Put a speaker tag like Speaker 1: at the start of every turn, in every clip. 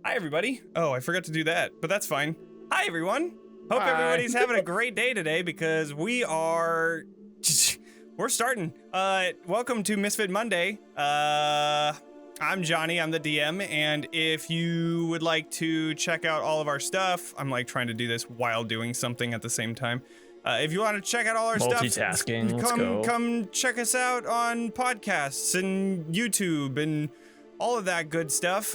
Speaker 1: Hi, everybody. Oh, I forgot to do that, but that's fine. Hi, everyone. Hope
Speaker 2: Hi.
Speaker 1: everybody's having a great day today because we're starting. Welcome to Misfit Monday. I'm Jonny, I'm the DM, and if you would like to check out all of our stuff, I'm like trying to do this while doing something at the same time. If you want to check out all our stuff, come check us out on podcasts and YouTube and all of that good stuff.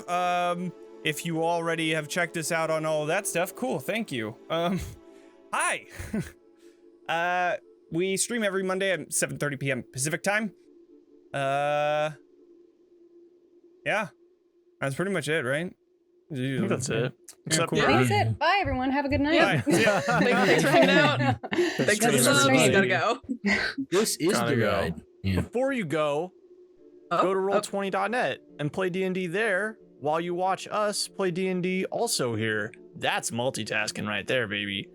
Speaker 1: If you already have checked us out on all of that stuff, cool, thank you. Hi. We stream every Monday at 7:30 p.m. Pacific time. Yeah, that's pretty much it, right?
Speaker 2: I think that's it.
Speaker 1: Except
Speaker 2: Cool.
Speaker 3: That's it. Bye, everyone. Have a good night.
Speaker 1: Bye.
Speaker 4: Thanks for hanging out. Thanks for the
Speaker 3: streaming,
Speaker 4: service. Gotta go.
Speaker 5: This is
Speaker 2: Gotta
Speaker 5: the
Speaker 2: go.
Speaker 5: ride. Yeah.
Speaker 2: Before you go to roll20.net and play D&D there while you watch us play D&D also here. That's multitasking right there, baby.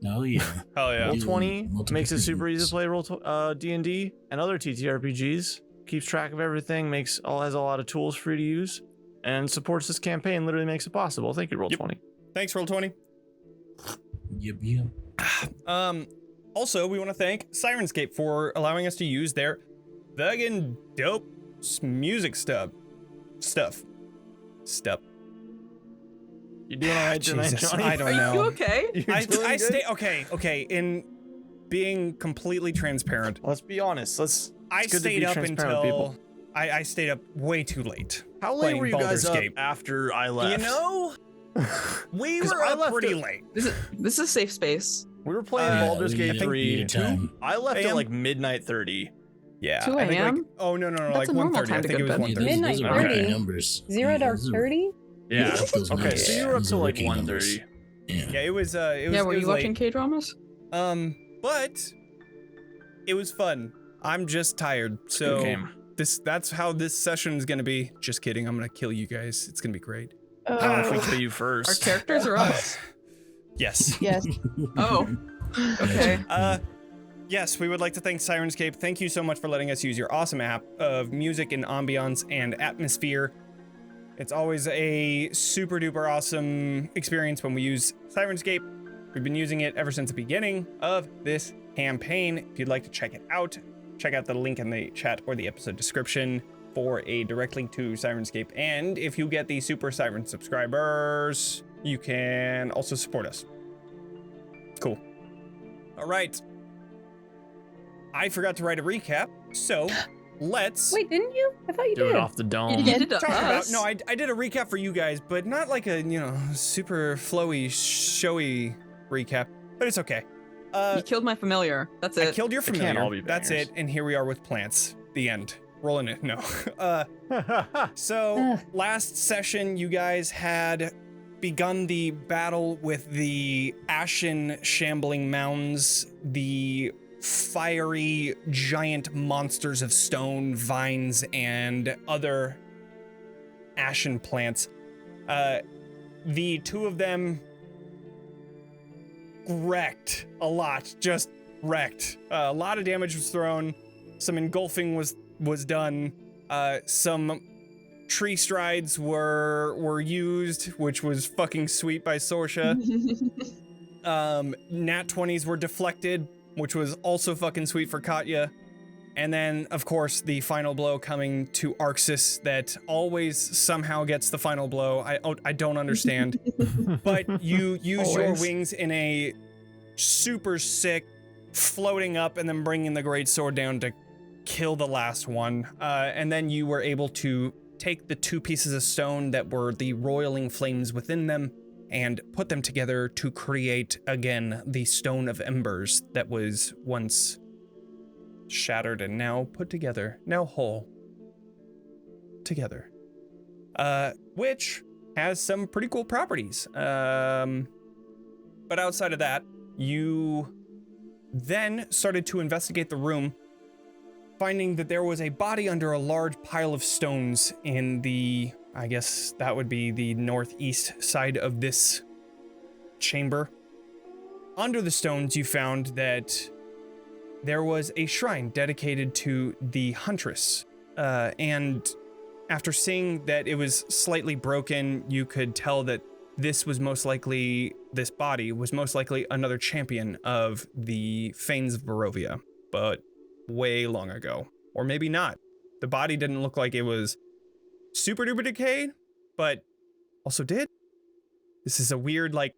Speaker 5: Oh yeah.
Speaker 1: Hell yeah.
Speaker 2: Roll20 makes it super easy to play D&D and other TTRPGs. Keeps track of everything, has a lot of tools for you to use, and supports this campaign. Literally makes it possible. Thank you, Roll20.
Speaker 1: Thanks, Roll20.
Speaker 5: Yep.
Speaker 1: Also, we want to thank Sirenscape for allowing us to use their fucking dope music stuff.
Speaker 2: You doing all right tonight,
Speaker 1: Jesus,
Speaker 2: Jonny?
Speaker 1: I don't
Speaker 4: Are
Speaker 1: know.
Speaker 4: you okay?
Speaker 1: I stay okay. In being completely transparent,
Speaker 2: Let's be honest.
Speaker 1: I stayed up until I stayed up way too late.
Speaker 2: How late
Speaker 1: playing
Speaker 2: were you
Speaker 1: Baldur's
Speaker 2: guys up
Speaker 1: Gate.
Speaker 2: after I left?
Speaker 1: You know, we
Speaker 2: 'Cause
Speaker 1: were
Speaker 2: I
Speaker 1: up
Speaker 2: left
Speaker 1: pretty
Speaker 2: it-
Speaker 1: late.
Speaker 4: This is a safe space.
Speaker 2: We were playing
Speaker 1: Uh,
Speaker 2: Baldur's Gate
Speaker 1: I think
Speaker 2: 3.
Speaker 5: your time.
Speaker 2: I left at
Speaker 1: AM?
Speaker 2: like midnight 30.
Speaker 1: Yeah.
Speaker 4: 2
Speaker 1: I think like,
Speaker 4: a.m.?
Speaker 1: oh no,
Speaker 4: That's
Speaker 1: like
Speaker 4: a normal
Speaker 1: 1:30. I
Speaker 4: time to
Speaker 1: think it
Speaker 4: go
Speaker 1: was
Speaker 4: to bed.
Speaker 1: 1:30.
Speaker 3: Midnight
Speaker 5: those are
Speaker 3: 30.
Speaker 5: right numbers.
Speaker 3: Zero Dark
Speaker 5: those are-
Speaker 3: 30?
Speaker 2: Yeah.
Speaker 5: those are
Speaker 1: Okay,
Speaker 5: numbers.
Speaker 2: So you were up
Speaker 5: Those
Speaker 2: till
Speaker 5: are
Speaker 2: like
Speaker 5: working
Speaker 2: 1:30.
Speaker 5: numbers. Yeah.
Speaker 1: Yeah, it was
Speaker 4: Were
Speaker 1: it
Speaker 4: you
Speaker 1: was
Speaker 4: watching
Speaker 1: late.
Speaker 4: K-dramas?
Speaker 1: But it was fun. I'm just tired.
Speaker 2: Good
Speaker 1: So
Speaker 2: game.
Speaker 1: that's how this session is gonna be. Just kidding. I'm gonna kill you guys. It's gonna be great.
Speaker 2: I don't know if we kill you
Speaker 4: Our
Speaker 2: first.
Speaker 4: characters are us.
Speaker 1: Yes.
Speaker 3: Yes.
Speaker 4: Oh. Okay.
Speaker 1: Yes, we would like to thank Sirenscape. Thank you so much for letting us use your awesome app of music and ambiance and atmosphere. It's always a super duper awesome experience when we use Sirenscape. We've been using it ever since the beginning of this campaign. If you'd like to check it out, check out the link in the chat or the episode description for a direct link to Sirenscape. And if you get the Super Siren subscribers, you can also support us. Cool. All right. I forgot to write a recap, so let's
Speaker 3: Wait, didn't you? I thought you
Speaker 2: Do
Speaker 3: did.
Speaker 2: it off the dome.
Speaker 4: You did it to
Speaker 1: talk about.
Speaker 4: us.
Speaker 1: No, I did a recap for you guys, but not like a super flowy, showy recap. But it's okay.
Speaker 4: You killed my familiar. That's
Speaker 1: I
Speaker 4: it.
Speaker 1: killed your
Speaker 2: They can't
Speaker 1: familiar.
Speaker 2: all be
Speaker 1: That's
Speaker 2: bangers.
Speaker 1: it, and here we are with plants. The end. Rolling it. No. So
Speaker 3: Ugh.
Speaker 1: last session, you guys had begun the battle with the ashen shambling mounds, the fiery giant monsters of stone, vines, and other ashen plants. The two of them wrecked a lot, just wrecked. A lot of damage was thrown. Some engulfing was done. Some tree strides were used, which was fucking sweet by Sorsha. Nat 20s were deflected, which was also fucking sweet for Katya. And then, of course, the final blow coming to Arxes that always somehow gets the final blow. I don't understand. But you use your
Speaker 4: Always.
Speaker 1: wings in a super sick floating up and then bringing the great sword down to kill the last one. And then you were able to take the two pieces of stone that were the roiling flames within them and put them together to create, again, the Stone of Embers that was once shattered and now put together, now whole together. Which has some pretty cool properties. But outside of that, you then started to investigate the room, finding that there was a body under a large pile of stones in the, I guess that would be the northeast side of this chamber. Under the stones, you found that there was a shrine dedicated to the Huntress. And after seeing that it was slightly broken, you could tell that this body was most likely another champion of the Fanes of Barovia, but way long ago. Or maybe not. The body didn't look like it was super duper decayed, but also did. This is a weird, like,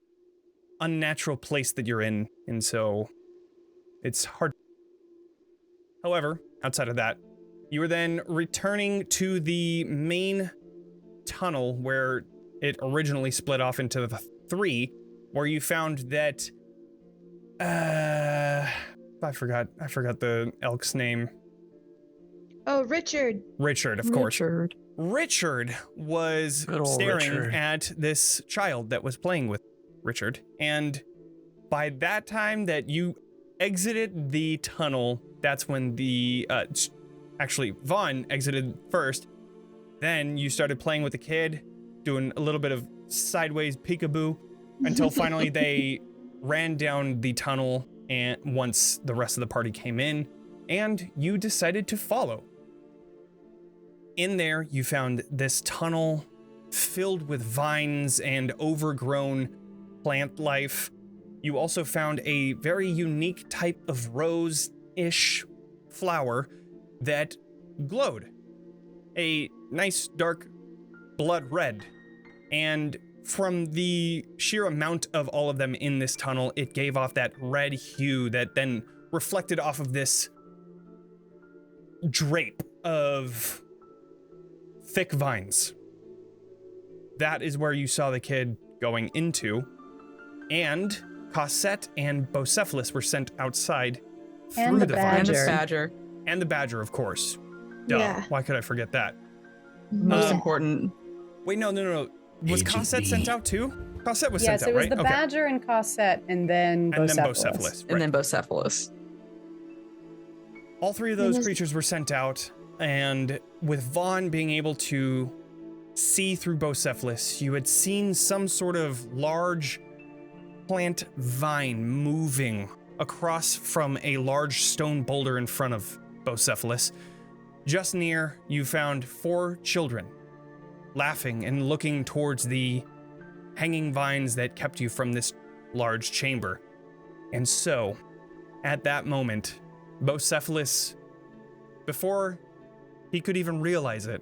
Speaker 1: unnatural place that you're in, and so it's hard. However, outside of that, you were then returning to the main tunnel where it originally split off into the 3, where you found that I forgot the elk's name.
Speaker 6: Oh, Richard.
Speaker 1: Richard, of course.
Speaker 4: Richard.
Speaker 1: Was
Speaker 2: Good old
Speaker 1: staring
Speaker 2: Richard.
Speaker 1: at this child that was playing with Richard, and by that time that you exited the tunnel, that's when actually Vaughn exited first. Then you started playing with the kid, doing a little bit of sideways peekaboo, until finally they ran down the tunnel, and once the rest of the party came in, and you decided to follow. In there, you found this tunnel filled with vines and overgrown plant life. You also found a very unique type of rose-ish flower that glowed. A nice dark blood red. And from the sheer amount of all of them in this tunnel, it gave off that red hue that then reflected off of this drape of thick vines. That is where you saw the kid going into, and Cosette and Bocephalus were sent outside
Speaker 3: And
Speaker 1: through
Speaker 3: the
Speaker 1: the
Speaker 4: And
Speaker 1: vines.
Speaker 4: the
Speaker 3: Badger.
Speaker 4: badger.
Speaker 1: And the badger, of course. Duh.
Speaker 6: Yeah.
Speaker 1: Why could I forget that?
Speaker 4: Most
Speaker 1: Um,
Speaker 4: important.
Speaker 1: Wait, no. Was
Speaker 5: Agent
Speaker 1: Cosette
Speaker 5: B.
Speaker 1: sent out too? Cosette was
Speaker 3: Yes,
Speaker 1: sent
Speaker 3: it
Speaker 1: out,
Speaker 3: was
Speaker 1: right?
Speaker 3: the
Speaker 1: Okay.
Speaker 3: Badger and Cosette, and then
Speaker 1: And then
Speaker 3: Bocephalus.
Speaker 1: Bocephalus.
Speaker 4: And
Speaker 1: right.
Speaker 4: then Bocephalus.
Speaker 1: All 3 of those creatures were sent out, and with Vaughn being able to see through Bocephalus, you had seen some sort of large plant vine moving across from a large stone boulder in front of Bocephalus. Just near, you found 4 children, laughing and looking towards the hanging vines that kept you from this large chamber. And so, at that moment, Bocephalus, before he could even realize it,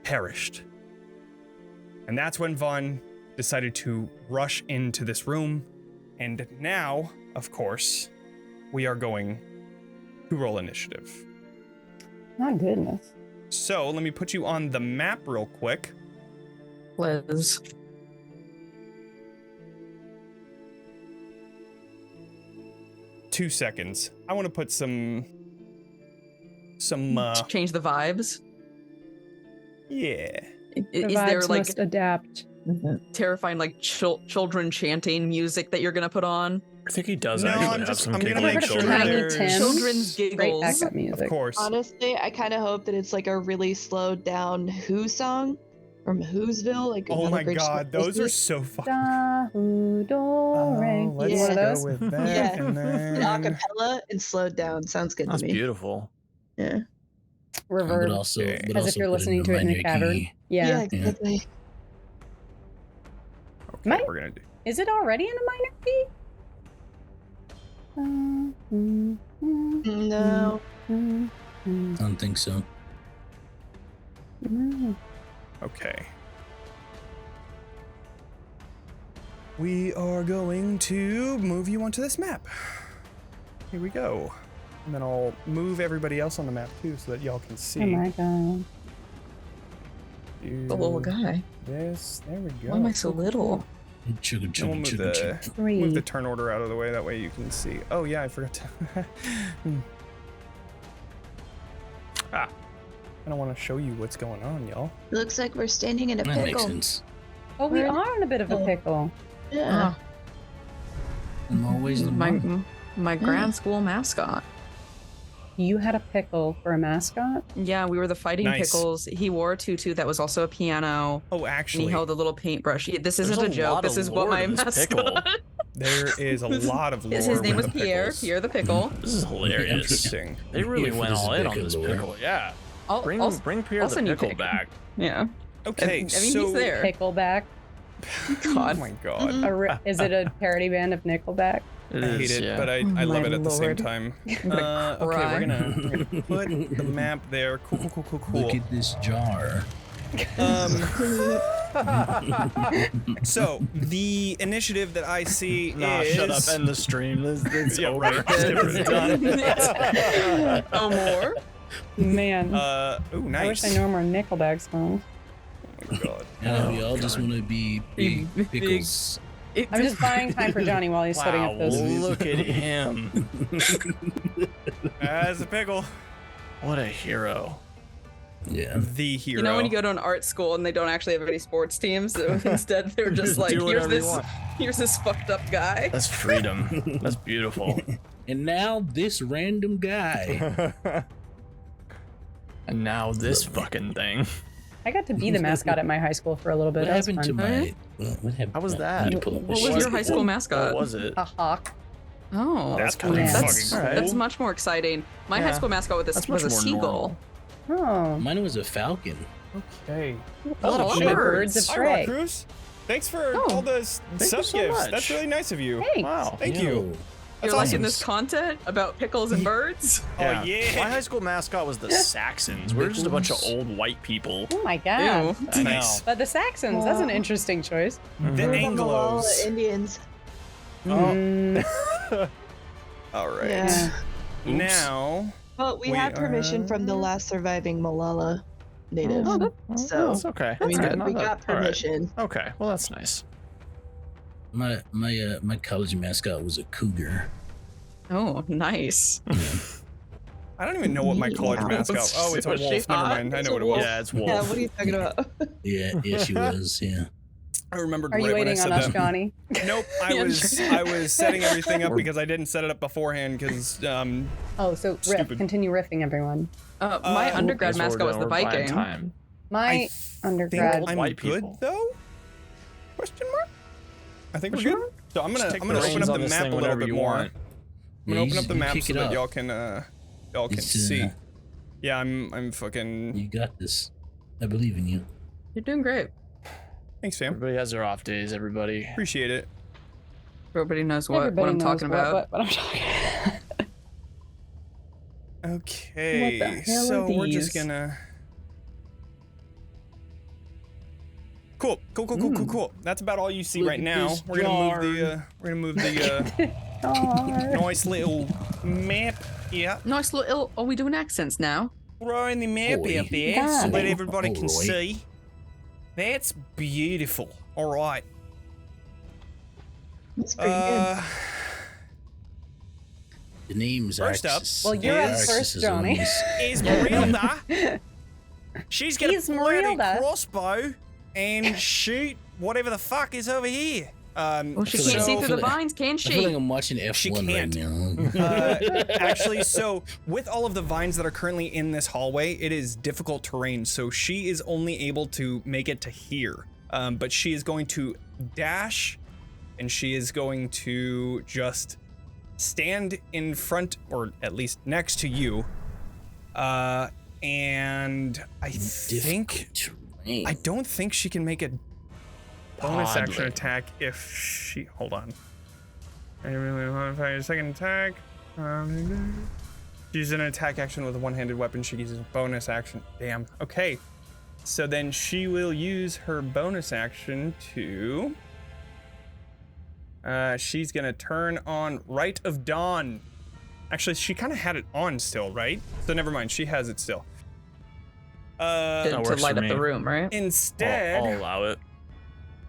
Speaker 1: perished. And that's when Vaughn decided to rush into this room. And now, of course, we are going to roll initiative.
Speaker 3: My goodness.
Speaker 1: So let me put you on the map real quick.
Speaker 4: Liz.
Speaker 1: Two seconds. I want to put some
Speaker 4: Change the vibes.
Speaker 1: yeah.
Speaker 3: The
Speaker 4: Is there
Speaker 3: vibes
Speaker 4: like
Speaker 3: must adapt.
Speaker 4: terrifying like children chanting music that you're gonna put on?
Speaker 2: I think he does
Speaker 1: No,
Speaker 2: actually
Speaker 1: I'm
Speaker 2: have
Speaker 1: just-
Speaker 2: some
Speaker 1: I'm gonna
Speaker 2: giggling
Speaker 1: make sure
Speaker 2: children.
Speaker 3: Tiny
Speaker 1: there's-
Speaker 3: Tim.
Speaker 4: Children's
Speaker 3: Great
Speaker 4: giggles.
Speaker 3: backup
Speaker 1: Of
Speaker 3: music.
Speaker 1: course.
Speaker 6: Honestly, I kind of hope that it's like a really slowed down Who song from Whoville. Like
Speaker 1: Oh
Speaker 6: another
Speaker 1: my
Speaker 6: great
Speaker 1: god,
Speaker 6: song.
Speaker 1: those are so fun.
Speaker 3: Da, hu, do, re.
Speaker 1: let's
Speaker 3: You one of
Speaker 1: go
Speaker 3: those?
Speaker 1: with that.
Speaker 6: Yeah.
Speaker 1: And
Speaker 6: An
Speaker 1: then
Speaker 6: acapella and slowed down. Sounds good
Speaker 2: That's
Speaker 6: to me.
Speaker 2: beautiful.
Speaker 6: Yeah.
Speaker 3: Reverb.
Speaker 5: But also,
Speaker 1: Okay.
Speaker 5: but
Speaker 3: As if
Speaker 5: also
Speaker 3: you're
Speaker 5: put
Speaker 3: listening to it in a
Speaker 5: minor
Speaker 3: cavern.
Speaker 5: key.
Speaker 3: Yeah.
Speaker 6: exactly.
Speaker 1: okay,
Speaker 3: Might-
Speaker 1: we're gonna do.
Speaker 3: Is it already in a minor key?
Speaker 6: No.
Speaker 5: I don't think so.
Speaker 1: Okay. We are going to move you onto this map. Here we go. And then I'll move everybody else on the map too so that y'all can see.
Speaker 3: Oh my god.
Speaker 1: Do
Speaker 4: The little guy.
Speaker 1: This. There we go.
Speaker 4: Why am I so little?
Speaker 5: Chugga,
Speaker 1: And we'll
Speaker 5: chugga,
Speaker 1: move
Speaker 5: chugga,
Speaker 1: the,
Speaker 5: chugga.
Speaker 3: Three.
Speaker 1: move the turn order out of the way. That way you can see. Oh yeah, I forgot to. I don't want to show you what's going on, y'all.
Speaker 6: Looks like we're standing in a
Speaker 5: That makes
Speaker 6: pickle.
Speaker 5: sense.
Speaker 3: Oh, we
Speaker 6: Where-
Speaker 3: are in a bit of a
Speaker 6: Oh.
Speaker 3: pickle.
Speaker 6: Yeah.
Speaker 5: I'm always the
Speaker 4: My
Speaker 5: one.
Speaker 4: my grand school mascot.
Speaker 3: You had a pickle for a mascot?
Speaker 4: Yeah, we were the fighting
Speaker 1: Nice.
Speaker 4: pickles. He wore a tutu that was also a piano,
Speaker 1: Oh,
Speaker 4: and
Speaker 1: actually,
Speaker 4: he held a little paintbrush. This isn't
Speaker 2: There's
Speaker 4: a
Speaker 2: a
Speaker 4: joke.
Speaker 2: lot
Speaker 4: This
Speaker 2: of
Speaker 4: is what
Speaker 2: lore
Speaker 4: my
Speaker 2: to this pickle.
Speaker 4: mascot.
Speaker 1: there is a lot of lore.
Speaker 4: His name
Speaker 1: with
Speaker 4: was
Speaker 1: the
Speaker 4: Pierre.
Speaker 1: pickles.
Speaker 4: Pierre the pickle.
Speaker 2: This is hilarious.
Speaker 1: Interesting.
Speaker 2: They really
Speaker 5: Here for
Speaker 2: went
Speaker 5: this
Speaker 2: all in on
Speaker 5: Becca
Speaker 2: this
Speaker 5: lore.
Speaker 2: pickle. Yeah. Bring Pierre
Speaker 4: also
Speaker 2: the
Speaker 4: need
Speaker 2: pickle
Speaker 4: pick.
Speaker 2: back.
Speaker 4: Yeah.
Speaker 1: Okay,
Speaker 4: I mean,
Speaker 1: so
Speaker 4: he's there.
Speaker 3: Pickleback.
Speaker 1: oh my god.
Speaker 3: Is it a parody band of Nickelback?
Speaker 1: I hate it,
Speaker 2: yeah.
Speaker 1: but I
Speaker 4: Oh
Speaker 1: love
Speaker 4: my
Speaker 1: it at the same
Speaker 4: lord.
Speaker 1: time.
Speaker 4: I'm gonna
Speaker 1: Okay,
Speaker 4: cry.
Speaker 1: we're gonna put the map there. Cool.
Speaker 5: Look at this jar.
Speaker 1: So the initiative that I see
Speaker 2: Nah,
Speaker 1: is
Speaker 2: shut up. End the stream. It's
Speaker 1: Yeah,
Speaker 2: over.
Speaker 1: right.
Speaker 2: It's done.
Speaker 4: No more.
Speaker 3: Man,
Speaker 1: ooh,
Speaker 3: I wish
Speaker 1: nice.
Speaker 3: I knew more Nickelback songs.
Speaker 1: Oh my god.
Speaker 5: Now we all just want to be big pickles.
Speaker 3: I'm just buying time for Johnny while he's setting
Speaker 2: Wow,
Speaker 3: up those.
Speaker 2: look at him.
Speaker 1: As a pickle.
Speaker 2: What a hero.
Speaker 5: Yeah.
Speaker 1: The hero.
Speaker 4: You know when you go to an art school and they don't actually have any sports teams, so instead they're just like,
Speaker 2: Do whatever you want.
Speaker 4: here's this fucked up guy.
Speaker 2: That's freedom. That's beautiful.
Speaker 5: And now this random guy.
Speaker 2: And now this fucking thing.
Speaker 3: I got to be the mascot at my high school for a little bit.
Speaker 5: What
Speaker 3: That was
Speaker 5: happened to
Speaker 3: fun.
Speaker 5: my? What happened?
Speaker 2: How was
Speaker 5: I
Speaker 2: that?
Speaker 5: need to pull up
Speaker 4: What
Speaker 5: the
Speaker 4: was
Speaker 5: sheet.
Speaker 4: your high school mascot?
Speaker 2: What was it?
Speaker 3: A hawk.
Speaker 4: Oh,
Speaker 1: That's
Speaker 2: kinda
Speaker 1: pretty
Speaker 3: cool.
Speaker 1: fucking cool.
Speaker 2: Alright.
Speaker 4: that's much more exciting. My high
Speaker 2: Yeah.
Speaker 4: school mascot
Speaker 2: That's
Speaker 4: was
Speaker 2: much
Speaker 4: a
Speaker 2: more
Speaker 4: seagull.
Speaker 2: normal.
Speaker 3: Oh.
Speaker 5: Mine was a falcon.
Speaker 1: Okay.
Speaker 3: Oh,
Speaker 1: shit.
Speaker 3: birds of
Speaker 1: Hi,
Speaker 3: prey.
Speaker 1: Cruz. Thanks for
Speaker 4: Oh,
Speaker 1: all the
Speaker 2: you
Speaker 1: sub
Speaker 2: so
Speaker 1: gifts.
Speaker 2: much.
Speaker 1: That's really nice of you.
Speaker 3: Thanks.
Speaker 2: Wow.
Speaker 1: Thank
Speaker 5: Yo.
Speaker 1: you. That's
Speaker 4: You're liking
Speaker 1: awesome.
Speaker 4: this content about pickles and birds?
Speaker 1: Oh yeah.
Speaker 2: My high school mascot was the Saxons. We're just a bunch of old white people.
Speaker 3: Oh my god.
Speaker 4: Ew.
Speaker 2: I know.
Speaker 1: Nice.
Speaker 3: But the Saxons, that's an interesting choice.
Speaker 1: The
Speaker 6: We're the Malala
Speaker 1: Anglos.
Speaker 6: Indians.
Speaker 3: Mm,
Speaker 1: All right.
Speaker 6: Yeah.
Speaker 1: Now.
Speaker 6: Well, we
Speaker 1: We
Speaker 6: had permission
Speaker 1: are-
Speaker 6: from the last surviving Malala native.
Speaker 4: Oh,
Speaker 6: So
Speaker 2: That's okay.
Speaker 6: we,
Speaker 2: That's good.
Speaker 6: we got
Speaker 2: All right.
Speaker 6: permission.
Speaker 2: Okay, well that's nice.
Speaker 5: My college mascot was a cougar.
Speaker 4: Oh, nice.
Speaker 1: I don't even know what my college
Speaker 6: Yeah.
Speaker 1: mascot. Oh, it's a
Speaker 4: Was she
Speaker 1: wolf. Never
Speaker 4: hot?
Speaker 1: mind. I
Speaker 6: It's
Speaker 1: know
Speaker 6: a
Speaker 1: what it was.
Speaker 6: wolf.
Speaker 2: Yeah, it's wolf.
Speaker 6: Yeah, what are you talking about?
Speaker 5: Yeah, she was. Yeah.
Speaker 1: I remembered
Speaker 3: are you
Speaker 1: right when I
Speaker 3: waiting on
Speaker 1: said
Speaker 3: us,
Speaker 1: that.
Speaker 3: Johnny?
Speaker 1: Nope. I was setting everything up because I didn't set it up beforehand because
Speaker 3: Oh, so riff.
Speaker 1: Stupid.
Speaker 3: Continue riffing, everyone.
Speaker 4: My undergrad
Speaker 2: That's what
Speaker 4: mascot
Speaker 2: we're
Speaker 4: was the
Speaker 2: doing. We're buying
Speaker 4: Viking.
Speaker 2: time.
Speaker 3: My
Speaker 1: think
Speaker 3: undergrad.
Speaker 1: I'm
Speaker 2: White
Speaker 1: good
Speaker 2: people.
Speaker 1: though? Question mark? I think we're
Speaker 2: Question
Speaker 1: good.
Speaker 2: mark?
Speaker 1: So I'm
Speaker 2: Just
Speaker 1: gonna
Speaker 2: take
Speaker 1: I'm gonna
Speaker 2: the
Speaker 1: open
Speaker 2: reins
Speaker 1: up
Speaker 2: on
Speaker 1: the
Speaker 2: this
Speaker 1: map
Speaker 2: thing
Speaker 1: a little
Speaker 2: whenever
Speaker 1: bit
Speaker 2: you
Speaker 1: more.
Speaker 2: want.
Speaker 1: I'm gonna open up the map
Speaker 5: kick
Speaker 1: so
Speaker 5: it
Speaker 1: that
Speaker 5: up.
Speaker 1: y'all can see. Yeah, I'm fucking.
Speaker 5: You got this. I believe in you.
Speaker 4: You're doing great.
Speaker 1: Thanks, fam.
Speaker 2: Everybody has their off days. Everybody.
Speaker 1: Appreciate it.
Speaker 4: Everybody knows what
Speaker 3: Everybody
Speaker 4: I'm
Speaker 3: knows
Speaker 4: talking about.
Speaker 3: What I'm talking about.
Speaker 1: Okay,
Speaker 3: What the hell
Speaker 1: so
Speaker 3: are
Speaker 1: we're just
Speaker 3: these?
Speaker 1: gonna. Cool. That's about all you see
Speaker 2: Look
Speaker 1: right
Speaker 2: at
Speaker 1: now.
Speaker 2: this
Speaker 1: We're gonna move the
Speaker 3: Oh,
Speaker 1: nice little map. Yeah,
Speaker 4: Nice little. Are we doing accents now?
Speaker 1: throwing the map
Speaker 5: Oi.
Speaker 1: out there so
Speaker 3: Yeah.
Speaker 1: that everybody can
Speaker 5: Oi.
Speaker 1: see. That's beautiful. All right.
Speaker 6: That's pretty good.
Speaker 5: The name's
Speaker 1: First up-
Speaker 5: Arxes.
Speaker 3: Well, you're up
Speaker 5: Arxes
Speaker 3: first,
Speaker 5: is
Speaker 3: Johnny.
Speaker 5: always-
Speaker 1: Esmeralda. She's gonna bloody
Speaker 3: Esmeralda.
Speaker 1: crossbow and shoot whatever the fuck is over here.
Speaker 4: Well, she
Speaker 5: feel
Speaker 4: can't
Speaker 5: like-
Speaker 4: see
Speaker 5: I
Speaker 4: through
Speaker 5: feel
Speaker 4: the
Speaker 5: like-
Speaker 4: vines, can
Speaker 5: I feel like
Speaker 4: she?
Speaker 5: I'm watching F1 right
Speaker 1: can't.
Speaker 5: now.
Speaker 1: Actually, so with all of the vines that are currently in this hallway, it is difficult terrain. So she is only able to make it to here. But she is going to dash, and she is going to just stand in front, or at least next to you. And I think
Speaker 5: Difficult terrain.
Speaker 1: I don't think she can make a bonus
Speaker 2: Oddly.
Speaker 1: action attack if she. Hold on. I really want to find a second attack. She's an attack action with a one-handed weapon. She uses a bonus action. Damn. Okay. So then she will use her bonus action to. She's gonna turn on Rite of Dawn. Actually, she kind of had it on still, right? So never mind. She has it still.
Speaker 4: To
Speaker 2: works
Speaker 4: light
Speaker 2: for
Speaker 4: up the
Speaker 2: me.
Speaker 4: room, right?
Speaker 1: Instead.
Speaker 2: I'll allow it.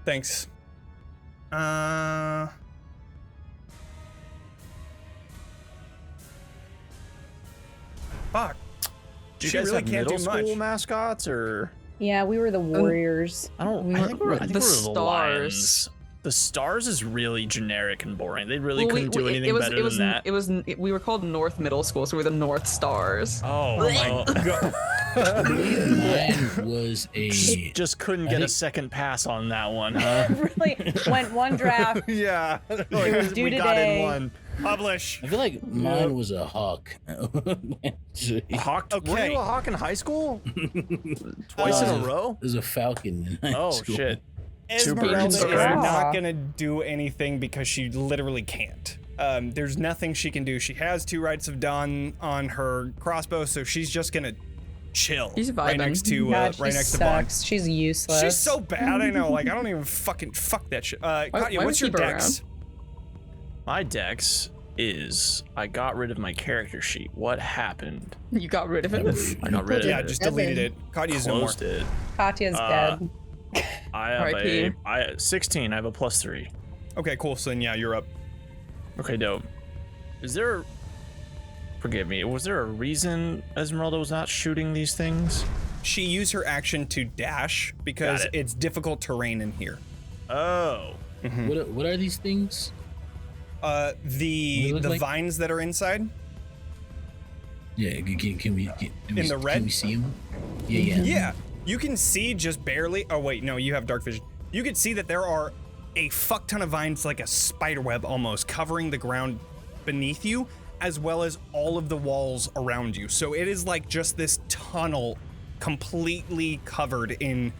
Speaker 1: Thanks. Fuck.
Speaker 2: Do you
Speaker 1: She
Speaker 2: guys
Speaker 1: really
Speaker 2: have
Speaker 1: can't
Speaker 2: middle
Speaker 1: do
Speaker 2: school
Speaker 1: much.
Speaker 2: mascote or?
Speaker 3: yeah, we were the Warriors.
Speaker 2: I don't.
Speaker 4: We
Speaker 2: I
Speaker 4: were-
Speaker 2: think we're
Speaker 4: the
Speaker 2: the
Speaker 4: Stars.
Speaker 2: Lions. The stars is really generic and boring. They really
Speaker 4: Well,
Speaker 2: couldn't do anything better than that.
Speaker 4: We were called North Middle School, so we were the North Stars.
Speaker 2: Oh my god!
Speaker 5: Mine was a.
Speaker 2: Just couldn't
Speaker 5: I
Speaker 2: get a
Speaker 5: think-
Speaker 2: second pass on that one, huh?
Speaker 3: Really went one draft.
Speaker 2: yeah.
Speaker 3: was due
Speaker 2: we got
Speaker 3: today.
Speaker 2: in one.
Speaker 1: Publish.
Speaker 5: I feel like mine was a hawk.
Speaker 2: Hawk? Were
Speaker 1: Okay.
Speaker 2: you a hawk in high school? Twice in a row?
Speaker 5: There's a falcon in high
Speaker 2: Oh,
Speaker 5: school.
Speaker 2: shit.
Speaker 1: Esmeralda is
Speaker 2: Okay.
Speaker 1: not gonna do anything because she literally can't. There's nothing she can do. She has 2 Rights of Dawn on her crossbow, so she's just gonna chill
Speaker 4: She's
Speaker 1: right
Speaker 4: vibing.
Speaker 1: next to
Speaker 3: God, she
Speaker 1: right next to Bond.
Speaker 3: sucks. She's useless.
Speaker 1: She's so bad. I know. Like I don't even fuck that shit. Katya,
Speaker 4: why
Speaker 1: what's
Speaker 4: we
Speaker 1: your
Speaker 4: keep her
Speaker 1: dex?
Speaker 2: My dex is I got rid of my character sheet. What happened?
Speaker 4: You got rid of it.
Speaker 2: I got rid of
Speaker 1: Yeah,
Speaker 2: it.
Speaker 1: just deleted it. Katya's no more.
Speaker 2: Closed it.
Speaker 3: Katya's dead.
Speaker 2: I have
Speaker 4: R.I.P..
Speaker 2: 16. I have a +3.
Speaker 1: Okay, cool. So then yeah, you're up.
Speaker 2: Okay, dope. Is there? Forgive me. Was there a reason Esmeralda was not shooting these things?
Speaker 1: She used her action to dash because
Speaker 2: Got it.
Speaker 1: it's difficult terrain in here.
Speaker 2: Oh.
Speaker 5: What are these things?
Speaker 1: The
Speaker 5: look like?
Speaker 1: vines that are inside.
Speaker 5: Yeah, can we
Speaker 1: In the red?
Speaker 5: Can we see them? Yeah.
Speaker 1: Yeah, you can see just barely. Oh wait, no, you have dark vision. You can see that there are a fuck ton of vines, like a spider web almost, covering the ground beneath you, as well as all of the walls around you. So it is like just this tunnel completely covered in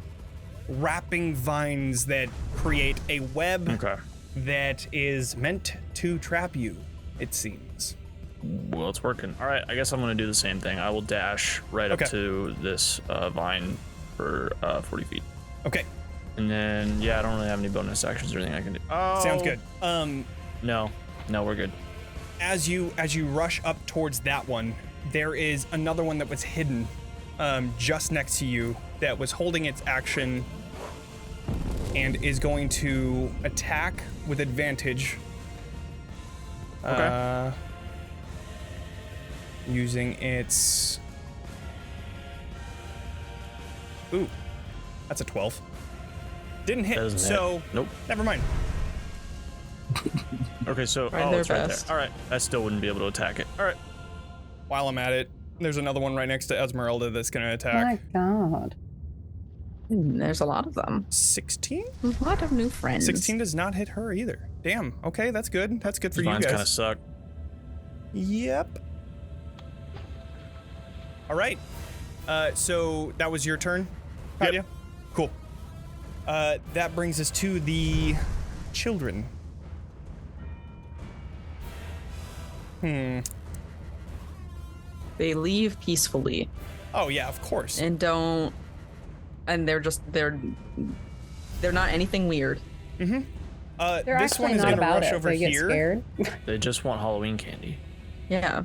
Speaker 1: wrapping vines that create a web
Speaker 2: Okay.
Speaker 1: that is meant to trap you, it seems.
Speaker 2: Well, it's working. All right. I guess I'm gonna do the same thing. I will dash right
Speaker 1: Okay.
Speaker 2: up to this vine for 40 feet,
Speaker 1: Okay,
Speaker 2: and then yeah, I don't really have any bonus actions or anything I can do. Oh.
Speaker 1: sounds good.
Speaker 2: No, we're good.
Speaker 1: As you rush up towards that one, there is another one that was hidden just next to you that was holding its action and is going to attack with advantage.
Speaker 2: Okay.
Speaker 1: Using its... Ooh, that's a 12. Didn't hit,
Speaker 2: Doesn't
Speaker 1: so
Speaker 2: hit. Nope.
Speaker 1: never mind.
Speaker 2: Okay, so
Speaker 4: Right there,
Speaker 2: it's right
Speaker 4: best.
Speaker 2: there. All right, I still wouldn't be able to attack it. All right.
Speaker 1: While I'm at it, there's another one right next to Esmeralda that's going to
Speaker 3: My
Speaker 1: attack.
Speaker 3: God.
Speaker 4: There's a lot of them.
Speaker 1: 16?
Speaker 4: A lot of new friends.
Speaker 1: 16 does not hit her either. Damn. Okay, that's good. That's good for you
Speaker 2: Vines
Speaker 1: guys.
Speaker 2: kind of suck.
Speaker 1: Yep. All right. So that was your turn, Katya?
Speaker 2: Yep.
Speaker 1: Cool. That brings us to the children.
Speaker 4: They leave peacefully
Speaker 1: Oh yeah, of course.
Speaker 4: and don't, and they're not anything weird.
Speaker 3: They're
Speaker 1: This one
Speaker 3: actually
Speaker 1: is
Speaker 3: not
Speaker 1: gonna
Speaker 3: about
Speaker 1: rush
Speaker 3: it.
Speaker 1: over
Speaker 3: They get
Speaker 1: here.
Speaker 3: scared.
Speaker 2: They just want Halloween candy.
Speaker 4: Yeah.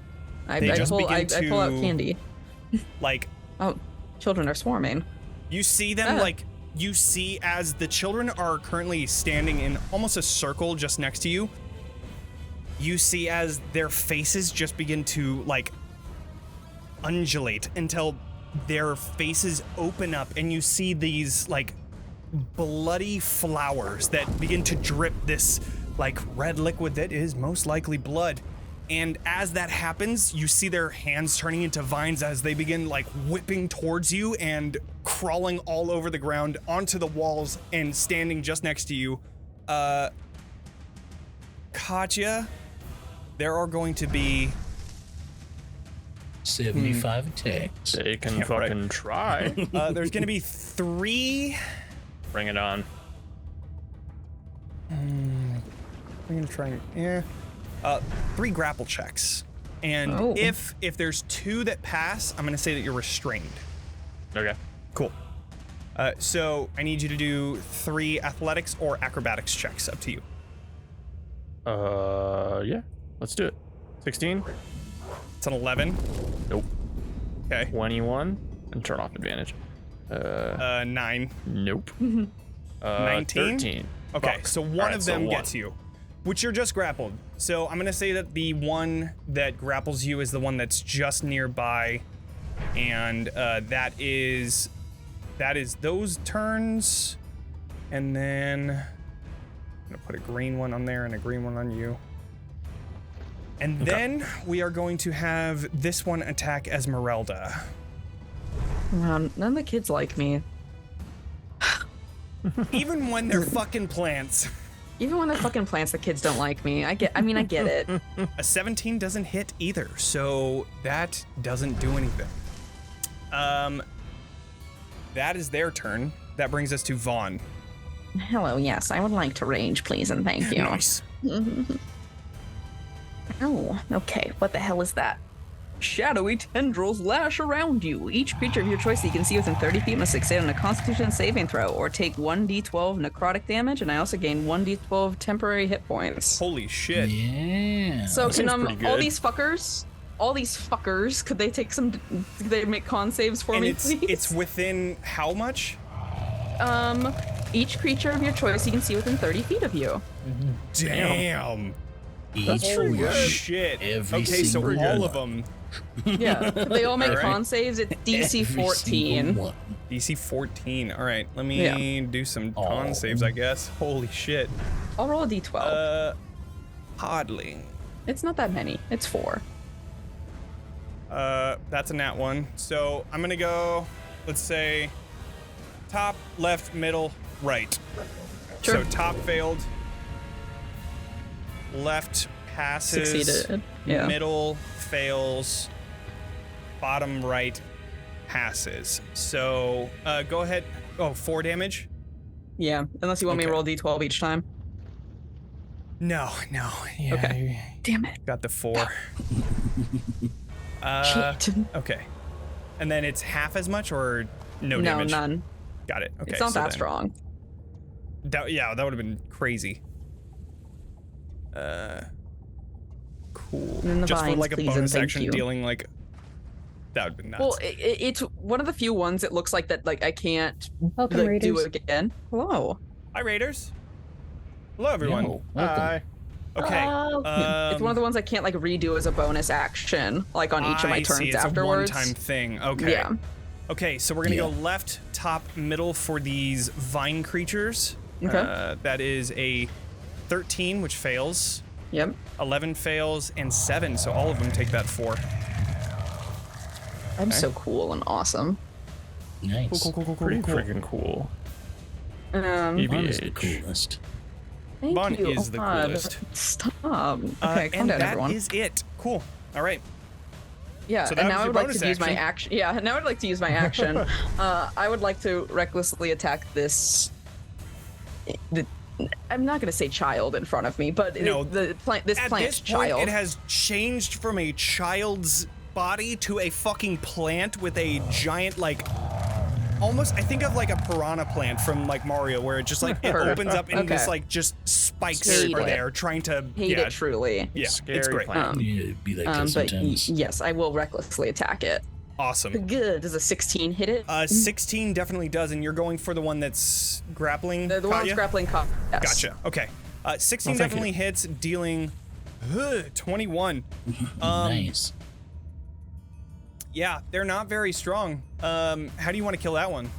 Speaker 4: I
Speaker 1: They just
Speaker 4: pull
Speaker 1: begin
Speaker 4: out
Speaker 1: to-
Speaker 4: candy.
Speaker 1: Like
Speaker 4: Oh, children are swarming.
Speaker 1: you see them
Speaker 4: Ah.
Speaker 1: like you see as the children are currently standing in almost a circle just next to you. You see as their faces just begin to like undulate until their faces open up and you see these like bloody flowers that begin to drip this like red liquid that is most likely blood. And as that happens, you see their hands turning into vines as they begin like whipping towards you and crawling all over the ground onto the walls and standing just next to you. Katya, there are going to be
Speaker 5: 75 attacks.
Speaker 2: They can
Speaker 1: Yeah, right.
Speaker 2: fucking try.
Speaker 1: there's going to be 3.
Speaker 2: Bring it on.
Speaker 1: I'm gonna try. Yeah. 3 grapple checks, and
Speaker 4: Oh.
Speaker 1: if there's 2 that pass, I'm gonna say that you're restrained.
Speaker 2: Okay.
Speaker 1: Cool. So I need you to do 3 athletics or acrobatics checks. Up to you.
Speaker 2: Yeah. Let's do it. 16.
Speaker 1: It's an 11.
Speaker 2: Nope.
Speaker 1: Okay.
Speaker 2: 21. And turn off advantage.
Speaker 1: 9.
Speaker 2: Nope.
Speaker 1: 19?
Speaker 2: 13.
Speaker 1: Okay.
Speaker 2: Fuck.
Speaker 1: So one
Speaker 2: Alright,
Speaker 1: of
Speaker 2: so
Speaker 1: them
Speaker 2: one.
Speaker 1: gets you, which you're just grappled. So I'm gonna say that the one that grapples you is the one that's just nearby, and that is those turns, and then I'm gonna put a green one on there and a green one on you. And then we are going to have this one attack Esmeralda.
Speaker 4: None of the kids like me.
Speaker 1: Even when they're fucking plants.
Speaker 4: Even when they're fucking plants, the kids don't like me. I get it.
Speaker 1: A 17 doesn't hit either, so that doesn't do anything. That is their turn. That brings us to Vaughn.
Speaker 4: Hello, yes, I would like to range, please, and thank you.
Speaker 1: Nice.
Speaker 4: Oh, okay. What the hell is that? Shadowy tendrils lash around you. Each creature of your choice that you can see within 30 feet must succeed on a Constitution saving throw or take 1d12 necrotic damage, and I also gain 1d12 temporary hit points.
Speaker 1: Holy shit.
Speaker 5: Yeah.
Speaker 4: So
Speaker 2: That
Speaker 4: can
Speaker 2: seems pretty
Speaker 4: all
Speaker 2: good.
Speaker 4: these fuckers, could they take some? Could they make con saves for
Speaker 1: And
Speaker 4: me,
Speaker 1: it's
Speaker 4: please?
Speaker 1: it's within how much?
Speaker 4: Each creature of your choice you can see within 30 feet of you.
Speaker 1: Damn.
Speaker 5: Each
Speaker 1: Holy
Speaker 5: one.
Speaker 1: shit.
Speaker 5: Every
Speaker 1: Okay, so
Speaker 5: single
Speaker 1: all
Speaker 5: one.
Speaker 1: of them.
Speaker 4: Yeah, they all make
Speaker 1: Alright.
Speaker 4: con saves. It's DC
Speaker 5: Every
Speaker 4: 14.
Speaker 5: single one.
Speaker 1: DC 14. All right, let me do some con
Speaker 5: Oh.
Speaker 1: saves, I guess. Holy shit.
Speaker 4: I'll roll a D12.
Speaker 1: Podling.
Speaker 4: It's not that many. It's 4.
Speaker 1: That's a nat one. So I'm gonna go, let's say, top, left, middle, right.
Speaker 4: Sure.
Speaker 1: So top failed. Left passes.
Speaker 4: Succeeded. Yeah.
Speaker 1: Middle fails. Bottom right passes. So go ahead. Oh, 4 damage?
Speaker 4: Yeah, unless you want me to
Speaker 1: Okay.
Speaker 4: roll D12 each time.
Speaker 1: No. Yeah,
Speaker 4: Okay. Damn it.
Speaker 1: got the 4.
Speaker 4: Shit.
Speaker 1: Okay. And then it's half as much or no
Speaker 4: No,
Speaker 1: damage?
Speaker 4: none.
Speaker 1: Got it. Okay.
Speaker 4: It's not
Speaker 1: so
Speaker 4: that
Speaker 1: then-
Speaker 4: strong.
Speaker 1: Yeah, that would have been crazy. Cool.
Speaker 4: And then the
Speaker 1: Just for
Speaker 4: vines,
Speaker 1: like a
Speaker 4: please, and
Speaker 1: bonus
Speaker 4: thank
Speaker 1: action
Speaker 4: you.
Speaker 1: dealing like that would be nuts.
Speaker 4: Well, it's one of the few ones it looks like that like I can't
Speaker 3: Welcome,
Speaker 4: like, do
Speaker 3: Raiders.
Speaker 4: again. Hello.
Speaker 1: Hi Raiders. Hello everyone.
Speaker 5: Yo, welcome.
Speaker 2: Hi.
Speaker 1: Okay.
Speaker 4: It's one of the ones I can't like redo as a bonus action, like on each of my
Speaker 1: I
Speaker 4: turns
Speaker 1: see. It's
Speaker 4: afterwards.
Speaker 1: a one-time thing. Okay.
Speaker 4: Yeah.
Speaker 1: Okay, so we're gonna
Speaker 5: Yeah.
Speaker 1: go left, top, middle for these vine creatures.
Speaker 4: Okay.
Speaker 1: That is a 13, which fails.
Speaker 4: Yep.
Speaker 1: 11 fails, and 7, so all of them take that 4.
Speaker 4: I'm so cool and awesome.
Speaker 5: Nice.
Speaker 2: Pretty freaking cool.
Speaker 4: Um,
Speaker 5: One is the
Speaker 2: EBH.
Speaker 5: coolest.
Speaker 4: thank
Speaker 1: Bon
Speaker 4: you.
Speaker 1: is the
Speaker 4: God,
Speaker 1: coolest.
Speaker 4: Stop. Okay, calm
Speaker 1: and
Speaker 4: down,
Speaker 1: that
Speaker 4: everyone.
Speaker 1: is it. Cool. All right.
Speaker 4: Yeah,
Speaker 1: So that
Speaker 4: and
Speaker 1: was
Speaker 4: now I
Speaker 1: your
Speaker 4: would like
Speaker 1: bonus
Speaker 4: to use my
Speaker 1: action.
Speaker 4: action. Yeah, now I'd like to use my action. I would like to recklessly attack this. I'm not gonna say child in front of me, but
Speaker 1: No,
Speaker 4: this
Speaker 1: At
Speaker 4: plant's
Speaker 1: this point,
Speaker 4: child.
Speaker 1: it has changed from a child's body to a fucking plant with a giant, like, almost, I think of like a piranha plant from like Mario, where it just like, it opens up and
Speaker 4: Okay.
Speaker 1: this like just spikes
Speaker 4: Hate
Speaker 1: are
Speaker 4: it.
Speaker 1: there trying to,
Speaker 4: Hate
Speaker 1: yeah,
Speaker 4: it truly.
Speaker 1: yeah, it's
Speaker 2: Scary
Speaker 1: great.
Speaker 2: plant.
Speaker 5: Yeah, it'd be like that
Speaker 4: But
Speaker 5: sometimes.
Speaker 4: yes, I will recklessly attack it.
Speaker 1: Awesome.
Speaker 4: Good. Does a 16 hit it?
Speaker 1: 16 definitely does, and you're going for the one that's grappling.
Speaker 4: the one
Speaker 1: Katya?
Speaker 4: that's grappling. Yes.
Speaker 1: Gotcha. Okay. 16
Speaker 2: thank
Speaker 1: definitely hits, dealing 21.
Speaker 5: Nice.
Speaker 1: Yeah, they're not very strong. How do you want to kill that one?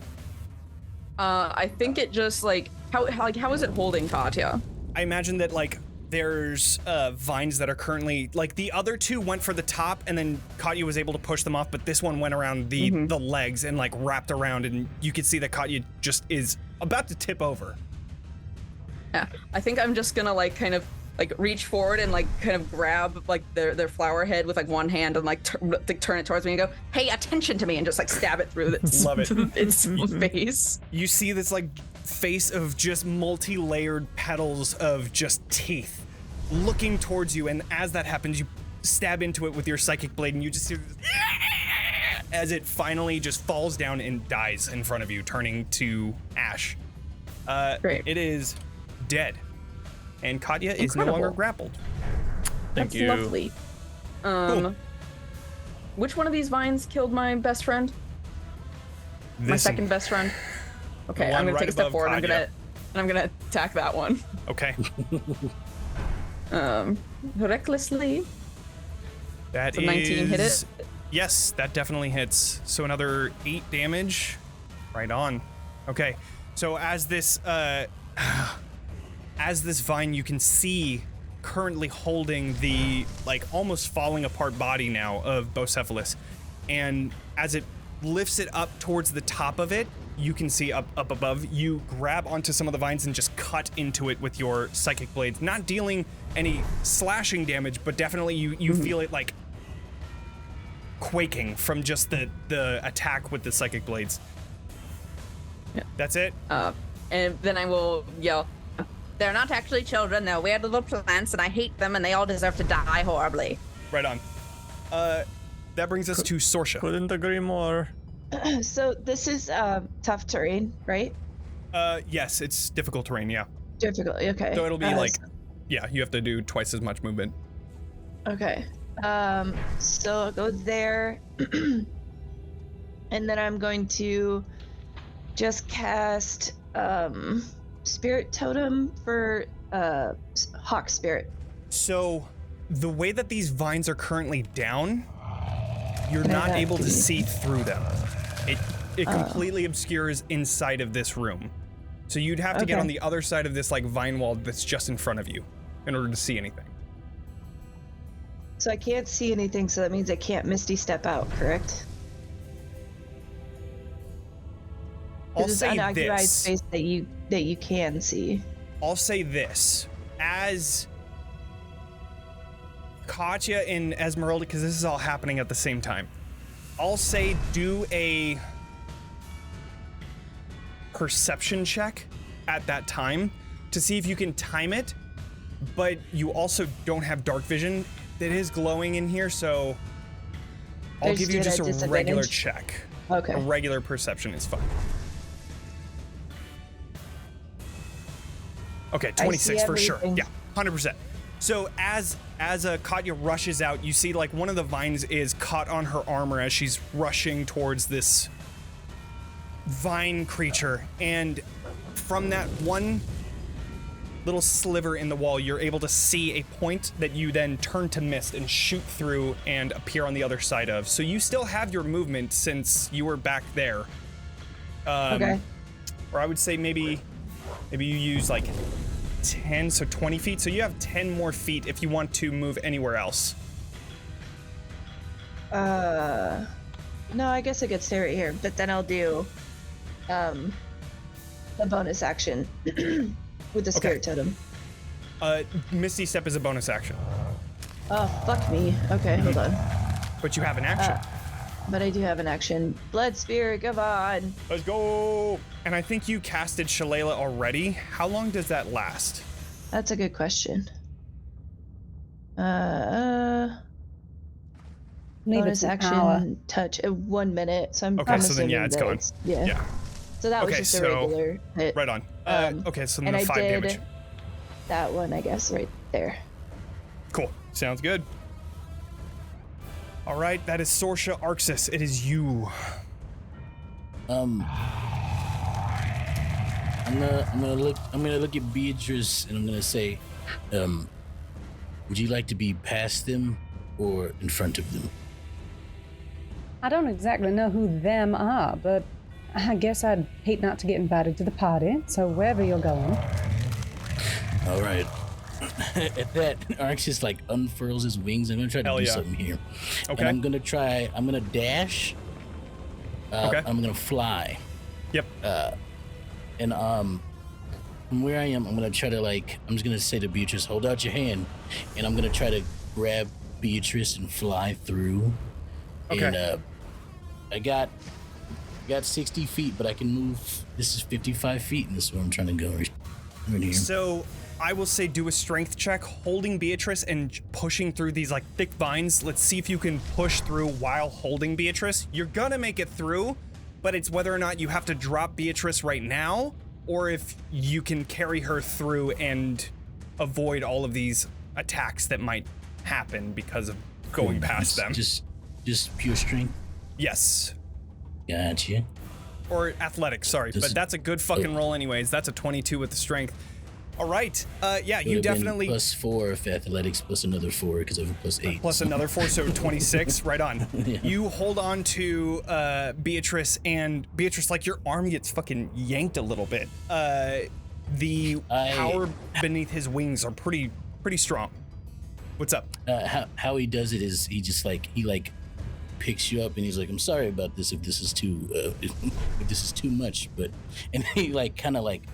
Speaker 4: I think it just like how is it holding Katya?
Speaker 1: I imagine that like there's vines that are currently like the other two went for the top and then Katya was able to push them off, but this one went around the legs and like wrapped around, and you could see that Katya just is about to tip over.
Speaker 4: Yeah, I think I'm just gonna like kind of like reach forward and like kind of grab like their flower head with like one hand and like turn it towards me and go, "Hey, attention to me!" and just like stab it through its
Speaker 1: Love it.
Speaker 4: its face.
Speaker 1: You see this like face of just multi-layered petals of just teeth looking towards you, and as that happens, you stab into it with your psychic blade, and you just see as it finally just falls down and dies in front of you, turning to ash.
Speaker 4: Great.
Speaker 1: It is dead, and Katya is no
Speaker 4: Incredible.
Speaker 1: longer grappled.
Speaker 2: Thank
Speaker 4: That's
Speaker 2: you.
Speaker 4: lovely.
Speaker 1: Cool.
Speaker 4: Which one of these vines killed my best friend? My
Speaker 1: This
Speaker 4: second best friend. Okay,
Speaker 1: The
Speaker 4: I'm
Speaker 1: one
Speaker 4: gonna
Speaker 1: right
Speaker 4: take a step
Speaker 1: above
Speaker 4: forward.
Speaker 1: Katya.
Speaker 4: I'm gonna attack that one.
Speaker 1: Okay,
Speaker 4: Recklessly.
Speaker 1: that
Speaker 4: So 19 hit
Speaker 1: is-
Speaker 4: it?
Speaker 1: Yes, that definitely hits. So another 8 damage. Right on. Okay, so as this vine, you can see currently holding the like almost falling apart body now of Bocephalus, and as it lifts it up towards the top of it, you can see up above. You grab onto some of the vines and just cut into it with your psychic blades, not dealing any slashing damage, but definitely you feel it like quaking from just the attack with the psychic blades.
Speaker 4: Yeah.
Speaker 1: That's it.
Speaker 4: And then I will yell, "They're not actually children. They're weird little plants, and I hate them, and they all deserve to die horribly."
Speaker 1: Right on. That brings us to Sorsha.
Speaker 2: Couldn't agree more.
Speaker 6: So this is tough terrain, right?
Speaker 1: Yes, it's difficult terrain, yeah.
Speaker 6: Difficult, okay.
Speaker 1: So it'll be yeah, you have to do twice as much movement.
Speaker 6: Okay. So I'll go there. And then I'm going to just cast Spirit Totem for Hawk Spirit.
Speaker 1: So the way that these vines are currently down, you're
Speaker 6: Can I
Speaker 1: not
Speaker 6: not
Speaker 1: able to
Speaker 6: see?
Speaker 1: see through them. It completely obscures inside of this room. So you'd have to get
Speaker 6: Okay.
Speaker 1: on the other side of this like vine wall that's just in front of you in order to see anything.
Speaker 6: So I can't see anything, so that means I can't Misty Step out, correct?
Speaker 1: I'll
Speaker 6: It's
Speaker 1: say
Speaker 6: unoccupied
Speaker 1: this.
Speaker 6: space that you can see.
Speaker 1: I'll say this. As Katya and Esmeralda, because this is all happening at the same time, I'll say do a perception check at that time to see if you can time it, but you also don't have dark vision. It is glowing in here, so I'll give you just a regular check.
Speaker 6: Okay.
Speaker 1: A regular perception is fine. Okay, 26 for sure.
Speaker 6: everything.
Speaker 1: Yeah, 100%. So as Katya rushes out, you see like one of the vines is caught on her armor as she's rushing towards this vine creature, and from that one little sliver in the wall, you're able to see a point that you then turn to mist and shoot through and appear on the other side of. So you still have your movement since you were back there.
Speaker 6: Okay.
Speaker 1: Or I would say maybe you use like 10, so 20 feet. So you have 10 more feet if you want to move anywhere else.
Speaker 6: No, I guess I could stay right here, but then I'll do a bonus action with the Spirit Totem.
Speaker 1: Misty Step is a bonus action,
Speaker 6: Oh, fuck me. Okay, hold on.
Speaker 1: but you have an action.
Speaker 6: But I do have an action. Blood Spirit, come on.
Speaker 1: Let's go. And I think you casted Shalala already. How long does that last?
Speaker 6: That's a good question.
Speaker 3: Need
Speaker 6: Bonus
Speaker 3: an
Speaker 6: action
Speaker 3: hour.
Speaker 6: touch 1 minute. So I'm
Speaker 1: Okay, so then,
Speaker 6: assuming
Speaker 1: yeah, it's
Speaker 6: that
Speaker 1: gone.
Speaker 6: Yeah.
Speaker 1: Yeah.
Speaker 6: So that was
Speaker 1: Okay,
Speaker 6: just a
Speaker 1: so-
Speaker 6: regular hit.
Speaker 1: Right on. Okay, so then
Speaker 6: And
Speaker 1: the
Speaker 6: I
Speaker 1: 5
Speaker 6: did
Speaker 1: damage.
Speaker 6: that one, I guess, right there.
Speaker 1: Cool. Sounds good. All right, that is Sorsha. Arxes, it is you.
Speaker 5: I'm gonna look at Beatrice and I'm gonna say, would you like to be past them or in front of them?
Speaker 3: I don't exactly know who them are, but I guess I'd hate not to get invited to the party, so wherever you're going.
Speaker 5: All right. At that, Arxes like unfurls his wings. I'm gonna try to
Speaker 1: Hell
Speaker 5: do
Speaker 1: yeah.
Speaker 5: something here.
Speaker 1: Okay.
Speaker 5: And I'm gonna dash.
Speaker 1: Okay.
Speaker 5: I'm gonna fly.
Speaker 1: Yep.
Speaker 5: And from where I am, I'm gonna try to I'm just gonna say to Beatrice, hold out your hand, and I'm gonna try to grab Beatrice and fly through.
Speaker 1: Okay.
Speaker 5: And I got 60 feet, but I can move. This is 55 feet, and this is where I'm trying to go. Right here.
Speaker 1: So I will say do a strength check, holding Beatrice and pushing through these like thick vines. Let's see if you can push through while holding Beatrice. You're gonna make it through, but it's whether or not you have to drop Beatrice right now, or if you can carry her through and avoid all of these attacks that might happen because of going past them.
Speaker 5: Just pure strength.
Speaker 1: Yes.
Speaker 5: Gotcha.
Speaker 1: Or athletics, sorry.
Speaker 5: This-
Speaker 1: But that's a good fucking roll anyways. That's a 22 with the strength. All right. Yeah, you
Speaker 5: Would've been
Speaker 1: definitely...
Speaker 5: +4 for athletics, plus another 4 because I have a +8.
Speaker 1: Plus another 4, so 26. Right on.
Speaker 5: Yeah.
Speaker 1: You hold on to Beatrice, and Beatrice, like, your arm gets fucking yanked a little bit. The power beneath his wings are pretty strong. What's up?
Speaker 5: How he does it is he just he picks you up and he's like, I'm sorry about this if this is too if this is too much, but and he like kind of like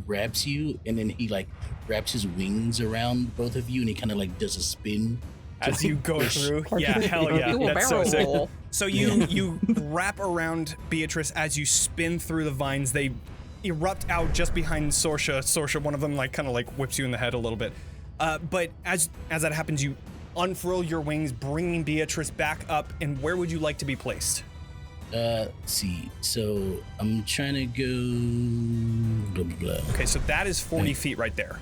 Speaker 5: grabs you, and then he like wraps his wings around both of you, and he kind of like does a spin
Speaker 1: As you go through, yeah, hell yeah,
Speaker 4: Do a
Speaker 1: that's so
Speaker 4: barrel
Speaker 1: sick.
Speaker 4: roll.
Speaker 1: So you wrap around Beatrice as you spin through the vines. They erupt out just behind Sorsha. Sorsha, one of them, like kind of like whips you in the head a little bit. But as that happens, you unfurl your wings, bringing Beatrice back up. And where would you like to be placed?
Speaker 5: Let's see. So I'm trying to go. Blah, blah, blah.
Speaker 1: Okay, so that is 40 feet right there.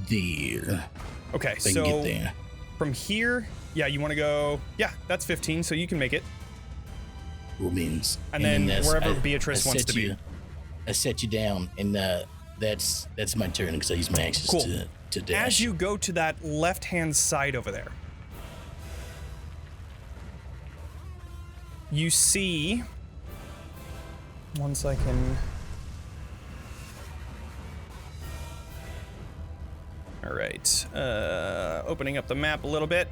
Speaker 5: There.
Speaker 1: Okay,
Speaker 5: If I can
Speaker 1: so
Speaker 5: get there.
Speaker 1: from here, yeah, you want to go. Yeah, that's 15, so you can make it.
Speaker 5: Cool beans.
Speaker 1: And then
Speaker 5: that's-
Speaker 1: wherever Beatrice wants
Speaker 5: set
Speaker 1: to be.
Speaker 5: you, I set you down, and that's my turn because I use my axes
Speaker 1: Cool.
Speaker 5: to dash.
Speaker 1: As you go to that left-hand side over there, you see. Once I can. All right, opening up the map a little bit.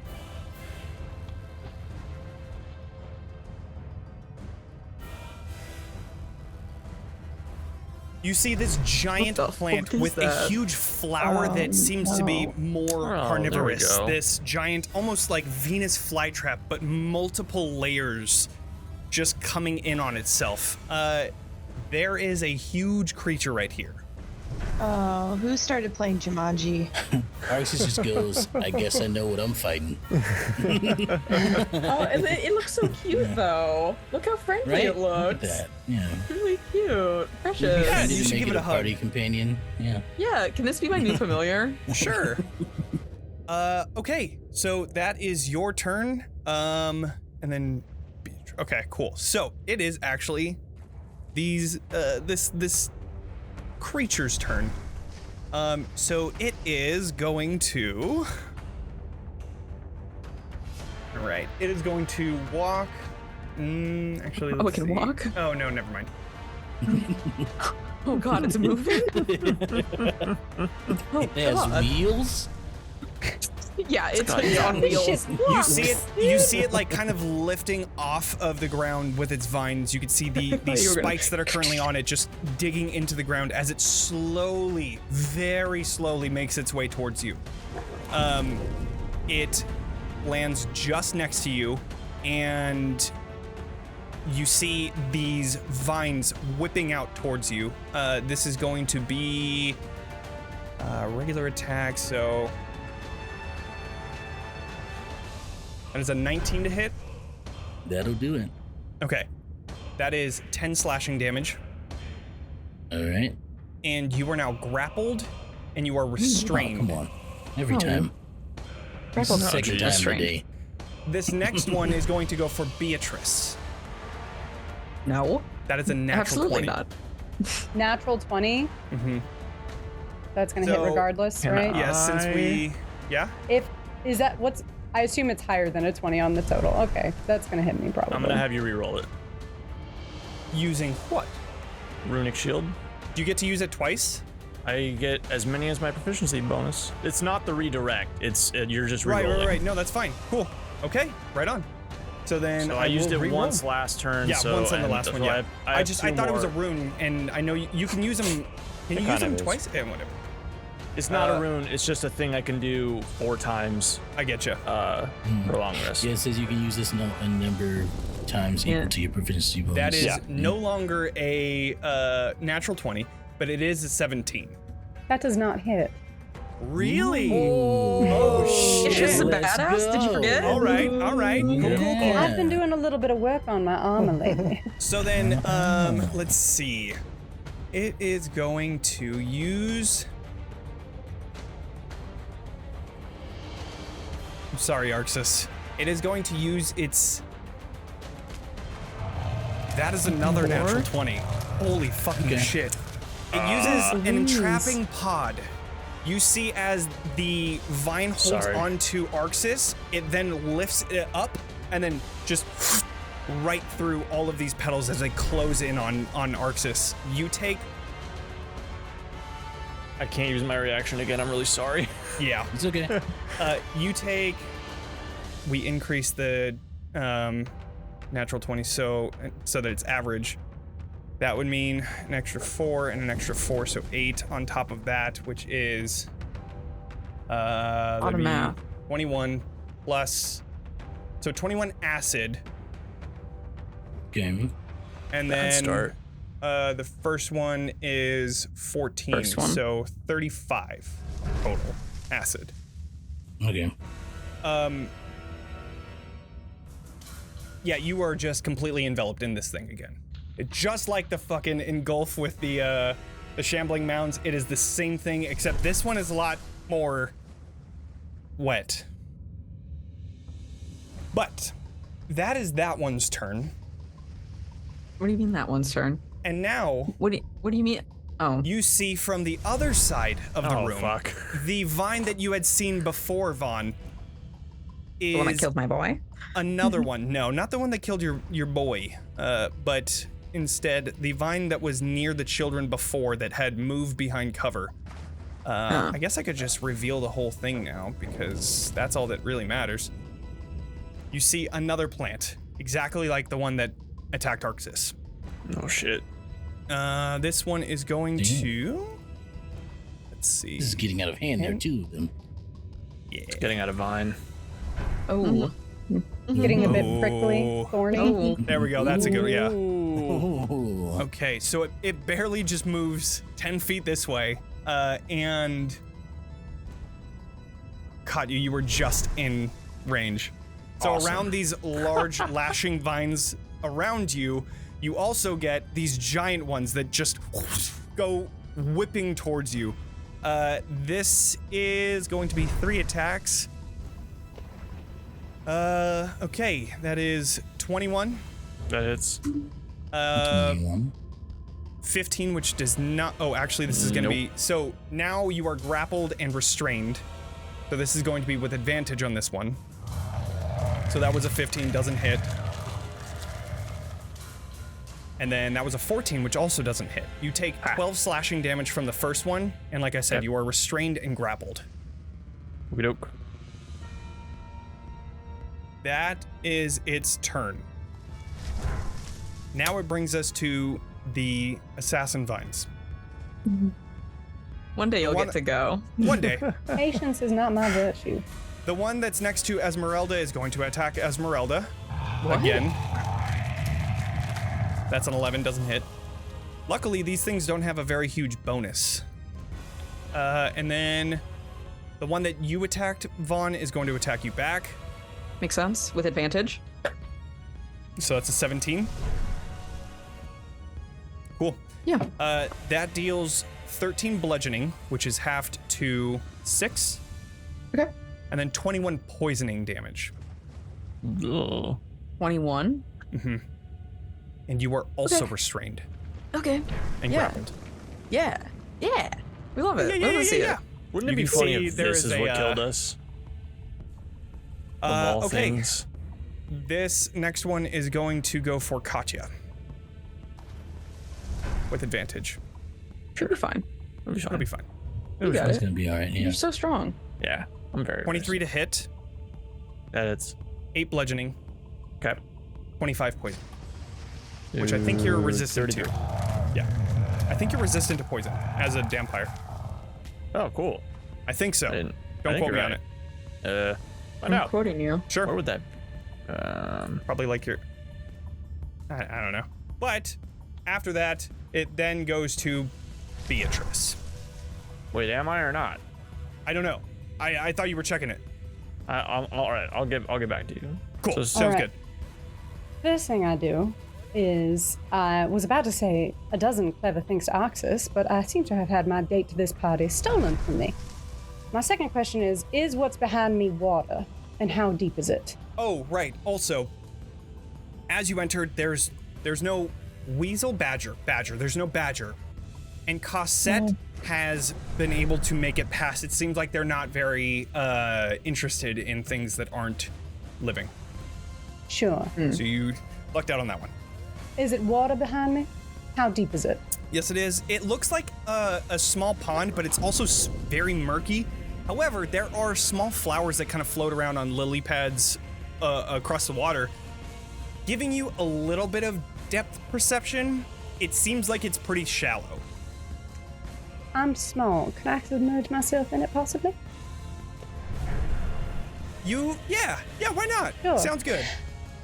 Speaker 1: You see this giant
Speaker 4: What the
Speaker 1: plant
Speaker 4: fuck is
Speaker 1: with a
Speaker 4: that?
Speaker 1: huge flower that seems to be more
Speaker 2: Oh, there we
Speaker 1: carnivorous.
Speaker 2: go.
Speaker 1: This giant, almost like Venus flytrap, but multiple layers just coming in on itself. There is a huge creature right here.
Speaker 6: Oh, who started playing Jumanji?
Speaker 5: Arxes just goes, I guess I know what I'm fighting.
Speaker 4: Oh, and it looks so cute though. Look how friendly
Speaker 5: Right?
Speaker 4: it
Speaker 5: Look at
Speaker 4: looks.
Speaker 5: that. Yeah.
Speaker 4: Really cute. Precious.
Speaker 1: Yeah,
Speaker 5: I
Speaker 1: you
Speaker 5: need to
Speaker 1: should
Speaker 5: make
Speaker 1: give it
Speaker 5: it
Speaker 1: a
Speaker 5: a
Speaker 1: hug.
Speaker 5: party companion. Yeah.
Speaker 4: Yeah, can this be my new familiar?
Speaker 1: Sure. Okay, so that is your turn. And then, okay, cool. So it is actually this creature's turn. So it is going to. All right, it is going to walk. Actually,
Speaker 4: Oh, it
Speaker 1: let's
Speaker 4: can
Speaker 1: see.
Speaker 4: walk?
Speaker 1: Oh no, never mind.
Speaker 4: Oh god, it's moving? Oh
Speaker 5: It has
Speaker 4: god.
Speaker 5: wheels.
Speaker 4: Yeah, it's
Speaker 1: Yeah.
Speaker 4: on wheels.
Speaker 1: You see it like kind of lifting off of the ground with its vines. You can see these
Speaker 4: you were gonna-
Speaker 1: spikes that are currently on it just digging into the ground as it slowly, very slowly makes its way towards you. It lands just next to you, and you see these vines whipping out towards you. This is going to be a regular attack, so that is a 19 to hit.
Speaker 5: That'll do it.
Speaker 1: Okay. That is 10 slashing damage.
Speaker 5: All right.
Speaker 1: And you are now grappled and you are
Speaker 5: Oh,
Speaker 1: restrained.
Speaker 5: come on. Every
Speaker 4: Oh.
Speaker 5: time. This is the second time
Speaker 4: restrained.
Speaker 5: today.
Speaker 1: This next one is going to go for Beatrice.
Speaker 4: No,
Speaker 1: That is a natural
Speaker 4: absolutely
Speaker 1: 20.
Speaker 4: not.
Speaker 3: Natural 20.
Speaker 1: Mm-hmm.
Speaker 3: That's gonna hit
Speaker 1: So,
Speaker 3: regardless,
Speaker 2: can
Speaker 3: right?
Speaker 1: Yeah, since we. Yeah?
Speaker 3: If is that what's? I assume it's higher than a 20 on the total. Okay, that's gonna hit me probably.
Speaker 2: I'm gonna have you re-roll it.
Speaker 1: Using what?
Speaker 2: Runic shield.
Speaker 1: Do you get to use it twice?
Speaker 2: I get as many as my proficiency bonus. It's not the redirect. It's you're just
Speaker 1: Right,
Speaker 2: re-rolling.
Speaker 1: right. No, that's fine. Cool. Okay, right on. So then
Speaker 2: So I used
Speaker 1: will
Speaker 2: it
Speaker 1: re-roll.
Speaker 2: once last turn.
Speaker 1: Yeah,
Speaker 2: so,
Speaker 1: once on the
Speaker 2: and
Speaker 1: last
Speaker 2: that's
Speaker 1: one.
Speaker 2: why
Speaker 1: Yeah.
Speaker 2: I
Speaker 1: I thought it was a
Speaker 2: more.
Speaker 1: rune, and I know you can use them. Can you use
Speaker 2: kind
Speaker 1: them
Speaker 2: of is.
Speaker 1: twice? Yeah, whatever.
Speaker 2: It's not a rune. It's just a thing I can do 4 times
Speaker 1: I get you.
Speaker 2: for long rest.
Speaker 5: Yeah, it says you can use this a number of times
Speaker 4: Yeah.
Speaker 5: equal to your proficiency bonus.
Speaker 1: That is
Speaker 2: Yeah.
Speaker 1: no longer a natural 20, but it is a 17.
Speaker 3: That does not hit.
Speaker 1: Really?
Speaker 5: Oh,
Speaker 4: Is this a
Speaker 5: let's
Speaker 4: badass? Did you
Speaker 5: go.
Speaker 4: forget?
Speaker 1: All right. Cool.
Speaker 5: Yeah.
Speaker 3: I've been doing a little bit of work on my armor lately.
Speaker 1: So then, let's see. It is going to use. I'm sorry, Arxes. It is going to use its. That is another natural 20. Holy fucking
Speaker 5: Okay.
Speaker 1: shit. It uses an entrapping pod. You see as the vine holds
Speaker 2: Sorry.
Speaker 1: onto Arxes, it then lifts it up and then just right through all of these petals as they close in on Arxes. You take,
Speaker 2: I can't use my reaction again. I'm really sorry.
Speaker 1: yeah,
Speaker 5: It's okay.
Speaker 1: you take, we increase the natural 20, so that it's average. That would mean an extra 4 and an extra 4, so 8 on top of that, which is that'd be
Speaker 4: math.
Speaker 1: 21 plus, so 21 acid,
Speaker 5: Okay.
Speaker 1: and
Speaker 2: Bad
Speaker 1: then
Speaker 2: start.
Speaker 1: the first one is 14,
Speaker 4: First one.
Speaker 1: so 35 total acid.
Speaker 5: Okay.
Speaker 1: Yeah, you are just completely enveloped in this thing again. Just like the fucking engulf with the shambling mounds, it is the same thing, except this one is a lot more wet. But that is that one's turn.
Speaker 4: What do you mean that one's turn?
Speaker 1: And now
Speaker 4: What do you mean? Oh,
Speaker 1: you see from the other side of the
Speaker 2: Oh,
Speaker 1: room,
Speaker 2: fuck.
Speaker 1: the vine that you had seen before, Vaughn, is
Speaker 4: the one that killed my boy.
Speaker 1: another one. No, not the one that killed your boy, but instead the vine that was near the children before that had moved behind cover. I guess I could just reveal the whole thing now because that's all that really matters. You see another plant, exactly like the one that attacked Arxes.
Speaker 2: Oh shit.
Speaker 1: This one is going
Speaker 5: Damn.
Speaker 1: to... Let's see.
Speaker 5: This is getting out of hand. There are two of them.
Speaker 1: Yeah.
Speaker 2: Getting out of vine.
Speaker 4: Oh,
Speaker 3: Getting a bit prickly,
Speaker 1: Oh.
Speaker 3: thorny.
Speaker 4: oh,
Speaker 1: There we go. That's a good... Yeah.
Speaker 5: Oh.
Speaker 1: Okay, so it barely just moves 10 feet this way, and Katya, you were just in range. So
Speaker 2: Awesome.
Speaker 1: around these large lashing vines around you, you also get these giant ones that just go whipping towards you. This is going to be 3 attacks. Okay, that is 21.
Speaker 2: That hits.
Speaker 5: 21.
Speaker 1: 15, which does not... Oh, actually, this is going to
Speaker 2: Nope.
Speaker 1: be... So now you are grappled and restrained. So this is going to be with advantage on this one. So that was a 15, doesn't hit. And then that was a 14, which also doesn't hit. You take 12 slashing damage from the first one, and like I said,
Speaker 2: Yep.
Speaker 1: you are restrained and grappled.
Speaker 2: Okey-doke.
Speaker 1: That is its turn. Now it brings us to the assassin vines.
Speaker 4: one day you'll
Speaker 1: One-
Speaker 4: get to go.
Speaker 1: One day.
Speaker 3: Patience is not my virtue.
Speaker 1: The one that's next to Esmeralda is going to attack Esmeralda again. That's an 11, doesn't hit. Luckily, these things don't have a very huge bonus. And then the one that you attacked, Vaughn, is going to attack you back.
Speaker 4: Makes sense with advantage.
Speaker 1: So that's a 17. Cool.
Speaker 4: Yeah.
Speaker 1: That deals 13 bludgeoning, which is halved to 6.
Speaker 4: Okay.
Speaker 1: And then 21 poisoning damage.
Speaker 2: Ugh.
Speaker 4: 21.
Speaker 1: And you are also
Speaker 4: Okay.
Speaker 1: restrained
Speaker 4: Okay.
Speaker 1: and
Speaker 4: Yeah.
Speaker 1: grappled.
Speaker 4: Yeah. Yeah. We love it.
Speaker 1: Yeah,
Speaker 4: Love to see it.
Speaker 2: Wouldn't
Speaker 1: You
Speaker 2: it be
Speaker 1: can
Speaker 2: funny
Speaker 1: see
Speaker 2: if
Speaker 1: there
Speaker 2: this
Speaker 1: is
Speaker 2: is what
Speaker 1: a,
Speaker 2: killed us? Of all
Speaker 1: okay.
Speaker 2: things.
Speaker 1: This next one is going to go for Katya. With advantage.
Speaker 4: Should be fine.
Speaker 2: It'll be
Speaker 1: It'll
Speaker 2: fine.
Speaker 1: be fine.
Speaker 4: You got
Speaker 5: It's
Speaker 4: it.
Speaker 5: gonna be all right. Yeah.
Speaker 4: You're so strong.
Speaker 2: Yeah, I'm very
Speaker 1: 23 to hit,
Speaker 2: That it's
Speaker 1: 8 bludgeoning,
Speaker 2: okay.
Speaker 1: 25 poison. Which I think you're resistant to. Yeah. I think you're resistant to poison as a vampire.
Speaker 2: Oh, cool.
Speaker 1: I think so.
Speaker 2: I didn't- I
Speaker 1: Don't
Speaker 2: think
Speaker 1: quote me
Speaker 2: you're
Speaker 1: on
Speaker 2: right.
Speaker 1: it.
Speaker 2: Find
Speaker 4: I'm
Speaker 2: out.
Speaker 4: quoting you.
Speaker 1: Sure.
Speaker 2: Where would that?
Speaker 1: Probably like your... I don't know. But after that, it then goes to Beatrice.
Speaker 2: Wait, am I or not?
Speaker 1: I don't know. I thought you were checking it.
Speaker 2: All right. I'll get back to you.
Speaker 1: Cool.
Speaker 2: So-
Speaker 1: Sounds
Speaker 3: All right.
Speaker 1: good.
Speaker 3: First thing I do is I was about to say a dozen clever things to Arxes, but I seem to have had my date to this party stolen from me. My second question is what's behind me water, and how deep is it?
Speaker 1: Oh, right. Also, as you entered, there's no weasel badger. There's no badger. And Cossette has been able to make it past. It seems like they're not very interested in things that aren't living.
Speaker 3: Sure.
Speaker 1: So you lucked out on that one.
Speaker 3: Is it water behind me? How deep is it?
Speaker 1: Yes, it is. It looks like a small pond, but it's also very murky. However, there are small flowers that kind of float around on lily pads across the water. giving you a little bit of depth perception, it seems like it's pretty shallow.
Speaker 3: I'm small. Could I submerge myself in it, possibly?
Speaker 1: Yeah, why not?
Speaker 3: Sure.
Speaker 1: Sounds good.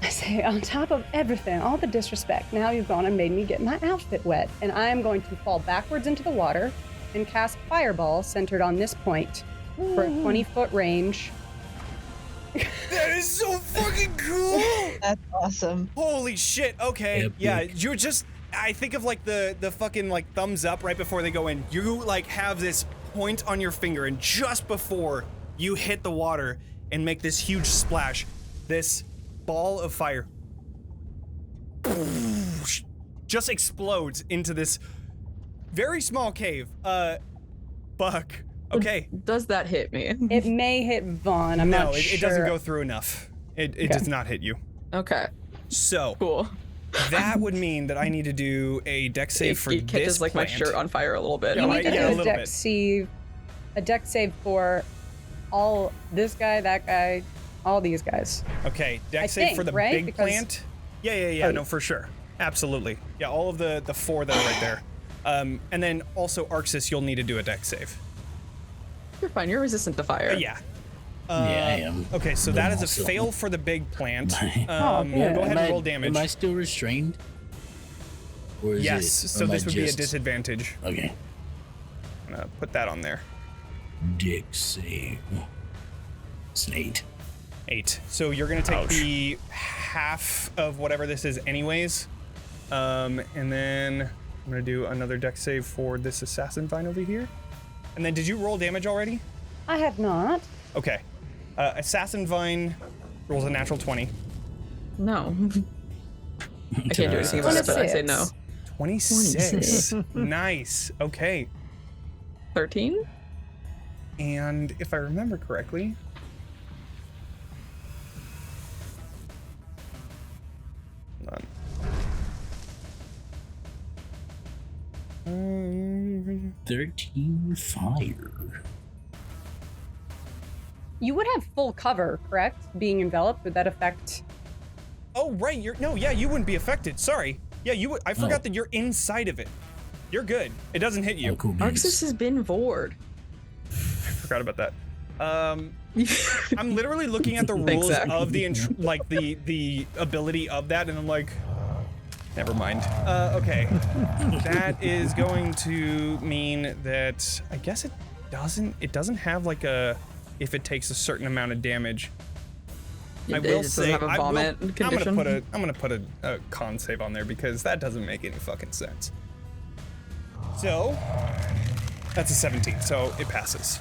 Speaker 3: I say, on top of everything, all the disrespect, now you've gone and made me get my outfit wet, and I am going to fall backwards into the water and cast Fireball centered on this point for a 20-foot range.
Speaker 1: That is so fucking cool!
Speaker 6: That's awesome.
Speaker 1: Holy shit, okay.
Speaker 5: Epic.
Speaker 1: Yeah, you're just, I think of like the fucking like thumbs up right before they go in. You like have this point on your finger, and just before you hit the water and make this huge splash, this ball of fire just explodes into this very small cave. Buck. Okay.
Speaker 4: Does that hit me?
Speaker 3: It may hit Vaughn. I'm not sure.
Speaker 1: It doesn't go through enough. It does not hit you.
Speaker 4: Okay.
Speaker 1: So
Speaker 4: Cool.
Speaker 1: that would mean that I need to do a dex save for
Speaker 4: it
Speaker 1: this
Speaker 4: catches like
Speaker 1: plant.
Speaker 4: my shirt on fire a little bit.
Speaker 1: Yeah,
Speaker 3: You
Speaker 1: right,
Speaker 3: need to
Speaker 1: yeah, a
Speaker 3: do
Speaker 1: little
Speaker 3: a dex save for all this guy, that guy, all these guys.
Speaker 1: Okay,
Speaker 3: I
Speaker 1: dex save for
Speaker 3: think,
Speaker 1: the
Speaker 3: right?
Speaker 1: big
Speaker 3: Because-
Speaker 1: plant. Yeah,
Speaker 3: Oh.
Speaker 1: no, for sure. Absolutely. Yeah, all of the 4 that are right there. And then also Arxes, you'll need to do a dex save.
Speaker 4: You're fine. You're resistant to fire.
Speaker 1: Yeah.
Speaker 5: Yeah, I am.
Speaker 1: Okay, so
Speaker 5: But
Speaker 1: that is a
Speaker 5: also-
Speaker 1: fail for the big plant.
Speaker 3: good.
Speaker 1: Go ahead and roll damage.
Speaker 5: Am I still restrained? Or is
Speaker 1: Yes,
Speaker 5: it,
Speaker 1: so
Speaker 5: am I
Speaker 1: this would be a
Speaker 5: just-
Speaker 1: disadvantage.
Speaker 5: Okay.
Speaker 1: I'm gonna put that on there.
Speaker 5: Dex save. It's an 8.
Speaker 1: 8. So you're gonna take the half of whatever this is anyways. And then I'm gonna do another dex save for this assassin vine over here. And then did you roll damage already?
Speaker 3: I have not.
Speaker 1: Okay. Assassin vine rolls a natural 20.
Speaker 4: No. I can't do anything about it, but I say no.
Speaker 1: 26. Nice. Okay.
Speaker 4: 13?
Speaker 1: And if I remember correctly, hold on.
Speaker 5: 13 fire.
Speaker 3: You would have full cover, correct? Being enveloped, would that affect?
Speaker 1: Oh, right. You wouldn't be affected. Sorry. Yeah, you would. I forgot
Speaker 5: Oh.
Speaker 1: that you're inside of it. You're good. It doesn't hit you.
Speaker 5: Oh, cool beans.
Speaker 4: Arxes has been vored.
Speaker 1: Forgot about that. I'm literally looking at the
Speaker 4: Thanks,
Speaker 1: rules
Speaker 4: Zack.
Speaker 1: of the ability of that, and I'm like, never mind. Okay. That is going to mean that I guess it doesn't have like a if it takes a certain amount of damage. I will
Speaker 4: doesn't
Speaker 1: say
Speaker 4: have a vomit condition.
Speaker 1: I'm gonna put a con save on there because that doesn't make any fucking sense. So that's a 17, so it passes.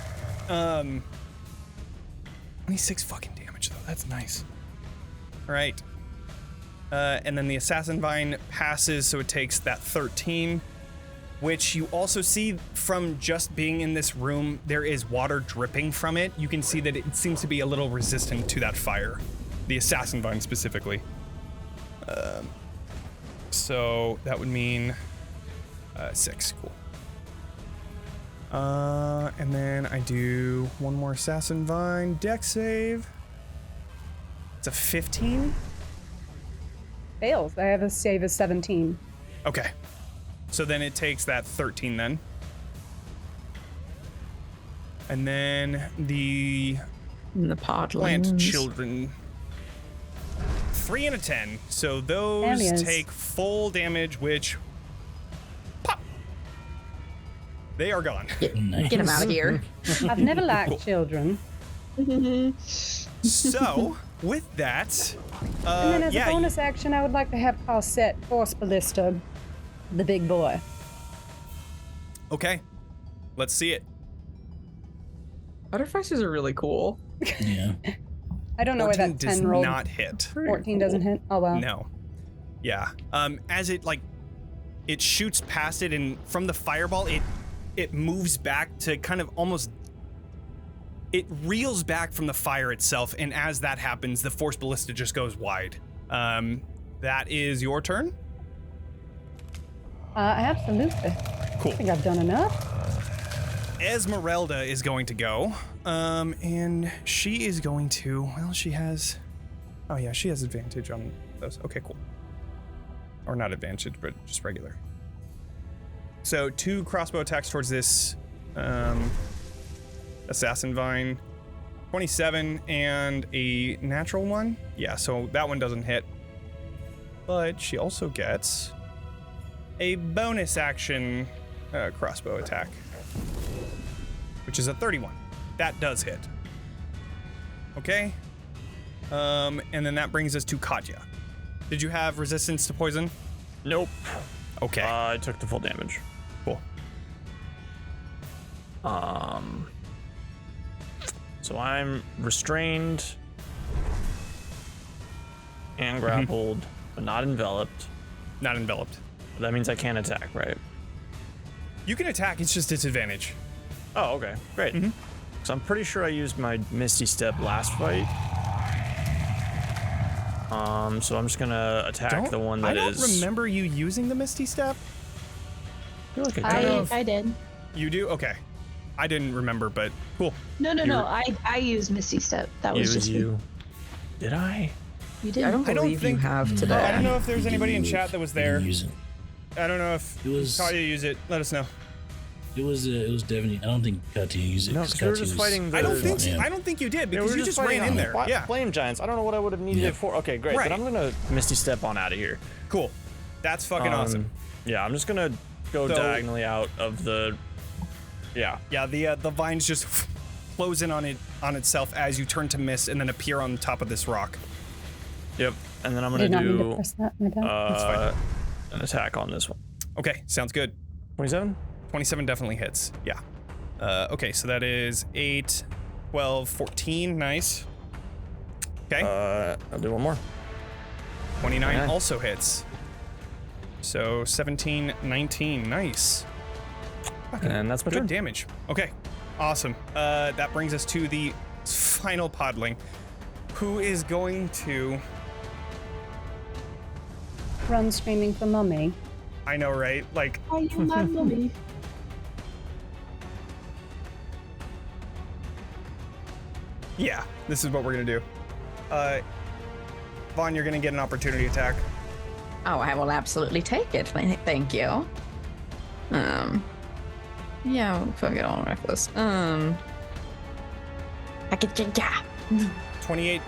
Speaker 1: 26 fucking damage though. That's nice. All right. And then the assassin vine passes, so it takes that 13, which you also see from just being in this room. There is water dripping from it. You can see that it seems to be a little resistant to that fire, the assassin vine specifically. So that would mean 6. Cool. And then I do one more assassin vine dex save. It's a 15.
Speaker 3: Fails. I have a save of 17.
Speaker 1: Okay. So then it takes that 13 then. And then the
Speaker 4: In the
Speaker 1: plant
Speaker 4: podlands.
Speaker 1: children. 3 and a 10. So those
Speaker 3: Alias.
Speaker 1: take full damage, which pop. They are gone.
Speaker 5: Nice.
Speaker 4: Get him out of here.
Speaker 3: I've never liked children.
Speaker 1: So with that,
Speaker 3: And then as
Speaker 1: yeah,
Speaker 3: a bonus action, I would like to have Corset Force Ballista, the big boy.
Speaker 1: okay. Let's see it.
Speaker 4: Butterflies are really cool.
Speaker 5: Yeah.
Speaker 3: I don't know why
Speaker 1: 14
Speaker 3: that
Speaker 1: does
Speaker 3: 10 rolled.
Speaker 1: not hit.
Speaker 3: 14 doesn't hit? Oh, well.
Speaker 1: No. Yeah. As it it shoots past it, and from the fireball, it moves back to kind of almost. It reels back from the fire itself, and as that happens, the force ballista just goes wide. That is your turn.
Speaker 3: Absolutely.
Speaker 1: Cool.
Speaker 3: I think I've done enough.
Speaker 1: Esmeralda is going to go, and she is going to. Well, she has. Oh yeah, she has advantage on those. Okay, cool. Or not advantage, but just regular. So 2 crossbow attacks towards this assassin vine. 27 and a natural 1. Yeah, so that one doesn't hit. But she also gets a bonus action crossbow attack, which is a 31. That does hit. Okay. And then that brings us to Katya. Did you have resistance to poison?
Speaker 2: Nope.
Speaker 1: Okay.
Speaker 2: I took the full damage.
Speaker 1: Cool.
Speaker 2: So I'm restrained and grappled, but not enveloped.
Speaker 1: Not enveloped.
Speaker 2: But that means I can't attack, right?
Speaker 1: You can attack, it's just disadvantage.
Speaker 2: Oh, okay. Great. So I'm pretty sure I used my Misty Step last fight. So I'm just gonna attack the one that is.
Speaker 1: I don't remember you using the Misty Step.
Speaker 2: I feel like I did.
Speaker 6: I did.
Speaker 1: You do? Okay. I didn't remember, but cool.
Speaker 6: No. I used Misty Step. That was just
Speaker 2: you. Did I?
Speaker 6: You did.
Speaker 4: I don't believe you have today.
Speaker 1: I don't know if there's anybody in chat that was there.
Speaker 5: Use it.
Speaker 1: I don't know if Katya used it. Let us know.
Speaker 5: It was Devan. I don't think Katya used it.
Speaker 2: No, 'cause we were
Speaker 5: Katya
Speaker 2: just
Speaker 5: was-
Speaker 2: fighting the.
Speaker 1: I don't think
Speaker 5: Yeah.
Speaker 1: I don't think you did
Speaker 2: Yeah, we
Speaker 1: because
Speaker 2: were
Speaker 1: you just
Speaker 2: fighting
Speaker 1: ran in there. Yeah.
Speaker 2: Flame giants. I don't know what I would have needed
Speaker 5: Yeah.
Speaker 2: it for. Okay, great.
Speaker 1: Right.
Speaker 2: But I'm gonna Misty Step on out of here.
Speaker 1: Cool. That's fucking awesome.
Speaker 2: Yeah, I'm just gonna go
Speaker 1: So-
Speaker 2: diagonally out of the. Yeah.
Speaker 1: Yeah, the vines just close in on itself as you turn to miss and then appear on top of this rock.
Speaker 2: Yep. And then I'm
Speaker 3: I
Speaker 2: gonna
Speaker 3: did not mean to
Speaker 2: do
Speaker 3: press that, my bad.
Speaker 2: an attack on this one.
Speaker 1: Okay, sounds good.
Speaker 2: 27.
Speaker 1: 27 definitely hits. Yeah. Okay, so that is 8, 12, 14. Nice. Okay.
Speaker 2: I'll do one more.
Speaker 1: 29
Speaker 2: Okay.
Speaker 1: also hits. So 17, 19. Nice.
Speaker 2: And that's my
Speaker 1: Good
Speaker 2: turn.
Speaker 1: damage. Okay, awesome. That brings us to the final podling, who is going to.
Speaker 3: Run screaming for mummy.
Speaker 1: I know, right? Like,
Speaker 6: Are you my mummy?
Speaker 1: yeah, this is what we're gonna do. Vaughn, you're gonna get an opportunity attack.
Speaker 4: Oh, I will absolutely take it. Thank you. Yeah, fuck it, I'll reckless. I could, yeah.
Speaker 1: 28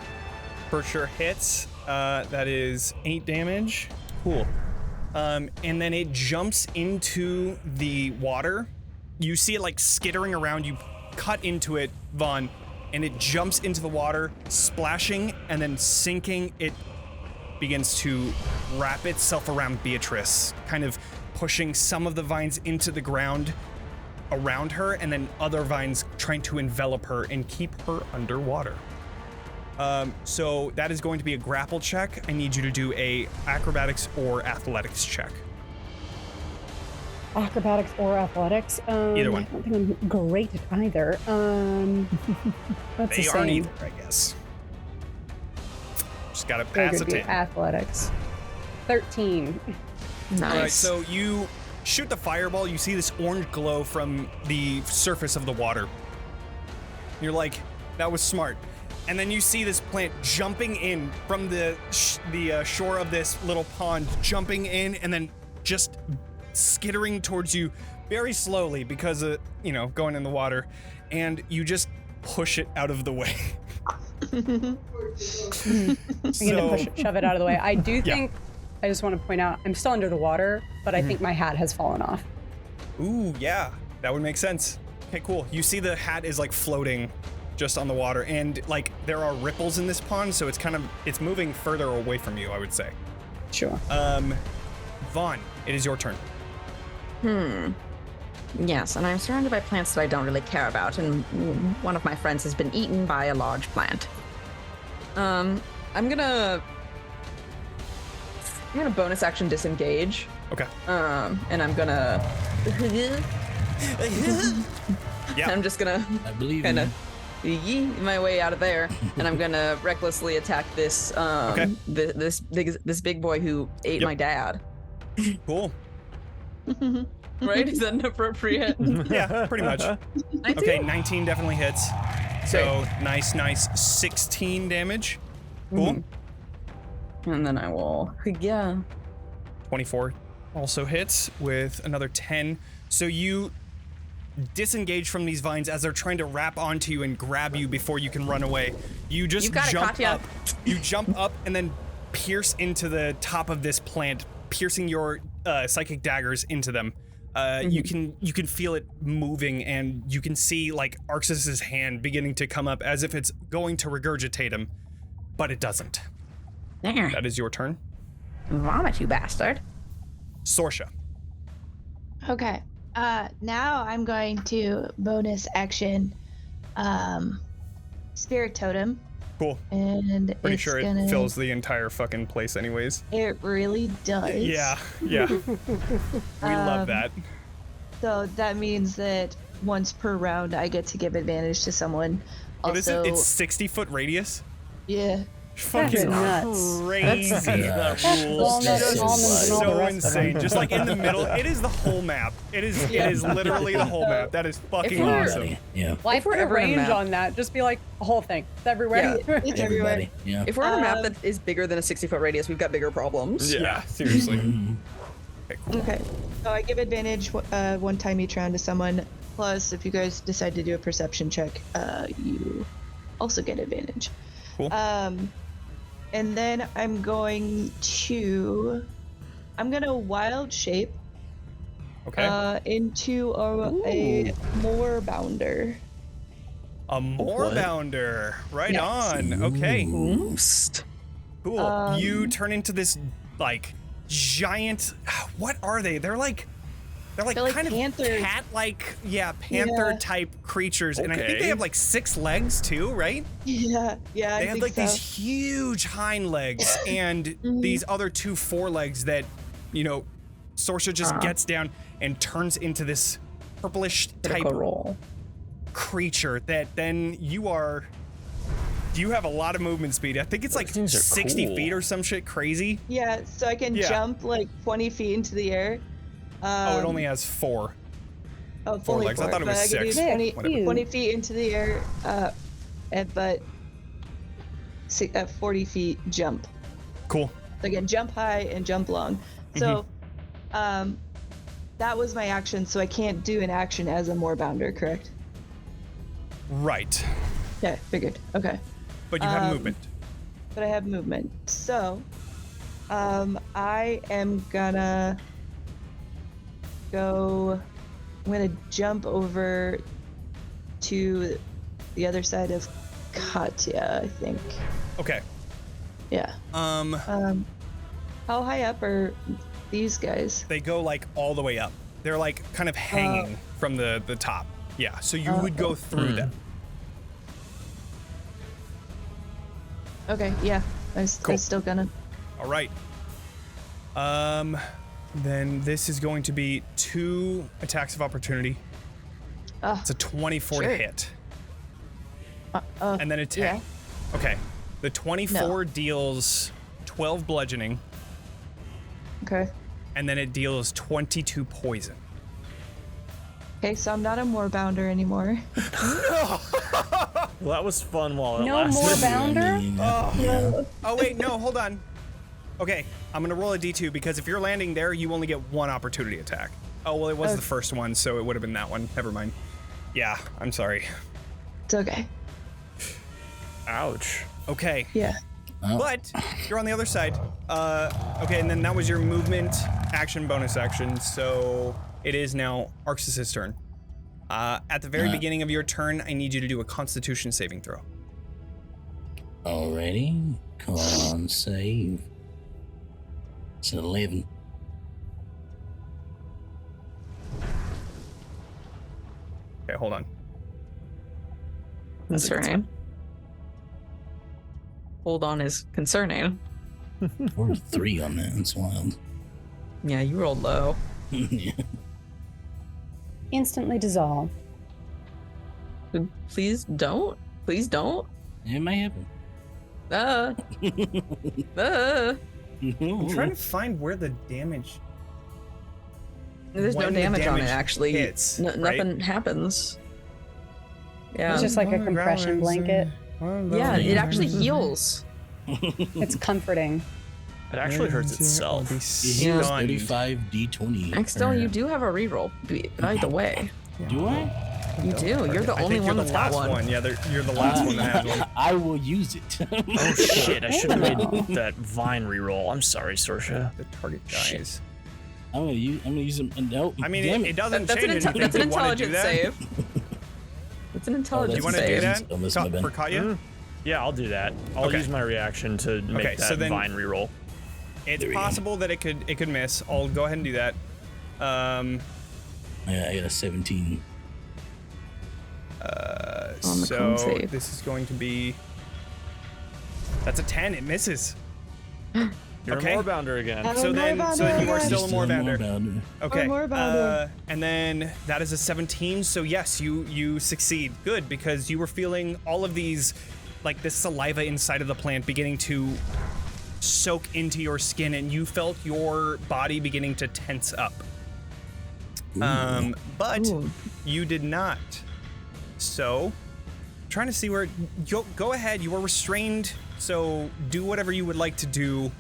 Speaker 1: for sure hits. That is 8 damage. Cool. And then it jumps into the water. You see it like skittering around. You cut into it, Vaughn, and it jumps into the water, splashing and then sinking. It begins to wrap itself around Beatrice, kind of pushing some of the vines into the ground around her, and then other vines trying to envelop her and keep her underwater. So that is going to be a grapple check. I need you to do a acrobatics or athletics check.
Speaker 3: Acrobatics or athletics?
Speaker 1: Either one.
Speaker 3: I don't think I'm great at either. That's
Speaker 1: They
Speaker 3: the
Speaker 1: aren't
Speaker 3: same.
Speaker 1: either, I guess. Just gotta
Speaker 3: Very
Speaker 1: pass a
Speaker 3: good.
Speaker 1: 10.
Speaker 3: Athletics. 13.
Speaker 4: Nice.
Speaker 1: All right, so you shoot the fireball. You see this orange glow from the surface of the water. You're like, that was smart. And then you see this plant jumping in from the shore of this little pond, jumping in and then just skittering towards you very slowly because of, going in the water. And you just push it out of the way.
Speaker 3: I'm gonna shove it out of the way. I do think, I just want to point out, I'm still under the water, but I think my hat has fallen off.
Speaker 1: Ooh, yeah, that would make sense. Okay, cool. You see the hat is like floating just on the water, and like there are ripples in this pond, so it's moving further away from you, I would say.
Speaker 3: Sure.
Speaker 1: Vaughn, it is your turn.
Speaker 4: Yes, and I'm surrounded by plants that I don't really care about, and one of my friends has been eaten by a large plant. I'm gonna bonus action disengage.
Speaker 1: Okay.
Speaker 4: And I'm gonna.
Speaker 1: Yeah.
Speaker 4: I'm just gonna
Speaker 5: I believe
Speaker 4: kind
Speaker 5: you.
Speaker 4: of yee my way out of there, and I'm gonna recklessly attack this this big boy who ate my dad.
Speaker 1: Cool.
Speaker 4: Right? Is that inappropriate?
Speaker 1: Yeah, pretty much.
Speaker 4: 19?
Speaker 1: Okay, 19 definitely hits. So nice 16 damage. Cool.
Speaker 4: And then I will, yeah.
Speaker 1: 24 also hits with another 10. So you disengage from these vines as they're trying to wrap onto you and grab you before you can run away. You just
Speaker 4: You got it,
Speaker 1: jump
Speaker 4: Katya.
Speaker 1: up. You jump up and then pierce into the top of this plant, piercing your psychic daggers into them. You can feel it moving, and you can see like Arxes' hand beginning to come up as if it's going to regurgitate him, but it doesn't.
Speaker 4: There.
Speaker 1: That is your turn.
Speaker 4: Vomit, you bastard.
Speaker 1: Sorsha.
Speaker 6: Okay. Now I'm going to bonus action, Spirit Totem,
Speaker 1: Cool.
Speaker 6: and
Speaker 1: Pretty
Speaker 6: it's
Speaker 1: sure
Speaker 6: gonna.
Speaker 1: it fills the entire fucking place anyways.
Speaker 6: It really does.
Speaker 1: Yeah. We love that.
Speaker 6: So that means that once per round, I get to give advantage to someone.
Speaker 1: What is it?
Speaker 6: Also,
Speaker 1: It's 60-foot radius?
Speaker 6: yeah.
Speaker 1: Fucking
Speaker 3: nuts.
Speaker 1: crazy.
Speaker 3: That's
Speaker 1: Just
Speaker 3: walnuts, almonds, and all the
Speaker 1: so
Speaker 3: rest of
Speaker 1: insane.
Speaker 3: them.
Speaker 1: Just like in the middle. It is the whole map. It is literally the whole map. That is fucking
Speaker 4: we're-
Speaker 1: awesome.
Speaker 5: Yeah.
Speaker 3: Why put a
Speaker 4: ever in a
Speaker 3: range
Speaker 4: map-
Speaker 3: on that? Just be like a whole thing. It's everywhere.
Speaker 6: It's everywhere.
Speaker 5: Everybody. Yeah.
Speaker 4: If we're on a map that is bigger than a 60-foot radius, we've got bigger problems.
Speaker 1: Yeah, seriously. Okay, cool.
Speaker 6: Okay. So I give advantage one time each round to someone. Plus, if you guys decide to do a perception check, you also get advantage.
Speaker 1: Cool.
Speaker 6: And then I'm gonna wild shape
Speaker 1: Okay.
Speaker 6: into a more bounder.
Speaker 1: A more bounder. Right on. Okay.
Speaker 4: Oost.
Speaker 1: Cool. You turn into this like giant. What are they? They're like
Speaker 6: like
Speaker 1: kind of
Speaker 6: panthers.
Speaker 1: cat-like, panther type creatures, and I think
Speaker 2: Okay.
Speaker 1: they have like 6 legs too, right?
Speaker 6: Yeah,
Speaker 1: They
Speaker 6: I
Speaker 1: have
Speaker 6: think
Speaker 1: like
Speaker 6: so.
Speaker 1: these huge hind legs and these other 2 forelegs that, Sorsha just gets down and turns into this purplish type
Speaker 4: Critical roll.
Speaker 1: creature that then you have a lot of movement speed. I think it's like
Speaker 2: things are
Speaker 1: 60
Speaker 2: cool.
Speaker 1: feet or some shit crazy.
Speaker 6: Yeah, so I can
Speaker 1: Yeah.
Speaker 6: jump like 20 feet into the air.
Speaker 1: Oh, it only has 4.
Speaker 6: Oh,
Speaker 1: 4
Speaker 6: fully
Speaker 1: legs. I thought it
Speaker 6: but
Speaker 1: was
Speaker 6: I can do
Speaker 1: 6.
Speaker 6: 20,
Speaker 1: Whatever.
Speaker 6: 20 feet into the air, but 40 feet jump.
Speaker 1: Cool.
Speaker 6: So again, jump high and jump long. So, that was my action. So I can't do an action as a more bounder, correct?
Speaker 1: Right.
Speaker 6: Yeah, figured. Okay,
Speaker 1: But you have movement.
Speaker 6: but I have movement. So, I am gonna go. I'm gonna jump over to the other side of Katya, I think.
Speaker 1: Okay.
Speaker 6: Yeah. How high up are these guys?
Speaker 1: They go like all the way up. They're like kind of hanging from the top. Yeah, so you would go through them.
Speaker 6: Okay, yeah. I'm
Speaker 1: Cool.
Speaker 6: still gonna.
Speaker 1: All right. Then this is going to be 2 attacks of opportunity. It's a 24 to
Speaker 6: sure.
Speaker 1: hit. And then a 10.
Speaker 6: Yeah.
Speaker 1: Okay. The 24 deals 12 bludgeoning,
Speaker 6: Okay.
Speaker 1: and then it deals 22 poison.
Speaker 6: Okay, so I'm not a more bounder anymore.
Speaker 2: Well, that was fun while it
Speaker 3: No
Speaker 2: lasted.
Speaker 3: more bounder?
Speaker 1: Oh, wait, no, hold on. Okay, I'm gonna roll a d2 because if you're landing there, you only get 1 opportunity attack. Oh, well, it was the first one, so it would have been that one. Never mind. Yeah, I'm sorry.
Speaker 6: It's okay.
Speaker 2: Ouch.
Speaker 1: Okay,
Speaker 6: Yeah.
Speaker 1: but you're on the other side. Okay, and then that was your movement, action, bonus action, so it is now Arxes' turn. At the very beginning of your turn, I need you to do a Constitution saving throw.
Speaker 5: Alrighty. Con save. It's an 11.
Speaker 1: Okay, hold on.
Speaker 4: Concerning. Hold on is concerning.
Speaker 5: Or 3 on that. That's wild.
Speaker 4: Yeah, you rolled low.
Speaker 5: Yeah.
Speaker 3: Instantly dissolve.
Speaker 4: Please don't. Please don't.
Speaker 5: It might happen.
Speaker 1: I'm trying to find where the damage.
Speaker 4: There's no
Speaker 1: When the
Speaker 4: damage on it,
Speaker 1: damage
Speaker 4: actually.
Speaker 1: hits, right?
Speaker 4: Nothing happens. Yeah.
Speaker 3: It's just like a compression blanket.
Speaker 4: Yeah, it actually heals.
Speaker 3: It's comforting.
Speaker 2: It actually hurts itself.
Speaker 5: It heals 35 d20.
Speaker 4: Extell, you do have a reroll, by the way.
Speaker 5: Do I?
Speaker 4: You do. You're the
Speaker 1: I
Speaker 4: only
Speaker 1: think
Speaker 4: one
Speaker 1: you're
Speaker 4: that's
Speaker 1: the
Speaker 4: got
Speaker 1: last
Speaker 4: one.
Speaker 1: Yeah, you're the last one that has one.
Speaker 5: I will use it.
Speaker 2: Oh shit! I should have made that vine reroll. I'm sorry, Sorsha.
Speaker 1: The target dies.
Speaker 5: I'm gonna use them. No,
Speaker 1: I mean,
Speaker 5: damn
Speaker 1: it doesn't
Speaker 4: That's
Speaker 1: change
Speaker 4: an,
Speaker 1: anything.
Speaker 4: that's
Speaker 1: Do
Speaker 4: an
Speaker 1: you wanna do
Speaker 4: intelligence
Speaker 1: that?
Speaker 4: save. It's an
Speaker 5: Oh,
Speaker 4: intelligence
Speaker 1: Do you want to
Speaker 4: save.
Speaker 1: do that
Speaker 5: Oh, listen, Ben.
Speaker 1: for Katya?
Speaker 2: Yeah, I'll do that. I'll
Speaker 1: Okay.
Speaker 2: use my reaction to make
Speaker 1: Okay,
Speaker 2: that
Speaker 1: so then-
Speaker 2: vine reroll.
Speaker 1: It's
Speaker 5: There we go.
Speaker 1: possible that it could miss. I'll go ahead and do that.
Speaker 5: I got a 17.
Speaker 4: On the con
Speaker 1: So
Speaker 4: save.
Speaker 1: this is going to be. That's a 10. It misses.
Speaker 2: You're
Speaker 1: Okay.
Speaker 2: a moorbounder again.
Speaker 1: So then you are still a
Speaker 5: Still
Speaker 1: moorbounder.
Speaker 5: moorbounder.
Speaker 1: Okay.
Speaker 6: moorbounder.
Speaker 1: And then that is a 17. So yes, you succeed. Good, because you were feeling all of these, like this saliva inside of the plant beginning to soak into your skin, and you felt your body beginning to tense up. But
Speaker 4: Ooh.
Speaker 1: you did not. So, trying to see where. Go ahead. You are restrained. So do whatever you would like to do.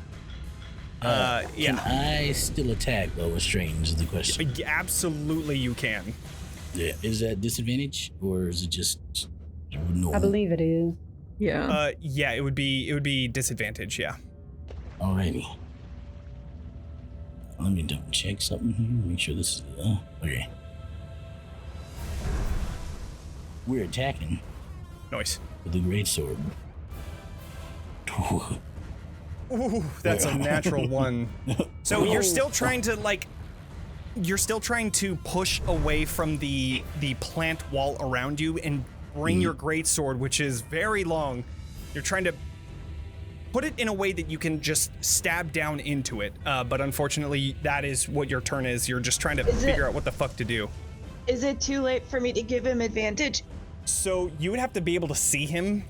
Speaker 5: Can
Speaker 1: Yeah.
Speaker 5: I still attack while restrained is the question.
Speaker 1: Absolutely, you can.
Speaker 5: Yeah. Is that disadvantage or is it just normal?
Speaker 3: I believe it is.
Speaker 4: Yeah.
Speaker 1: Yeah. It would be disadvantage. Yeah.
Speaker 5: Alrighty. Let me double check something here. Make sure this is okay. We're attacking
Speaker 1: Noise.
Speaker 5: with the greatsword.
Speaker 1: Ooh, that's a natural one. So you're still trying to push away from the plant wall around you and bring your greatsword, which is very long. You're trying to put it in a way that you can just stab down into it. But unfortunately, that is what your turn is. You're just trying to figure out what the fuck to do.
Speaker 6: Is it too late for me to give him advantage?
Speaker 1: So you would have to be able to see him,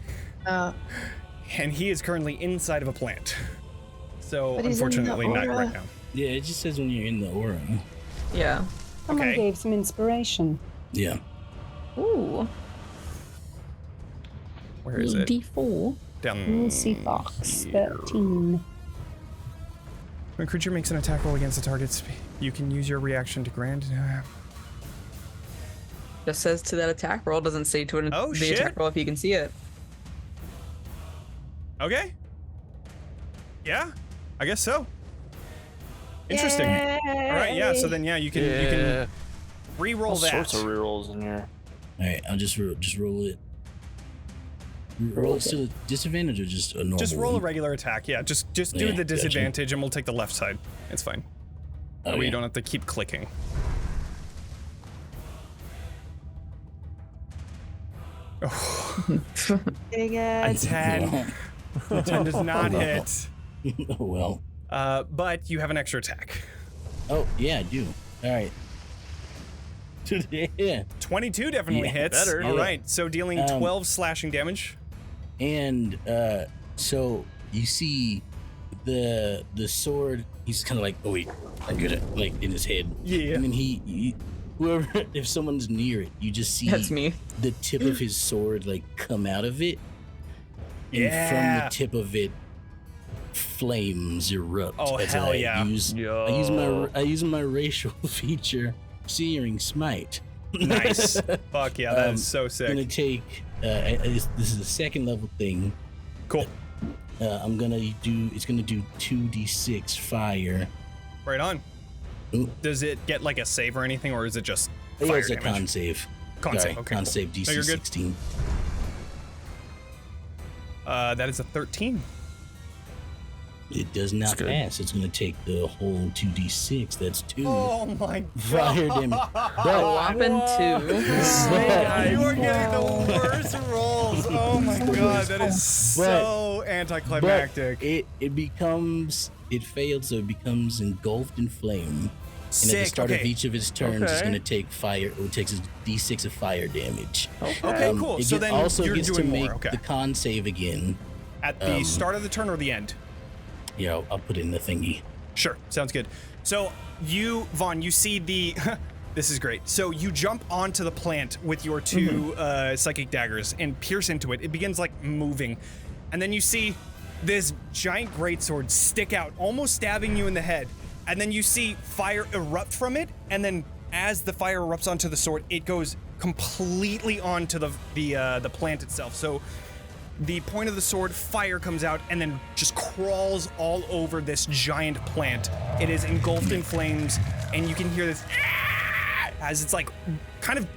Speaker 1: and he is currently inside of a plant. So
Speaker 6: But he's in the
Speaker 1: unfortunately, not
Speaker 6: aura.
Speaker 1: right now.
Speaker 5: Yeah, it just says when you're in the aura.
Speaker 4: Yeah.
Speaker 3: Someone
Speaker 1: Okay.
Speaker 3: gave some inspiration.
Speaker 5: Yeah.
Speaker 4: Ooh.
Speaker 1: Where is it?
Speaker 4: D4.
Speaker 1: Down.
Speaker 3: Lucy Fox, 13.
Speaker 1: When a creature makes an attack roll against the target, you can use your reaction to grant.
Speaker 4: Just says to that attack roll, doesn't say to an
Speaker 1: Oh,
Speaker 4: the
Speaker 1: shit.
Speaker 4: attack roll if you can see it.
Speaker 1: Okay. Yeah, I guess so. Interesting. All right, yeah. So then, yeah, you can re-roll
Speaker 2: All
Speaker 1: that.
Speaker 2: sorts of rerolls in here.
Speaker 5: All right, I'll just roll it. Roll it still a disadvantage or just a normal?
Speaker 1: Just roll a
Speaker 5: one?
Speaker 1: regular attack. Yeah, just do
Speaker 5: Yeah,
Speaker 1: the
Speaker 5: gotcha.
Speaker 1: disadvantage, and we'll take the left side. It's fine. That way you
Speaker 5: Okay.
Speaker 1: don't have to keep clicking.
Speaker 6: Dang
Speaker 1: A
Speaker 6: it.
Speaker 1: 10. A 10 does not hit.
Speaker 5: Oh well.
Speaker 1: But you have an extra attack.
Speaker 5: Oh yeah, I do. All right. Yeah.
Speaker 1: 22 definitely
Speaker 5: Yeah,
Speaker 1: hits.
Speaker 2: better.
Speaker 1: All
Speaker 5: Yeah.
Speaker 1: right, so dealing 12 slashing damage.
Speaker 5: And so you see the sword. He's kind of like, oh wait, I get it, like in his head.
Speaker 1: Yeah.
Speaker 5: And then he whoever, if someone's near it, you just see
Speaker 4: That's me.
Speaker 5: the tip of his sword like come out of it, and
Speaker 1: Yeah.
Speaker 5: from the tip of it, flames erupt.
Speaker 1: Oh,
Speaker 5: as
Speaker 1: hell
Speaker 5: I
Speaker 1: yeah.
Speaker 5: I use my racial feature, Searing Smite.
Speaker 1: Nice. Fuck yeah, that is so
Speaker 5: Gonna
Speaker 1: sick.
Speaker 5: take. This is a second level thing.
Speaker 1: Cool.
Speaker 5: I'm gonna do. It's gonna do 2d6 fire.
Speaker 1: Right on.
Speaker 5: Ooh.
Speaker 1: Does it get like a save or anything, or is it just
Speaker 5: Oh,
Speaker 1: fire
Speaker 5: it's a
Speaker 1: damage?
Speaker 5: con save.
Speaker 1: Con
Speaker 5: Sorry,
Speaker 1: save, okay,
Speaker 5: con
Speaker 1: cool.
Speaker 5: save
Speaker 1: No,
Speaker 5: DC
Speaker 1: you're good.
Speaker 5: 16.
Speaker 1: That is a 13.
Speaker 5: It does not
Speaker 2: good.
Speaker 5: pass. It's gonna take the whole 2d6. That's 2
Speaker 1: Oh my
Speaker 5: fire damage. But
Speaker 4: Whopping 2.
Speaker 1: god. You are getting the worst rolls. Oh my god, that is so anticlimactic.
Speaker 5: it failed, so it becomes engulfed in flame. And at the
Speaker 1: Sick.
Speaker 5: start
Speaker 1: Okay.
Speaker 5: of each of his turns, it's
Speaker 2: Okay.
Speaker 5: gonna take fire. It takes a d6 of fire damage.
Speaker 1: Okay, cool.
Speaker 5: It
Speaker 1: So then
Speaker 5: also
Speaker 1: you're
Speaker 5: gets to
Speaker 1: doing
Speaker 5: make
Speaker 1: more. Okay.
Speaker 5: the con save again.
Speaker 1: At the start of the turn or the end?
Speaker 5: Yeah, I'll put it in the thingy.
Speaker 1: Sure, sounds good. So you, Vaughn, you see the. This is great. So you jump onto the plant with your two psychic daggers and pierce into it. It begins like moving, and then you see this giant greatsword stick out, almost stabbing you in the head. And then you see fire erupt from it, and then as the fire erupts onto the sword, it goes completely onto the plant itself. So the point of the sword, fire comes out and then just crawls all over this giant plant. It is engulfed in flames, and you can hear this as it's like kind of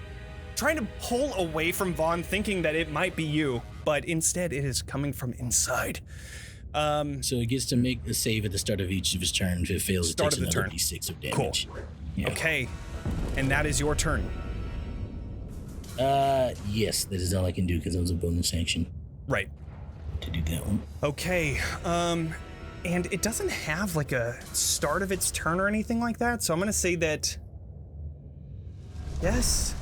Speaker 1: trying to pull away from Vaughn, thinking that it might be you, but instead it is coming from inside.
Speaker 5: So it gets to make a save at the start of each of his turns. If it fails, it takes another
Speaker 1: turn.
Speaker 5: d6 of damage.
Speaker 1: Cool.
Speaker 5: Yeah.
Speaker 1: Okay, and that is your turn.
Speaker 5: Yes, that is all I can do because it was a bonus action
Speaker 1: Right.
Speaker 5: to do that one.
Speaker 1: Okay, and it doesn't have like a start of its turn or anything like that, so I'm gonna say that, yes.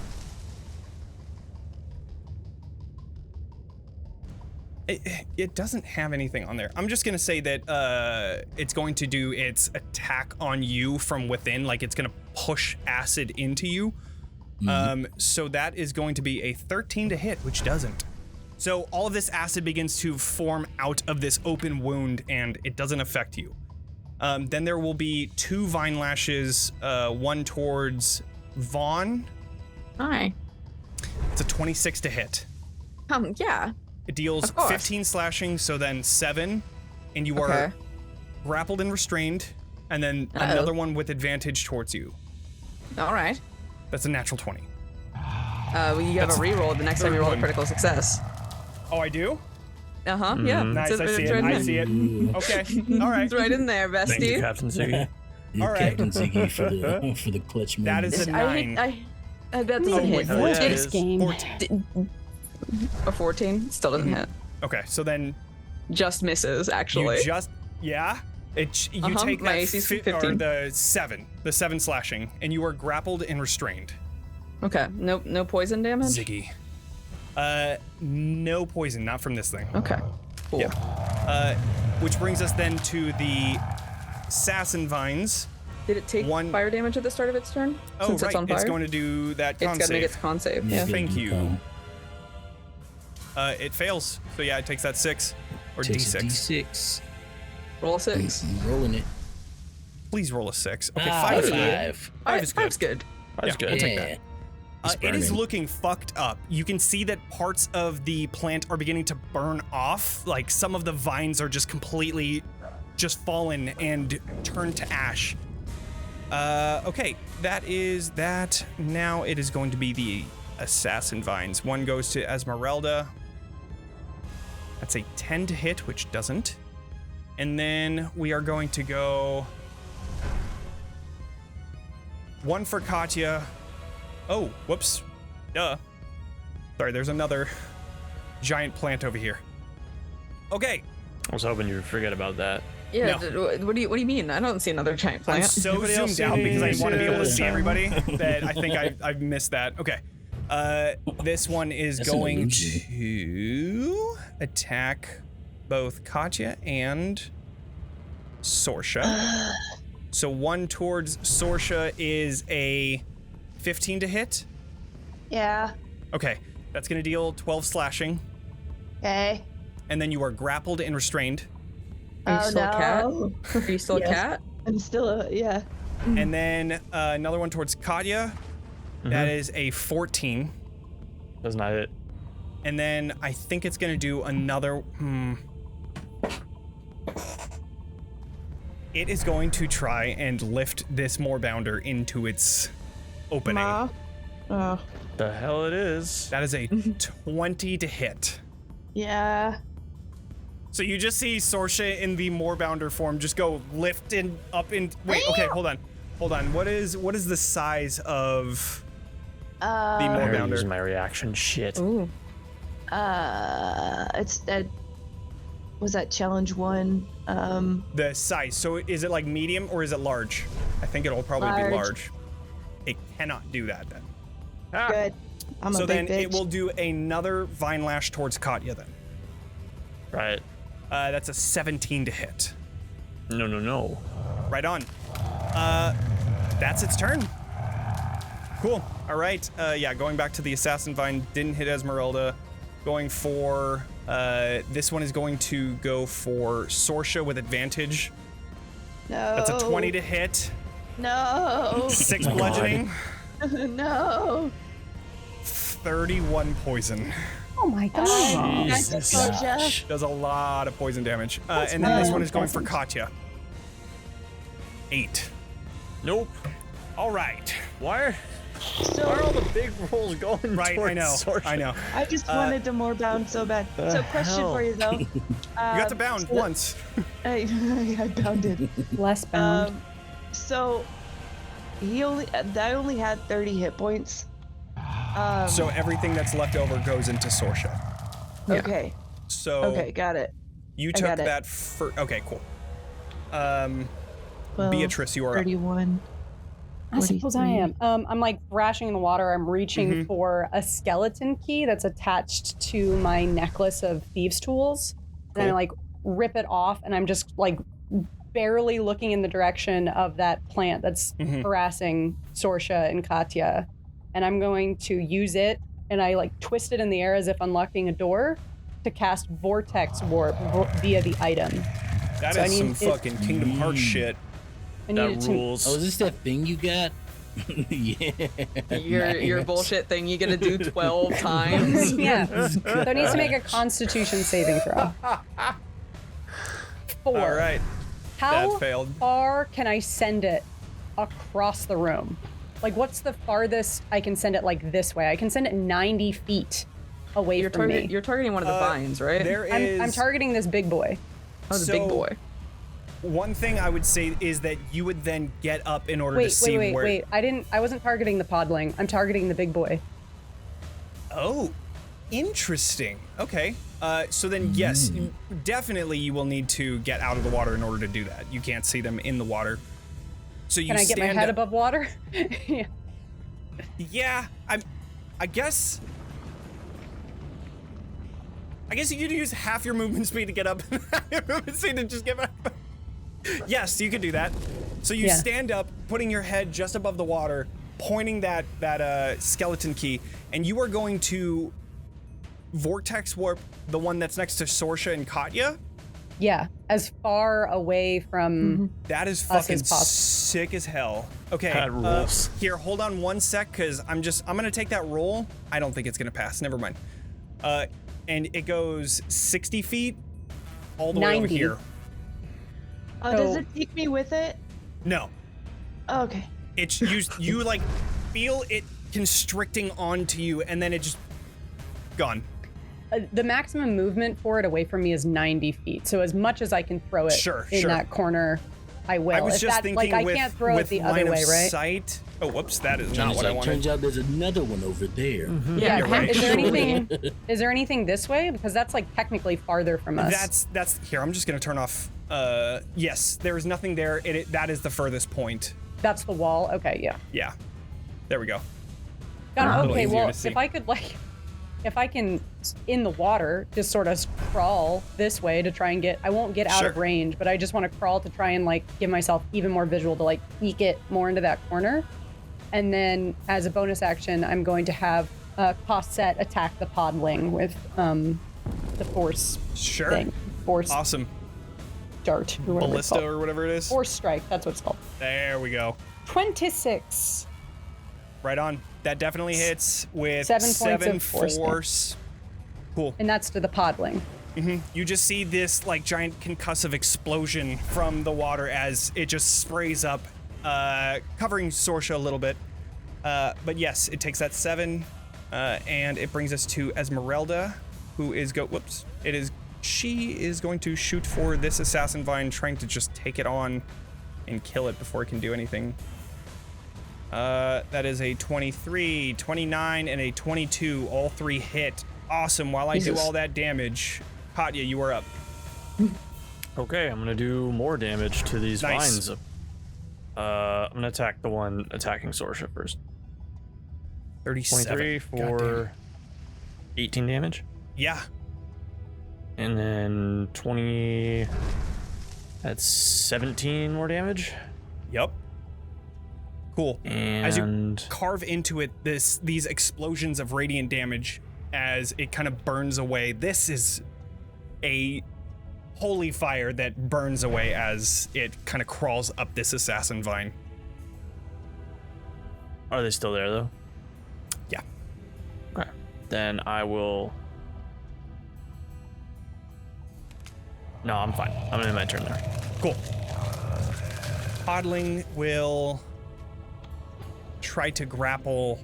Speaker 1: It doesn't have anything on there. I'm just gonna say that it's going to do its attack on you from within, like it's gonna push acid into you. So that is going to be a 13 to hit, which doesn't. So all of this acid begins to form out of this open wound, and it doesn't affect you. Then there will be 2 vine lashes, one towards Vaughn.
Speaker 4: Hi.
Speaker 1: It's a 26 to hit.
Speaker 4: Yeah.
Speaker 1: It deals
Speaker 4: Of course.
Speaker 1: 15 slashing, so then 7, and you are
Speaker 4: Okay.
Speaker 1: grappled and restrained, and then another one with advantage towards you.
Speaker 4: All right.
Speaker 1: That's a natural 20.
Speaker 4: Well, you have a reroll the next time you roll a critical success.
Speaker 1: Oh, I do?
Speaker 4: Uh-huh, yeah.
Speaker 1: Nice,
Speaker 4: It's
Speaker 1: I see
Speaker 4: it's
Speaker 1: it.
Speaker 4: right
Speaker 1: I
Speaker 4: in
Speaker 1: see it. Okay, all right.
Speaker 4: It's right in there, bestie.
Speaker 2: Thank you, Captain Ziggy.
Speaker 5: You're
Speaker 1: All right.
Speaker 5: Captain Ziggy for the clutch move.
Speaker 1: That is a
Speaker 4: I hit,
Speaker 1: 9.
Speaker 4: that doesn't hit.
Speaker 2: hell yeah, it
Speaker 3: This
Speaker 2: is.
Speaker 3: game.
Speaker 1: 14.
Speaker 4: A 14 still doesn't hit.
Speaker 1: Okay, so then
Speaker 4: Just misses, actually.
Speaker 1: you just, yeah? You take
Speaker 4: my
Speaker 1: that
Speaker 4: AC is
Speaker 1: or
Speaker 4: 15.
Speaker 1: the 7 slashing, and you are grappled and restrained.
Speaker 4: Okay, no poison damage?
Speaker 1: Ziggy. No poison, not from this thing.
Speaker 4: Okay, cool.
Speaker 1: Yeah. Which brings us then to the assassin vines.
Speaker 4: Did it take
Speaker 1: One-
Speaker 4: fire damage at the start of its turn?
Speaker 1: Oh,
Speaker 4: Since
Speaker 1: right.
Speaker 4: it's on fire?
Speaker 1: It's going to do that
Speaker 4: It's
Speaker 1: con
Speaker 4: got to make
Speaker 1: save.
Speaker 4: its con save,
Speaker 5: Yeah,
Speaker 4: yeah.
Speaker 1: Thank you.
Speaker 5: con.
Speaker 1: It fails. So yeah, it takes that 6 or
Speaker 5: Takes a
Speaker 1: D6.
Speaker 5: D6.
Speaker 4: Roll a 6.
Speaker 5: Rolling it.
Speaker 1: Please roll a 6. Okay,
Speaker 5: Ah,
Speaker 1: 5 is good.
Speaker 5: 5.
Speaker 1: Five is good.
Speaker 4: Five's good.
Speaker 2: That's
Speaker 1: Yeah,
Speaker 2: good.
Speaker 1: we'll take
Speaker 5: Yeah.
Speaker 1: that.
Speaker 5: It's
Speaker 1: It is
Speaker 5: burning.
Speaker 1: looking fucked up. You can see that parts of the plant are beginning to burn off. Like some of the vines are just completely just fallen and turned to ash. Okay, that is that. Now it is going to be the assassin vines. One goes to Esmeralda. That's a 10 to hit, which doesn't. And then we are going to go one for Katya. Oh, whoops. Duh. Sorry, there's another giant plant over here. Okay,
Speaker 2: I was hoping you'd forget about that.
Speaker 4: Yeah,
Speaker 1: No.
Speaker 4: what do you mean? I don't see another giant
Speaker 1: I'm
Speaker 4: plant.
Speaker 1: so
Speaker 2: Anybody else
Speaker 1: zoomed out
Speaker 2: see
Speaker 1: because I
Speaker 2: any
Speaker 1: want to be able to see
Speaker 2: Yeah.
Speaker 1: everybody that I think I've missed that. Okay. This one is
Speaker 5: That's an
Speaker 1: going
Speaker 5: illusion.
Speaker 1: to attack both Katya and Sorsha. So one towards Sorsha is a 15 to hit.
Speaker 6: Yeah.
Speaker 1: Okay, that's going to deal 12 slashing,
Speaker 6: Okay.
Speaker 1: and then you are grappled and restrained.
Speaker 4: Are you
Speaker 6: Oh,
Speaker 4: still a cat?
Speaker 6: no.
Speaker 4: Are you still a
Speaker 6: Yes.
Speaker 4: cat?
Speaker 6: I'm still yeah.
Speaker 1: And then another one towards Katya. That is a 14.
Speaker 2: That's not it.
Speaker 1: And then I think it's gonna do another. It is going to try and lift this moorbounder into its opening.
Speaker 6: Oh.
Speaker 2: The hell it is.
Speaker 1: That is a 20 to hit.
Speaker 6: Yeah.
Speaker 1: So you just see Sorsha in the moorbounder form just go lift and up in. Wait, okay, hold on. What is the size of the
Speaker 2: I already
Speaker 1: moorbounder?
Speaker 2: used my reaction. Shit.
Speaker 4: Ooh.
Speaker 6: It's that. Was that challenge 1?
Speaker 1: The size. So is it like medium or is it large? I think it'll probably be
Speaker 6: Large.
Speaker 1: large. It cannot do that then.
Speaker 6: Good. I'm
Speaker 1: So
Speaker 6: a big
Speaker 1: then
Speaker 6: bitch.
Speaker 1: it will do another vine lash towards Katya then.
Speaker 2: Right.
Speaker 1: That's a 17 to hit.
Speaker 2: No.
Speaker 1: Right on. That's its turn. Cool. All right. Yeah, going back to the assassin vine, didn't hit Esmeralda. going for, this one is going to go for Sorsha with advantage.
Speaker 6: No.
Speaker 1: That's a 20 to hit.
Speaker 6: No.
Speaker 1: 6 bludgeoning.
Speaker 6: No.
Speaker 1: 31 poison.
Speaker 3: Oh my god.
Speaker 6: Jesus. Sorsha.
Speaker 1: Does a lot of poison damage. And then this one is going for Katya. 8.
Speaker 2: Nope.
Speaker 1: All right.
Speaker 2: Why are all the big rolls going
Speaker 1: Right,
Speaker 2: towards
Speaker 1: I know.
Speaker 2: Sorsha?
Speaker 1: I know.
Speaker 6: I just wanted to more bound so bad.
Speaker 2: The
Speaker 6: So question
Speaker 2: hell?
Speaker 6: for you though.
Speaker 1: You got to bound once.
Speaker 6: I bounded.
Speaker 3: Less bound.
Speaker 6: So I only had 30 hit points.
Speaker 1: So everything that's left over goes into Sorsha.
Speaker 6: Okay.
Speaker 1: So
Speaker 6: Okay, got it.
Speaker 1: you
Speaker 6: I
Speaker 1: took
Speaker 6: got it.
Speaker 1: that for. Okay, cool.
Speaker 6: 12,
Speaker 1: Beatrice, you are up.
Speaker 6: 31.
Speaker 3: I suppose I am. I'm like thrashing in the water. I'm reaching
Speaker 1: Mhm.
Speaker 3: for a skeleton key that's attached to my necklace of thieves' tools. And I
Speaker 1: Cool.
Speaker 3: like rip it off, and I'm just like barely looking in the direction of that plant that's
Speaker 1: Mhm.
Speaker 3: harassing Sorsha and Katya. And I'm going to use it, and I like twist it in the air as if unlocking a door to cast Vortex Warp via the item.
Speaker 1: That
Speaker 3: So I
Speaker 1: is some
Speaker 3: need it-
Speaker 1: fucking Kingdom Hearts shit.
Speaker 3: I need it
Speaker 2: That
Speaker 3: to
Speaker 2: rules.
Speaker 5: Oh, is this that thing you got? Yeah.
Speaker 4: Your
Speaker 5: Nice.
Speaker 4: bullshit thing you gonna do 12 times.
Speaker 3: yeah. So it needs to make a Constitution saving throw. 4.
Speaker 1: All right.
Speaker 3: How
Speaker 1: That failed.
Speaker 3: far can I send it across the room? Like, what's the farthest I can send it like this way? I can send it 90 feet away
Speaker 4: You're,
Speaker 3: from me.
Speaker 4: you're targeting one of the vines, right?
Speaker 1: There is.
Speaker 3: I'm targeting this big boy.
Speaker 4: Oh, the
Speaker 1: so-
Speaker 4: big boy.
Speaker 1: One thing I would say is that you would then get up in order to see where.
Speaker 3: Wait. I wasn't targeting the podling. I'm targeting the big boy.
Speaker 1: Oh, interesting. Okay. So then, yes, definitely you will need to get out of the water in order to do that. You can't see them in the water. So you
Speaker 3: Can I get my
Speaker 1: stand
Speaker 3: head
Speaker 1: up-
Speaker 3: above water? Yeah.
Speaker 1: Yeah, I guess you could use half your movement speed to get up, and half your movement speed to just get back. Yes, you could do that. So you
Speaker 3: Yeah.
Speaker 1: stand up, putting your head just above the water, pointing that skeleton key, and you are going to vortex warp the one that's next to Sorsha and Katya.
Speaker 3: Yeah, as far away from
Speaker 1: That is
Speaker 3: Us
Speaker 1: fucking
Speaker 3: as possible.
Speaker 1: sick as hell. Okay,
Speaker 2: That rules.
Speaker 1: here, hold on one sec, because I'm gonna take that roll. I don't think it's gonna pass. Never mind. And it goes 60 feet all the way over
Speaker 3: 90.
Speaker 1: here.
Speaker 6: Does
Speaker 3: So-
Speaker 6: it take me with it?
Speaker 1: No,
Speaker 6: Oh, okay.
Speaker 1: it's you like feel it constricting onto you, and then it just gone.
Speaker 3: the maximum movement for it away from me is 90 feet. So as much as I can throw it
Speaker 1: Sure,
Speaker 3: in
Speaker 1: sure.
Speaker 3: that corner, I will.
Speaker 1: I was
Speaker 3: If
Speaker 1: just
Speaker 3: that,
Speaker 1: thinking
Speaker 3: like, I
Speaker 1: with,
Speaker 3: can't throw
Speaker 1: with
Speaker 3: it the other
Speaker 1: line
Speaker 3: way,
Speaker 1: of
Speaker 3: right?
Speaker 1: sight. Oh, whoops, that is not
Speaker 5: Johnny's
Speaker 1: what I
Speaker 5: like,
Speaker 1: wanted.
Speaker 5: turns out there's another one over there.
Speaker 4: Yeah,
Speaker 1: you're right.
Speaker 3: Is there anything? Is there anything this way? Because that's like technically farther from us.
Speaker 1: That's here. I'm just gonna turn off. Yes, there is nothing there. That is the furthest point.
Speaker 3: That's the wall. Okay, yeah.
Speaker 1: Yeah, there we go.
Speaker 3: Got
Speaker 1: A
Speaker 3: it.
Speaker 1: little
Speaker 3: Okay,
Speaker 1: easier
Speaker 3: well,
Speaker 1: to see.
Speaker 3: if I can in the water just sort of crawl this way to try and get, I won't get out of
Speaker 1: Sure.
Speaker 3: range, but I just want to crawl to try and like give myself even more visual to like eke it more into that corner. And then as a bonus action, I'm going to have Cosset attack the podling with the force
Speaker 1: Sure.
Speaker 3: thing. Force
Speaker 1: Awesome.
Speaker 3: dart. Or whatever it's
Speaker 1: Ballista
Speaker 3: called.
Speaker 1: or whatever it is.
Speaker 3: Force strike, that's what it's called.
Speaker 1: There we go.
Speaker 3: 26.
Speaker 1: Right on. That definitely hits with
Speaker 3: 7 points
Speaker 1: 7
Speaker 3: of force damage.
Speaker 1: force. Cool.
Speaker 3: And that's to the podling.
Speaker 1: You just see this like giant concussive explosion from the water as it just sprays up, covering Sorsha a little bit. But yes, it takes that 7, and it brings us to Esmeralda, who is she is going to shoot for this assassin vine, trying to just take it on and kill it before it can do anything. That is a 23, 29, and a 22. All 3 hit. Awesome. While I do
Speaker 4: Jesus.
Speaker 1: all that damage, Katya, you are up.
Speaker 2: Okay, I'm gonna do more damage to these
Speaker 1: Nice.
Speaker 2: vines. I'm gonna attack the one attacking Sorsha first.
Speaker 1: 37.
Speaker 2: 23 for 18 damage.
Speaker 1: Yeah.
Speaker 2: And then 20. That's 17 more damage.
Speaker 1: Yep. Cool. As you
Speaker 2: And
Speaker 1: carve into it, these explosions of radiant damage as it kind of burns away. This is a holy fire that burns away as it kind of crawls up this assassin vine.
Speaker 2: Are they still there though?
Speaker 1: Yeah.
Speaker 2: Okay. Then I will. No, I'm fine. I'm gonna end my turn there.
Speaker 1: Cool. Podling will try to grapple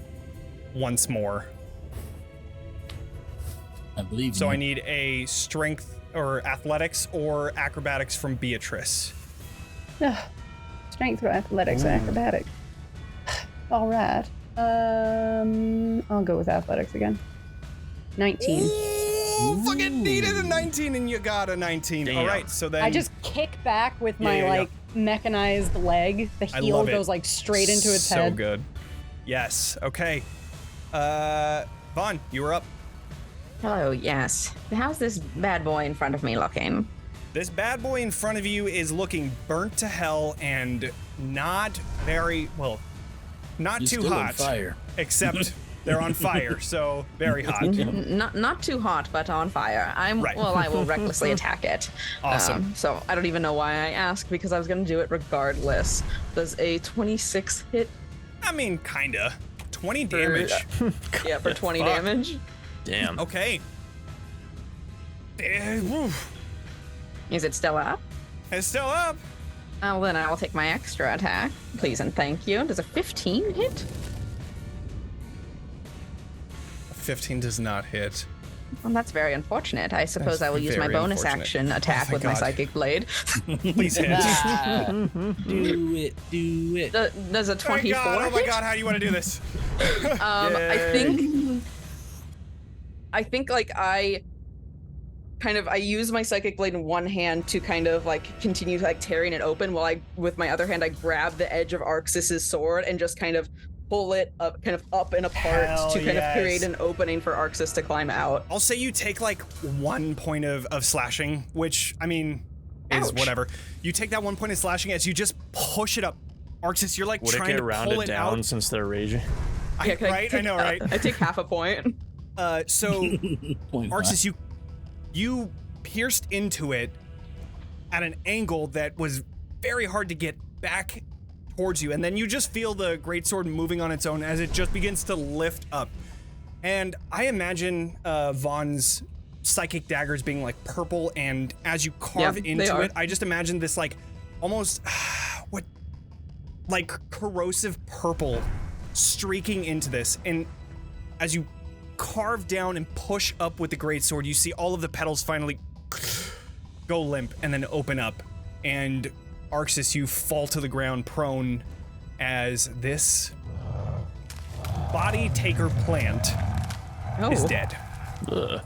Speaker 1: once more.
Speaker 5: I believe
Speaker 1: So
Speaker 5: you.
Speaker 1: I need a strength or athletics or acrobatics from Beatrice.
Speaker 3: Ugh. Strength or athletics or acrobatics. All right. I'll go with athletics again. 19.
Speaker 1: Ooh, fucking needed a 19 and you got a 19.
Speaker 2: Damn.
Speaker 1: All right, so then
Speaker 3: I just kick back with my
Speaker 1: Yeah.
Speaker 3: mechanized leg. The
Speaker 1: I
Speaker 3: heel
Speaker 1: love it.
Speaker 3: goes like straight into its
Speaker 1: so
Speaker 3: head.
Speaker 1: So good. Yes. Okay. Vaughn, you were up.
Speaker 4: Hello, yes. How's this bad boy in front of me looking?
Speaker 1: This bad boy in front of you is looking burnt to hell and not very well. Not
Speaker 5: You're
Speaker 1: too
Speaker 5: still on
Speaker 1: hot.
Speaker 5: fire.
Speaker 1: Except they're on fire, so very hot.
Speaker 4: Not too hot, but on fire.
Speaker 1: Right.
Speaker 4: Well, I will recklessly attack it.
Speaker 1: Awesome.
Speaker 4: So I don't even know why I asked because I was going to do it regardless. Does a 26 hit?
Speaker 1: I mean, kinda. 20 damage.
Speaker 4: Yeah, for 20
Speaker 2: Fuck.
Speaker 4: damage.
Speaker 2: Damn.
Speaker 1: Okay. Woo.
Speaker 4: Is it still up?
Speaker 1: It's still up.
Speaker 4: Oh, then I will take my extra attack. Please and thank you. Does a 15 hit?
Speaker 1: 15 does not hit.
Speaker 4: Well, that's very unfortunate. I suppose
Speaker 1: That's
Speaker 4: I will use my
Speaker 1: very
Speaker 4: bonus
Speaker 1: unfortunate.
Speaker 4: action attack
Speaker 1: thank
Speaker 4: with my
Speaker 1: God.
Speaker 4: psychic blade.
Speaker 1: Please hit.
Speaker 5: Do it. Do it.
Speaker 4: Does a
Speaker 1: Oh my
Speaker 4: 24
Speaker 1: God, oh my
Speaker 4: hit?
Speaker 1: God, how do you want to do this?
Speaker 4: I think like I use my psychic blade in one hand to kind of like continue like tearing it open while I with my other hand I grab the edge of Arxes' sword and just kind of pull it up kind of up and apart
Speaker 1: Hell
Speaker 4: to kind
Speaker 1: yes.
Speaker 4: of create an opening for Arxes to climb out.
Speaker 1: I'll say you take like 1 point of slashing, which I mean is
Speaker 4: Ouch.
Speaker 1: whatever. You take that 1 point of slashing as you just push it up. Arxes, you're like
Speaker 2: Would it
Speaker 1: trying
Speaker 2: get
Speaker 1: to pull
Speaker 2: rounded
Speaker 1: it
Speaker 2: down
Speaker 1: out.
Speaker 2: since they're raging?
Speaker 1: Right? I know, right?
Speaker 4: I take half a point.
Speaker 1: So
Speaker 5: Point
Speaker 1: Arxes, you pierced into it at an angle that was very hard to get back towards you, and then you just feel the greatsword moving on its own as it just begins to lift up. And I imagine Vaughn's psychic daggers being like purple, and as you carve
Speaker 4: Yeah, they
Speaker 1: into
Speaker 4: are.
Speaker 1: it, I just imagine this like almost like corrosive purple streaking into this, and as you carve down and push up with the greatsword, you see all of the petals finally go limp and then open up, and Arxes, you fall to the ground prone as this body taker plant is dead.
Speaker 2: Ugh.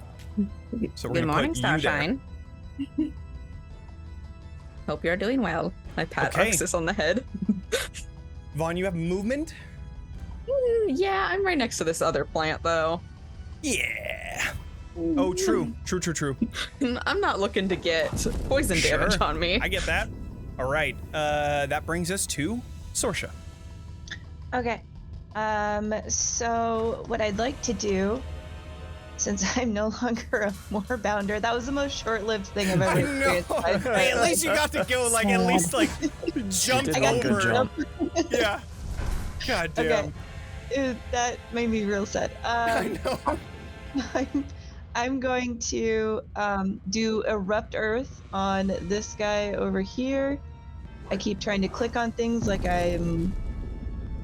Speaker 1: So we're
Speaker 4: Good
Speaker 1: gonna
Speaker 4: morning,
Speaker 1: put you there.
Speaker 4: Starshine. Hope you're doing well. I pat
Speaker 1: Okay.
Speaker 4: Arxes on the head.
Speaker 1: Vaughn, you have movement?
Speaker 4: Yeah, I'm right next to this other plant though.
Speaker 1: Yeah. Oh, true.
Speaker 4: I'm not looking to get poison damage
Speaker 1: Sure.
Speaker 4: on me.
Speaker 1: I get that. All right. That brings us to Sorsha.
Speaker 6: Okay. So what I'd like to do, since I'm no longer a moorbounder, that was the most short-lived thing I've ever experienced.
Speaker 1: Hey, at least you got to go like at least like jump
Speaker 2: did one good
Speaker 1: over.
Speaker 2: jump.
Speaker 1: Yeah. God damn.
Speaker 6: Okay. That made me real sad.
Speaker 1: I know.
Speaker 6: I'm going to do Erupt Earth on this guy over here. I keep trying to click on things like I'm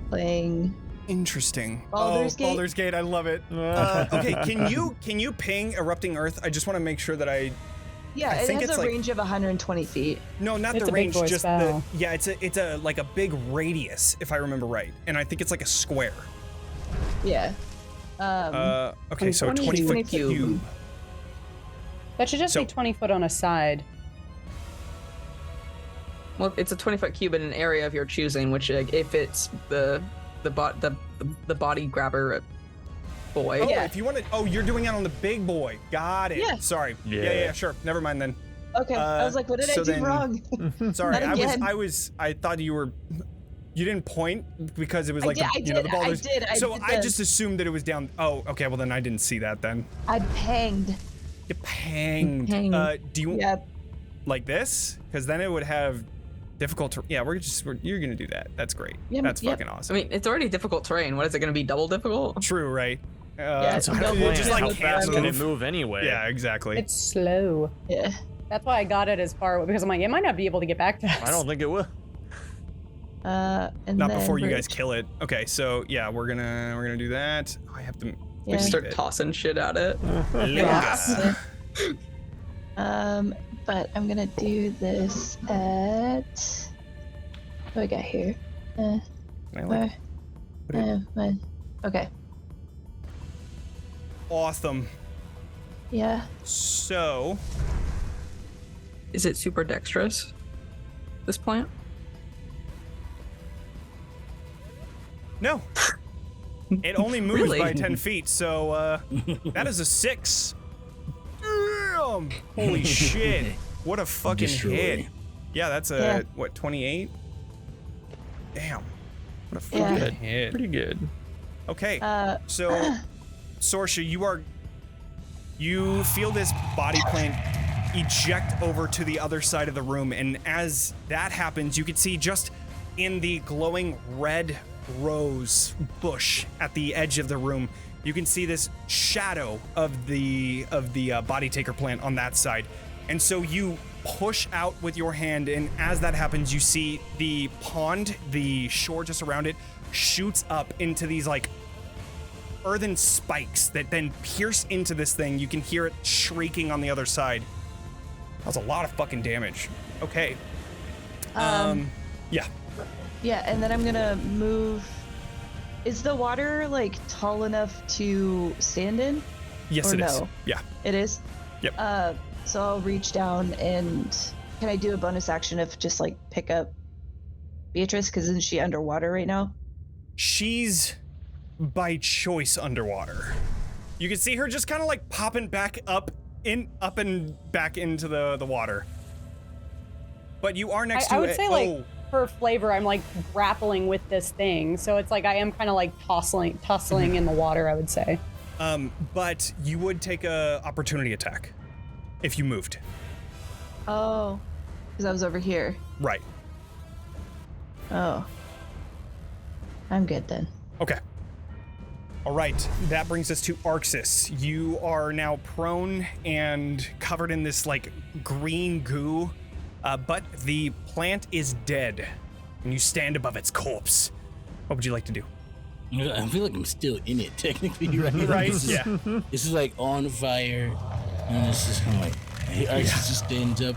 Speaker 6: playing.
Speaker 1: Interesting.
Speaker 6: Baldur's Gate?
Speaker 1: Baldur's Gate. I love it. Okay, can you ping Erupting Earth? I just want to make sure that I
Speaker 6: Yeah,
Speaker 1: I
Speaker 6: it
Speaker 1: think
Speaker 6: has
Speaker 1: it's
Speaker 6: a
Speaker 1: like-
Speaker 6: range of 120 feet.
Speaker 1: no, not
Speaker 3: It's
Speaker 1: the
Speaker 3: a big
Speaker 1: range,
Speaker 3: boy
Speaker 1: just
Speaker 3: spell.
Speaker 1: the yeah. It's a like a big radius, if I remember right, and I think it's like a square.
Speaker 6: Yeah.
Speaker 1: Okay, so
Speaker 4: 20
Speaker 1: 20 foot
Speaker 6: 20
Speaker 1: cube.
Speaker 6: cube.
Speaker 3: That should just
Speaker 1: So-
Speaker 3: be 20 foot on a side.
Speaker 4: Well, it's a 20-foot cube in an area of your choosing, which if it's the body grabber boy.
Speaker 1: Oh,
Speaker 6: Yeah.
Speaker 1: if you want to. Oh, you're doing it on the big boy. Got it.
Speaker 6: Yeah.
Speaker 1: Sorry.
Speaker 2: Yeah.
Speaker 1: Yeah. Sure. Never mind then.
Speaker 6: Okay, I was like, what did
Speaker 1: so
Speaker 6: I do
Speaker 1: then-
Speaker 6: wrong?
Speaker 1: Sorry.
Speaker 6: Not again.
Speaker 1: I thought you were. You didn't point because it was like
Speaker 6: I
Speaker 1: the ball.
Speaker 6: I did.
Speaker 1: I just assumed that it was down. Oh, okay. Well, then I didn't see that then.
Speaker 6: I panged.
Speaker 1: You panged. Do you like this? Because then it would have difficult. Yeah, you're gonna do that. That's great.
Speaker 6: Yep,
Speaker 1: That's
Speaker 6: yep.
Speaker 1: fucking awesome.
Speaker 4: I mean, it's already difficult terrain. What is it going to be? Double difficult?
Speaker 1: True, right?
Speaker 6: Yeah,
Speaker 2: It's a
Speaker 6: double
Speaker 2: plan.
Speaker 1: just like
Speaker 2: How
Speaker 1: can't
Speaker 2: fast can it
Speaker 1: move.
Speaker 2: move anyway?
Speaker 1: Yeah, exactly.
Speaker 3: It's slow.
Speaker 6: Yeah.
Speaker 3: That's why I got it as far because I'm like, it might not be able to get back to us.
Speaker 2: I don't think it will.
Speaker 6: And
Speaker 1: Not
Speaker 6: then
Speaker 1: before you
Speaker 6: we're-
Speaker 1: guys kill it. Okay, so yeah, we're gonna do that. Oh, I have to.
Speaker 4: We
Speaker 6: Yeah.
Speaker 4: start tossing shit at it.
Speaker 6: Yeah. But I'm gonna do this at. What do I got here? Okay.
Speaker 1: Awesome.
Speaker 6: Yeah.
Speaker 1: So
Speaker 4: Is it super dexterous? This plant?
Speaker 1: no, it only moves
Speaker 4: Really?
Speaker 1: by 10 feet. So that is a 6. Damn! Holy shit! What a fucking
Speaker 5: Destroy.
Speaker 1: hit. Yeah, that's a
Speaker 6: Yeah.
Speaker 1: what 28. Damn! What a
Speaker 6: Yeah.
Speaker 1: fucking hit.
Speaker 2: Pretty good.
Speaker 1: Okay, so Sorsha, you feel this body plant eject over to the other side of the room, and as that happens, you can see just in the glowing red rose bush at the edge of the room, you can see this shadow of the body taker plant on that side. And so you push out with your hand, and as that happens, you see the pond, the shore just around it, shoots up into these like earthen spikes that then pierce into this thing. You can hear it shrieking on the other side. That was a lot of fucking damage. Okay. Yeah.
Speaker 6: Yeah, and then I'm gonna move. Is the water like tall enough to stand in?
Speaker 1: Yes,
Speaker 6: Or
Speaker 1: it is.
Speaker 6: no?
Speaker 1: Yeah.
Speaker 6: It is.
Speaker 1: Yep.
Speaker 6: So I'll reach down and can I do a bonus action of just like pick up Beatrice? Because isn't she underwater right now?
Speaker 1: She's by choice underwater. You can see her just kind of like popping back up and back into the water. But you are next to
Speaker 3: I would
Speaker 1: it.
Speaker 3: say like for flavor, I'm like grappling with this thing, so it's like I am kind of like tussling in the water. I would say.
Speaker 1: But you would take a opportunity attack if you moved.
Speaker 6: Oh, because I was over here.
Speaker 1: Right.
Speaker 6: Oh. I'm good then.
Speaker 1: Okay. All right, that brings us to Arxes. You are now prone and covered in this like green goo, but the plant is dead, and you stand above its corpse. What would you like to do?
Speaker 5: I feel like I'm still in it technically, right?
Speaker 1: Right? Yeah.
Speaker 5: This is like on fire, and it's just kind of like Arxes just stands up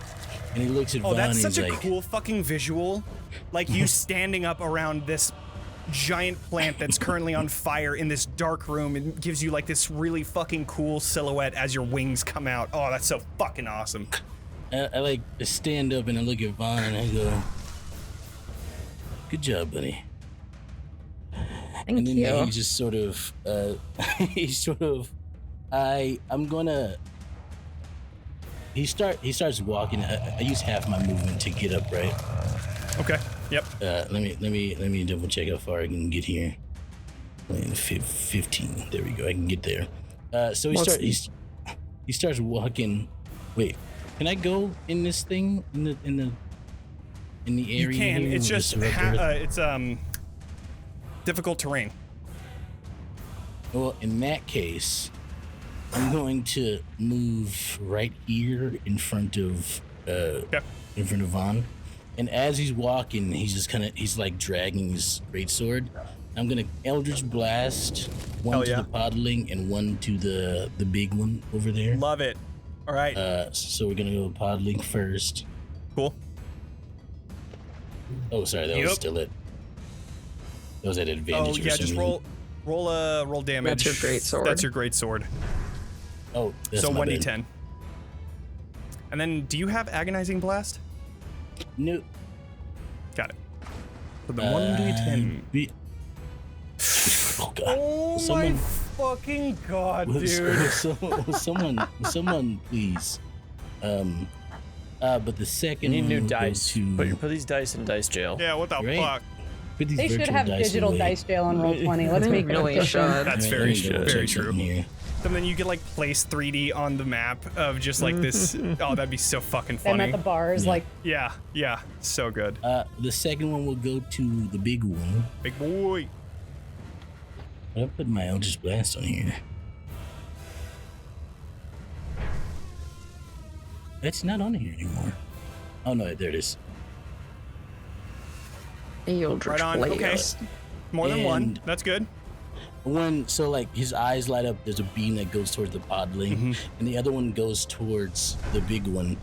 Speaker 5: and he looks at
Speaker 1: Oh,
Speaker 5: Vaughn
Speaker 1: that's
Speaker 5: and
Speaker 1: such
Speaker 5: he's
Speaker 1: a
Speaker 5: like,
Speaker 1: cool fucking visual. Like you standing up around this giant plant that's currently on fire in this dark room. It gives you like this really fucking cool silhouette as your wings come out. Oh, that's so fucking awesome.
Speaker 5: I like stand up and I look at Vaughn and I go, "Good job, buddy."
Speaker 4: Thank
Speaker 5: And then
Speaker 4: you.
Speaker 5: he just sort of, I'm gonna. He starts walking. I use half my movement to get up, right?
Speaker 1: Okay. Yep.
Speaker 5: Let me double check how far I can get here. 15. There we go. I can get there. So he starts walking. Wait, can I go in this thing in the area?
Speaker 1: You can.
Speaker 5: here
Speaker 1: It's
Speaker 5: with
Speaker 1: just
Speaker 5: this earth?
Speaker 1: difficult terrain.
Speaker 5: Well, in that case, I'm going to move right here in front of Vaughn. And as he's walking, he's like dragging his greatsword. I'm gonna Eldritch Blast one
Speaker 1: Hell
Speaker 5: to
Speaker 1: yeah.
Speaker 5: the podling and one to the big one over there.
Speaker 1: Love it. All right.
Speaker 5: So we're gonna go podling first.
Speaker 1: Cool.
Speaker 5: Oh, sorry, that was still it. That was at advantage.
Speaker 1: Oh
Speaker 5: for
Speaker 1: yeah,
Speaker 5: some
Speaker 1: just
Speaker 5: reason.
Speaker 1: roll damage.
Speaker 4: That's your greatsword.
Speaker 1: That's your great sword.
Speaker 5: Oh, that's
Speaker 1: So
Speaker 5: my bad.
Speaker 1: 1d10. And then, do you have agonizing blast?
Speaker 5: No.
Speaker 1: Got it. So the 1d10.
Speaker 5: Oh god.
Speaker 1: Oh
Speaker 5: Someone-
Speaker 1: my fucking god,
Speaker 5: Will
Speaker 1: dude.
Speaker 5: someone please. But the second
Speaker 2: You need new
Speaker 5: one
Speaker 2: dice.
Speaker 5: goes to
Speaker 2: Put these dice in dice jail.
Speaker 1: Yeah, what the
Speaker 5: Great.
Speaker 1: fuck?
Speaker 5: Put these
Speaker 3: They should
Speaker 5: virtual
Speaker 3: have
Speaker 5: dice
Speaker 3: digital
Speaker 5: away.
Speaker 3: dice jail on Roll20. Let's
Speaker 4: They
Speaker 3: make it
Speaker 4: really
Speaker 3: official.
Speaker 4: should.
Speaker 1: That's
Speaker 5: Yeah,
Speaker 1: very
Speaker 5: I ain't
Speaker 1: true.
Speaker 5: gonna
Speaker 1: Very
Speaker 5: check
Speaker 1: true.
Speaker 5: something here.
Speaker 1: And then you could like place 3D on the map of just like this. Oh, that'd be so fucking
Speaker 3: Them
Speaker 1: funny.
Speaker 3: at the bars,
Speaker 5: Yeah.
Speaker 3: like,
Speaker 1: Yeah, yeah, so good.
Speaker 5: The second one will go to the big one.
Speaker 1: Big boy.
Speaker 5: I'll put my Eldritch Blast on here. It's not on here anymore. Oh no, there it is.
Speaker 1: Right on. Okay. More than one.
Speaker 5: And-
Speaker 1: That's good.
Speaker 5: So like his eyes light up, there's a beam that goes towards the podling, and the other one goes towards the big one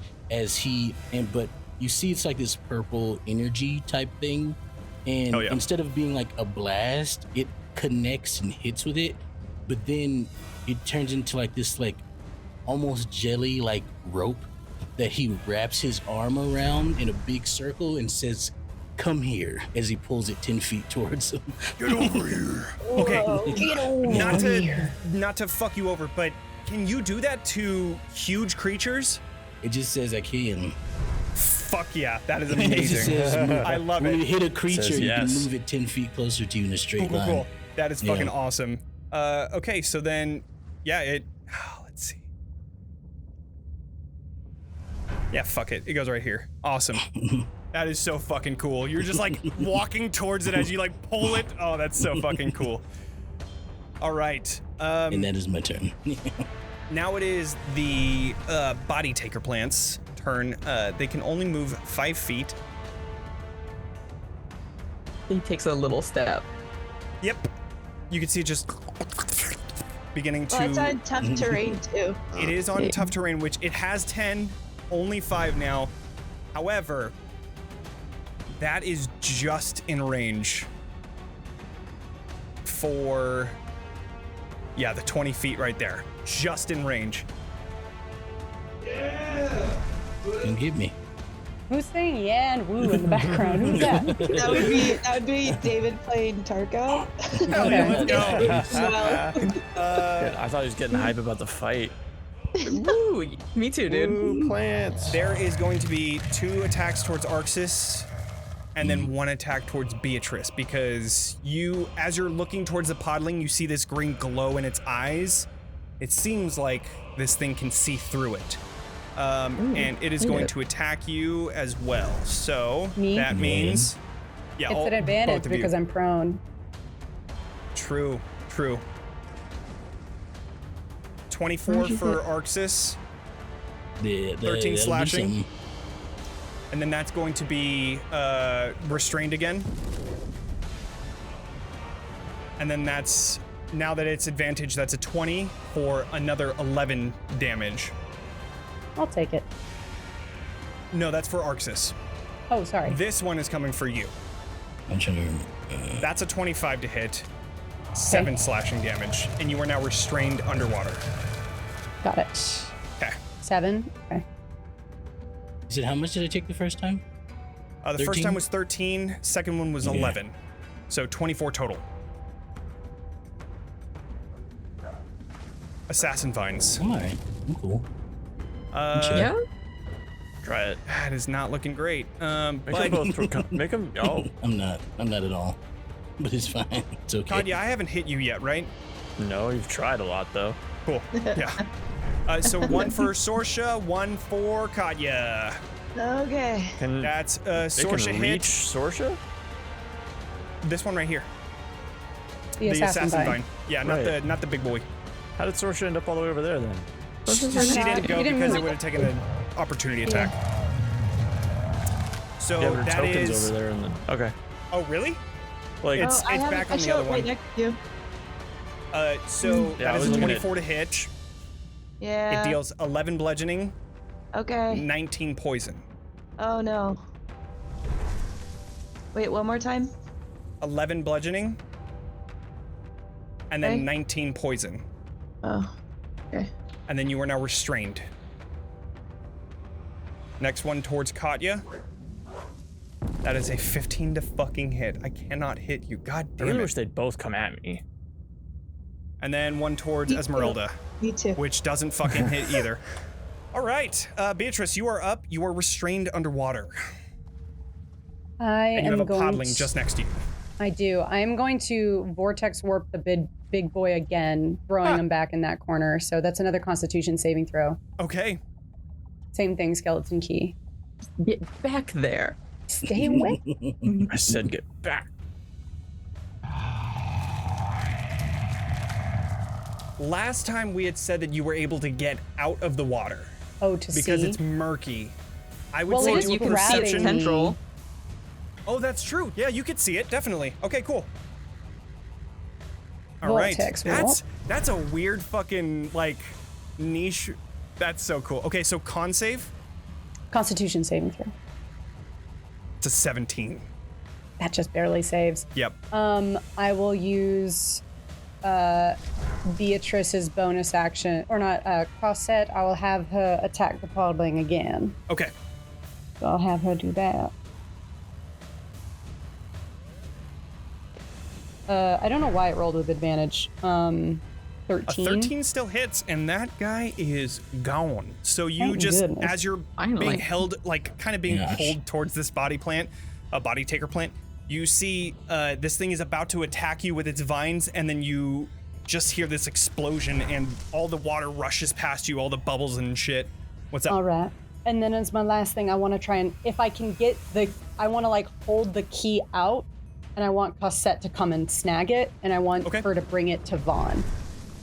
Speaker 5: but you see it's like this purple energy type thing, and
Speaker 1: Oh, yeah.
Speaker 5: instead of being like a blast, it connects and hits with it, but then it turns into like this like almost jelly like rope that he wraps his arm around in a big circle and says, "Come here," as he pulls it 10 feet towards him.
Speaker 1: Get over here. Okay. Not to fuck you over, but can you do that to huge creatures?
Speaker 5: It just says, "I can."
Speaker 1: Fuck yeah, that is
Speaker 5: It just
Speaker 1: amazing.
Speaker 5: says,
Speaker 1: I love
Speaker 5: when you
Speaker 1: it.
Speaker 5: hit a creature,
Speaker 2: Says
Speaker 5: you
Speaker 2: yes.
Speaker 5: can move it 10 feet closer to you in a straight
Speaker 1: Cool,
Speaker 5: line.
Speaker 1: cool. That is fucking
Speaker 5: Yeah.
Speaker 1: awesome. Okay, so then, yeah, let's see. Yeah, fuck it. It goes right here. Awesome. That is so fucking cool. You're just like walking towards it as you like pull it. Oh, that's so fucking cool. All right.
Speaker 5: And that is my turn.
Speaker 1: Now it is the body taker plants' turn. They can only move 5 feet.
Speaker 4: He takes a little step.
Speaker 1: Yep. You can see it just beginning to.
Speaker 6: Well, it's on tough terrain too.
Speaker 1: It is on tough terrain, which it has 10, only 5 now. However, that is just in range for, yeah, the 20 feet right there. Just in range.
Speaker 5: Come get me.
Speaker 3: who's saying yeah and woo in the background? Who's that?
Speaker 6: That would be David playing Tarko.
Speaker 1: Hell yeah, let's go.
Speaker 6: Well,
Speaker 2: I thought he was getting hype about the fight.
Speaker 4: Woo! Me too, dude.
Speaker 2: Ooh, plants.
Speaker 1: There is going to be 2 attacks towards Arxes and then 1 attack towards Beatrice, because you, as you're looking towards the podling, you see this green glow in its eyes. It seems like this thing can see through it. And it is going to attack you as well. So
Speaker 3: Me?
Speaker 1: that means, yeah,
Speaker 3: It's
Speaker 1: all-
Speaker 3: an advantage
Speaker 1: both of you.
Speaker 3: because I'm prone.
Speaker 1: True. 24 for Arxes,
Speaker 5: Yeah,
Speaker 1: 13
Speaker 5: that'll do
Speaker 1: slashing.
Speaker 5: something.
Speaker 1: and then that's going to be restrained again. And then that's, now that it's advantage, that's a 20 for another 11 damage.
Speaker 3: I'll take it.
Speaker 1: No, that's for Arxes.
Speaker 3: Oh, sorry.
Speaker 1: This one is coming for you.
Speaker 5: I'm trying to.
Speaker 1: That's a 25 to hit, 7 slashing damage, and you are now restrained underwater.
Speaker 3: Got it.
Speaker 1: Okay.
Speaker 3: 7. Okay.
Speaker 5: You said how much did I take the first time?
Speaker 1: The first
Speaker 5: 13?
Speaker 1: time was 13, second one was
Speaker 5: Okay.
Speaker 1: 11. So 24 total. Assassin Vines.
Speaker 5: All right, I'm cool. Sure.
Speaker 4: Yeah?
Speaker 2: Try it.
Speaker 1: That is not looking great.
Speaker 2: Make them
Speaker 1: But
Speaker 2: both. Make them. Oh,
Speaker 5: I'm not at all. But it's fine. It's okay.
Speaker 1: Katya, I haven't hit you yet, right?
Speaker 2: no, you've tried a lot though.
Speaker 1: Cool. Yeah. So 1 for Sorsha, 1 for Katya.
Speaker 6: okay.
Speaker 2: Can
Speaker 1: That's
Speaker 2: they
Speaker 1: Sorsha
Speaker 2: can reach
Speaker 1: hit.
Speaker 2: Sorsha?
Speaker 1: This one right here.
Speaker 3: The assassin vine.
Speaker 1: Yeah, not
Speaker 2: Right.
Speaker 1: not the big boy.
Speaker 2: How did Sorsha end up all the way over there then?
Speaker 1: She didn't go
Speaker 3: You didn't
Speaker 1: because
Speaker 3: move.
Speaker 1: it would have taken an opportunity attack. So
Speaker 2: Yeah, but her
Speaker 1: that
Speaker 2: token's
Speaker 1: is.
Speaker 2: over there. And then okay,
Speaker 1: Oh really?
Speaker 2: like
Speaker 1: It's-
Speaker 6: I have
Speaker 1: back
Speaker 6: a
Speaker 1: on the
Speaker 6: shield
Speaker 1: other
Speaker 6: right
Speaker 1: one.
Speaker 6: next to you.
Speaker 1: So
Speaker 2: Yeah, I
Speaker 1: that is
Speaker 2: was
Speaker 1: a
Speaker 2: looking at-
Speaker 1: 24 to hit.
Speaker 6: Yeah.
Speaker 1: It deals 11 bludgeoning,
Speaker 6: Okay.
Speaker 1: 19 poison.
Speaker 6: Oh no. Wait, one more time.
Speaker 1: 11 bludgeoning, and then
Speaker 6: Okay.
Speaker 1: 19 poison.
Speaker 6: Oh. Okay.
Speaker 1: And then you are now restrained. Next one towards Katya. That is a 15 to fucking hit. I cannot hit you. God
Speaker 2: I
Speaker 1: damn
Speaker 2: really
Speaker 1: it.
Speaker 2: wish they'd both come at me.
Speaker 1: And then one towards
Speaker 6: Me too.
Speaker 1: Esmeralda,
Speaker 6: Me too.
Speaker 1: which doesn't fucking hit either. All right, Beatrice, you are up. You are restrained underwater.
Speaker 3: I
Speaker 1: And you
Speaker 3: am
Speaker 1: have a
Speaker 3: going
Speaker 1: podling just next to you.
Speaker 3: I do. I am going to vortex warp the big boy again, throwing him back in that corner. So that's another Constitution saving throw.
Speaker 1: Okay.
Speaker 3: Same thing, skeleton key.
Speaker 4: Get back there.
Speaker 3: Stay away.
Speaker 2: I said get back.
Speaker 1: Last time we had said that you were able to get out of the water.
Speaker 3: Oh, to
Speaker 1: because
Speaker 3: see?
Speaker 1: it's murky. I would
Speaker 3: Well,
Speaker 1: say
Speaker 3: it is
Speaker 1: do a
Speaker 4: You can see its
Speaker 3: grabbing
Speaker 4: tendril.
Speaker 1: Oh, that's true. Yeah, you could see it, definitely. Okay, cool. All right.
Speaker 3: Vortex warp.
Speaker 1: That's a weird fucking, like, niche. That's so cool. Okay, so con save?
Speaker 3: Constitution saving throw.
Speaker 1: It's a 17.
Speaker 3: That just barely saves.
Speaker 1: Yep.
Speaker 3: I will use Beatrice's bonus action, or not, Crossset. I will have her attack the podling again.
Speaker 1: Okay.
Speaker 3: So I'll have her do that. I don't know why it rolled with advantage. 13.
Speaker 1: A 13 still hits, and that guy is gone. So you
Speaker 3: Thank
Speaker 1: just,
Speaker 3: goodness.
Speaker 1: as you're
Speaker 4: Finally.
Speaker 1: being held, like, kind of being
Speaker 5: Gosh.
Speaker 1: pulled towards this body plant, a body taker plant, you see this thing is about to attack you with its vines, and then you just hear this explosion, and all the water rushes past you, all the bubbles and shit. What's up?
Speaker 3: All right. And then as my last thing, I want to try and, if I can get I want to like hold the key out, and I want Cossette to come and snag it, and I want
Speaker 1: Okay.
Speaker 3: her to bring it to Vaughn.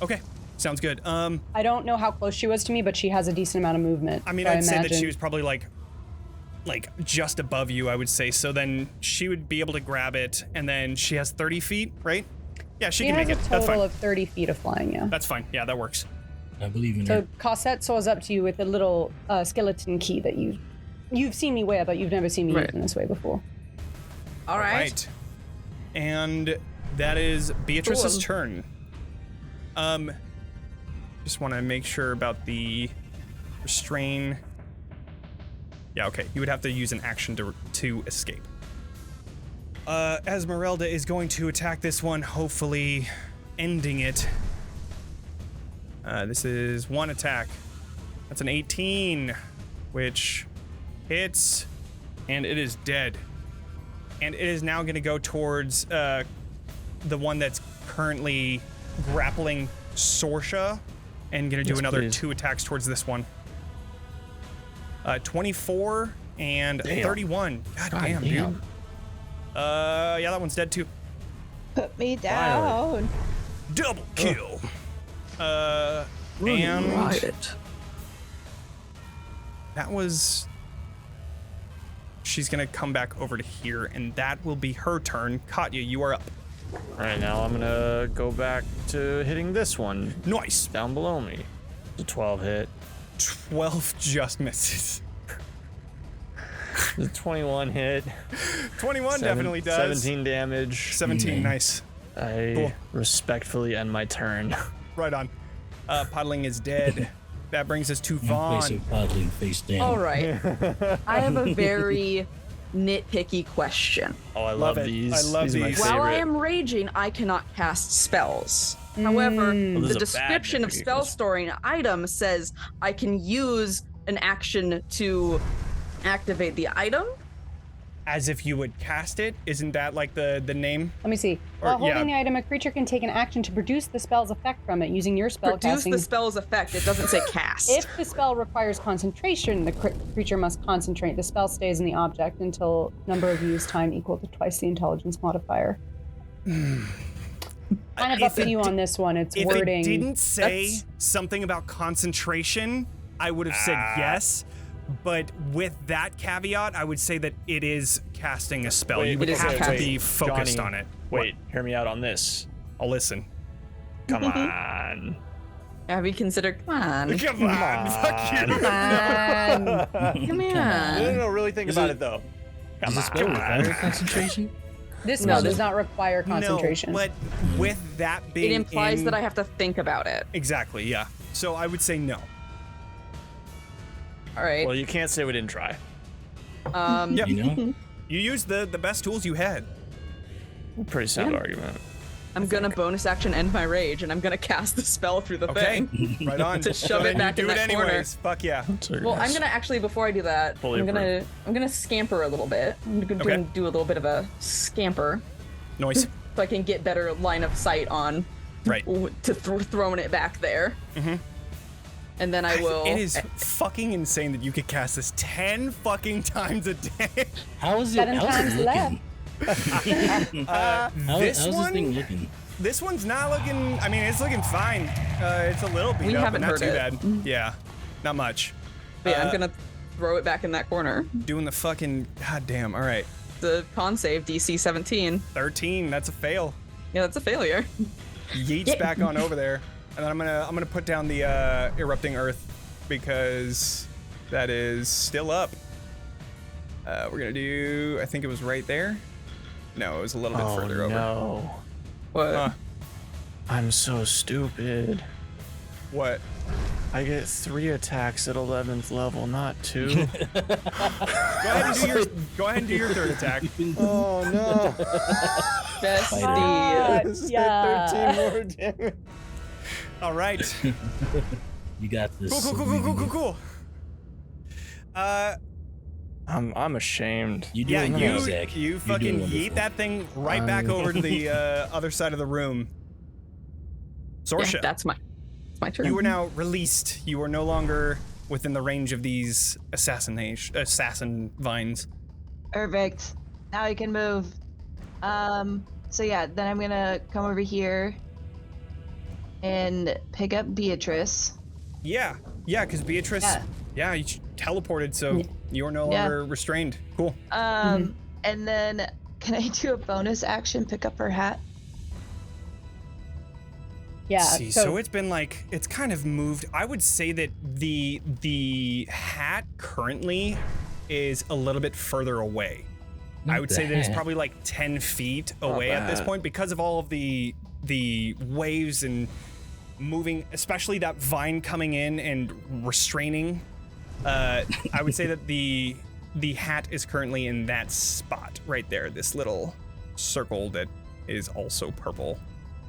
Speaker 1: Okay, sounds good.
Speaker 3: I don't know how close she was to me, but she has a decent amount of movement.
Speaker 1: I mean,
Speaker 3: so
Speaker 1: I'd say that she
Speaker 3: imagine-
Speaker 1: was probably like just above you, I would say. So then she would be able to grab it, and then she has 30 feet, right? Yeah, she
Speaker 3: She
Speaker 1: can
Speaker 3: has
Speaker 1: make
Speaker 3: a
Speaker 1: it. That's
Speaker 3: total
Speaker 1: fine.
Speaker 3: of 30 feet of flying, yeah.
Speaker 1: That's fine. Yeah, that works.
Speaker 5: I believe in
Speaker 3: So
Speaker 5: her.
Speaker 3: Cossette soars up to you with a little skeleton key that you've seen me wear, but you've never seen me
Speaker 4: Right.
Speaker 3: use in this way before.
Speaker 4: All right.
Speaker 1: And that is Beatrice's
Speaker 4: Cool.
Speaker 1: turn. Just want to make sure about the restrain. Yeah, okay. You would have to use an action to escape. Esmeralda is going to attack this one, hopefully ending it. This is one attack. That's an 18, which hits, and it is dead. And it is now going to go towards the one that's currently grappling Sorsha, and going to do
Speaker 2: Yes,
Speaker 1: another
Speaker 2: please.
Speaker 1: 2 attacks towards this one. 24 and
Speaker 2: Damn.
Speaker 1: 31. God damn, dude. Yeah, that one's dead too.
Speaker 6: Put me down.
Speaker 1: Double kill. And
Speaker 4: Riot.
Speaker 1: that was. She's gonna come back over to here, and that will be her turn. Katya, you are up.
Speaker 2: All right, now I'm gonna go back to hitting this one
Speaker 1: Nice.
Speaker 2: down below me. The 12 hit.
Speaker 1: 12 just misses.
Speaker 2: The 21 hit.
Speaker 1: 21 definitely does.
Speaker 2: 17 damage.
Speaker 1: 17, nice.
Speaker 2: I
Speaker 1: Cool.
Speaker 2: respectfully end my turn.
Speaker 1: Right on. Podling is dead. That brings us to
Speaker 5: Place
Speaker 1: Vaughn.
Speaker 5: of Podling face down.
Speaker 4: All right. I have a very nitpicky question.
Speaker 2: Oh, I
Speaker 1: Love
Speaker 2: love
Speaker 1: it.
Speaker 2: these.
Speaker 1: I love
Speaker 2: These are my
Speaker 1: these.
Speaker 2: favorite.
Speaker 4: While I am raging, I cannot cast spells. However,
Speaker 2: Well, this
Speaker 4: the
Speaker 2: is a bad
Speaker 4: description of
Speaker 2: nitpicky
Speaker 4: spell
Speaker 2: question.
Speaker 4: storing item says I can use an action to activate the item.
Speaker 1: As if you would cast it. Isn't that like the name?
Speaker 3: Let me see.
Speaker 1: Or-
Speaker 3: While holding
Speaker 1: yeah.
Speaker 3: the item, a creature can take an action to produce the spell's effect from it using your spell
Speaker 4: Produce
Speaker 3: casting.
Speaker 4: the spell's effect. It doesn't say cast.
Speaker 3: If the spell requires concentration, the creature must concentrate. The spell stays in the object until number of use time equal to twice the intelligence modifier. Kind of up to you on this one. It's
Speaker 1: If
Speaker 3: wording.
Speaker 1: it didn't say
Speaker 4: That's-
Speaker 1: something about concentration, I would have said yes. But with that caveat, I would say that it is casting a spell.
Speaker 2: Wait,
Speaker 1: you would
Speaker 4: it is
Speaker 1: have to
Speaker 4: casting.
Speaker 1: be focused
Speaker 2: Johnny,
Speaker 1: on it.
Speaker 2: Wait, hear me out on this.
Speaker 1: I'll listen.
Speaker 2: Come on.
Speaker 4: Have you considered? Come on.
Speaker 1: Come on, fuck you.
Speaker 4: Come on.
Speaker 2: No, really think about it though.
Speaker 5: Does this spell require concentration?
Speaker 3: This
Speaker 4: No,
Speaker 3: spell does
Speaker 4: this-
Speaker 3: not require concentration.
Speaker 1: No, but with that being
Speaker 4: It implies
Speaker 1: in-
Speaker 4: that I have to think about it.
Speaker 1: Exactly, yeah. So I would say no.
Speaker 4: All right.
Speaker 2: Well, you can't say we didn't try.
Speaker 1: Yep.
Speaker 5: You know?
Speaker 1: You used the best tools you had.
Speaker 2: Pretty sound argument.
Speaker 4: I'm gonna bonus action end my rage, and I'm gonna cast the spell through the
Speaker 1: Okay,
Speaker 4: thing.
Speaker 1: right on.
Speaker 4: To shove it
Speaker 1: And
Speaker 4: back
Speaker 1: you
Speaker 4: in
Speaker 1: do it
Speaker 4: that corner.
Speaker 1: anyways. Fuck yeah.
Speaker 4: Well, I'm gonna actually, before I do that,
Speaker 2: Fully
Speaker 4: I'm gonna scamper a little bit. I'm gonna
Speaker 1: Okay.
Speaker 4: do a little bit of a scamper.
Speaker 1: Noise.
Speaker 4: So I can get better line of sight on
Speaker 1: Right.
Speaker 4: to throwing it back there.
Speaker 1: Mm-hmm.
Speaker 4: And then I will.
Speaker 1: It is fucking insane that you could cast this 10 fucking times a day.
Speaker 5: How is it?
Speaker 3: 7
Speaker 5: How's
Speaker 3: times
Speaker 5: it
Speaker 3: left.
Speaker 5: looking? How's this thing looking?
Speaker 1: This one's not looking. I mean, it's looking fine. It's a little beat
Speaker 4: We
Speaker 1: up,
Speaker 4: haven't
Speaker 1: but not too
Speaker 4: heard it.
Speaker 1: bad. Yeah, not much.
Speaker 4: But yeah, I'm gonna throw it back in that corner.
Speaker 1: Doing the fucking goddamn. All right,
Speaker 4: The con save DC 17.
Speaker 1: 13. That's a fail.
Speaker 4: Yeah, that's a failure.
Speaker 1: Yeets back on over there, and then I'm gonna put down the erupting earth because that is still up. We're gonna do. I think it was right there. No, it was a little bit further over.
Speaker 2: No.
Speaker 4: What?
Speaker 2: I'm so stupid.
Speaker 1: What?
Speaker 2: I get 3 attacks at 11th level, not 2.
Speaker 1: Go ahead and do your third attack.
Speaker 2: Oh no.
Speaker 4: Bestie.
Speaker 3: Yeah.
Speaker 2: 13 more damage.
Speaker 1: All right.
Speaker 5: You got this.
Speaker 1: Cool.
Speaker 2: I'm ashamed.
Speaker 5: You
Speaker 1: Yeah,
Speaker 5: doing well, Zack.
Speaker 1: you
Speaker 5: You're
Speaker 1: fucking
Speaker 5: doing
Speaker 1: yeet
Speaker 5: wonderful.
Speaker 1: that thing right back over to the other side of the room. Sorsha,
Speaker 4: Yeah, that's my turn.
Speaker 1: you are now released. You are no longer within the range of these assassin vines.
Speaker 6: Perfect. Now I can move. So yeah, then I'm gonna come over here and pick up Beatrice.
Speaker 1: Yeah, because Beatrice,
Speaker 6: Yeah.
Speaker 1: you teleported, so you are no longer restrained. Cool.
Speaker 6: And then can I do a bonus action, pick up her hat?
Speaker 3: Yeah.
Speaker 1: See, so it's been like, it's kind of moved. I would say that the hat currently is a little bit further away. I would say that it's probably like 10 feet away at this point because of all of the waves and moving, especially that vine coming in and restraining. I would say that the hat is currently in that spot right there, this little circle that is also purple.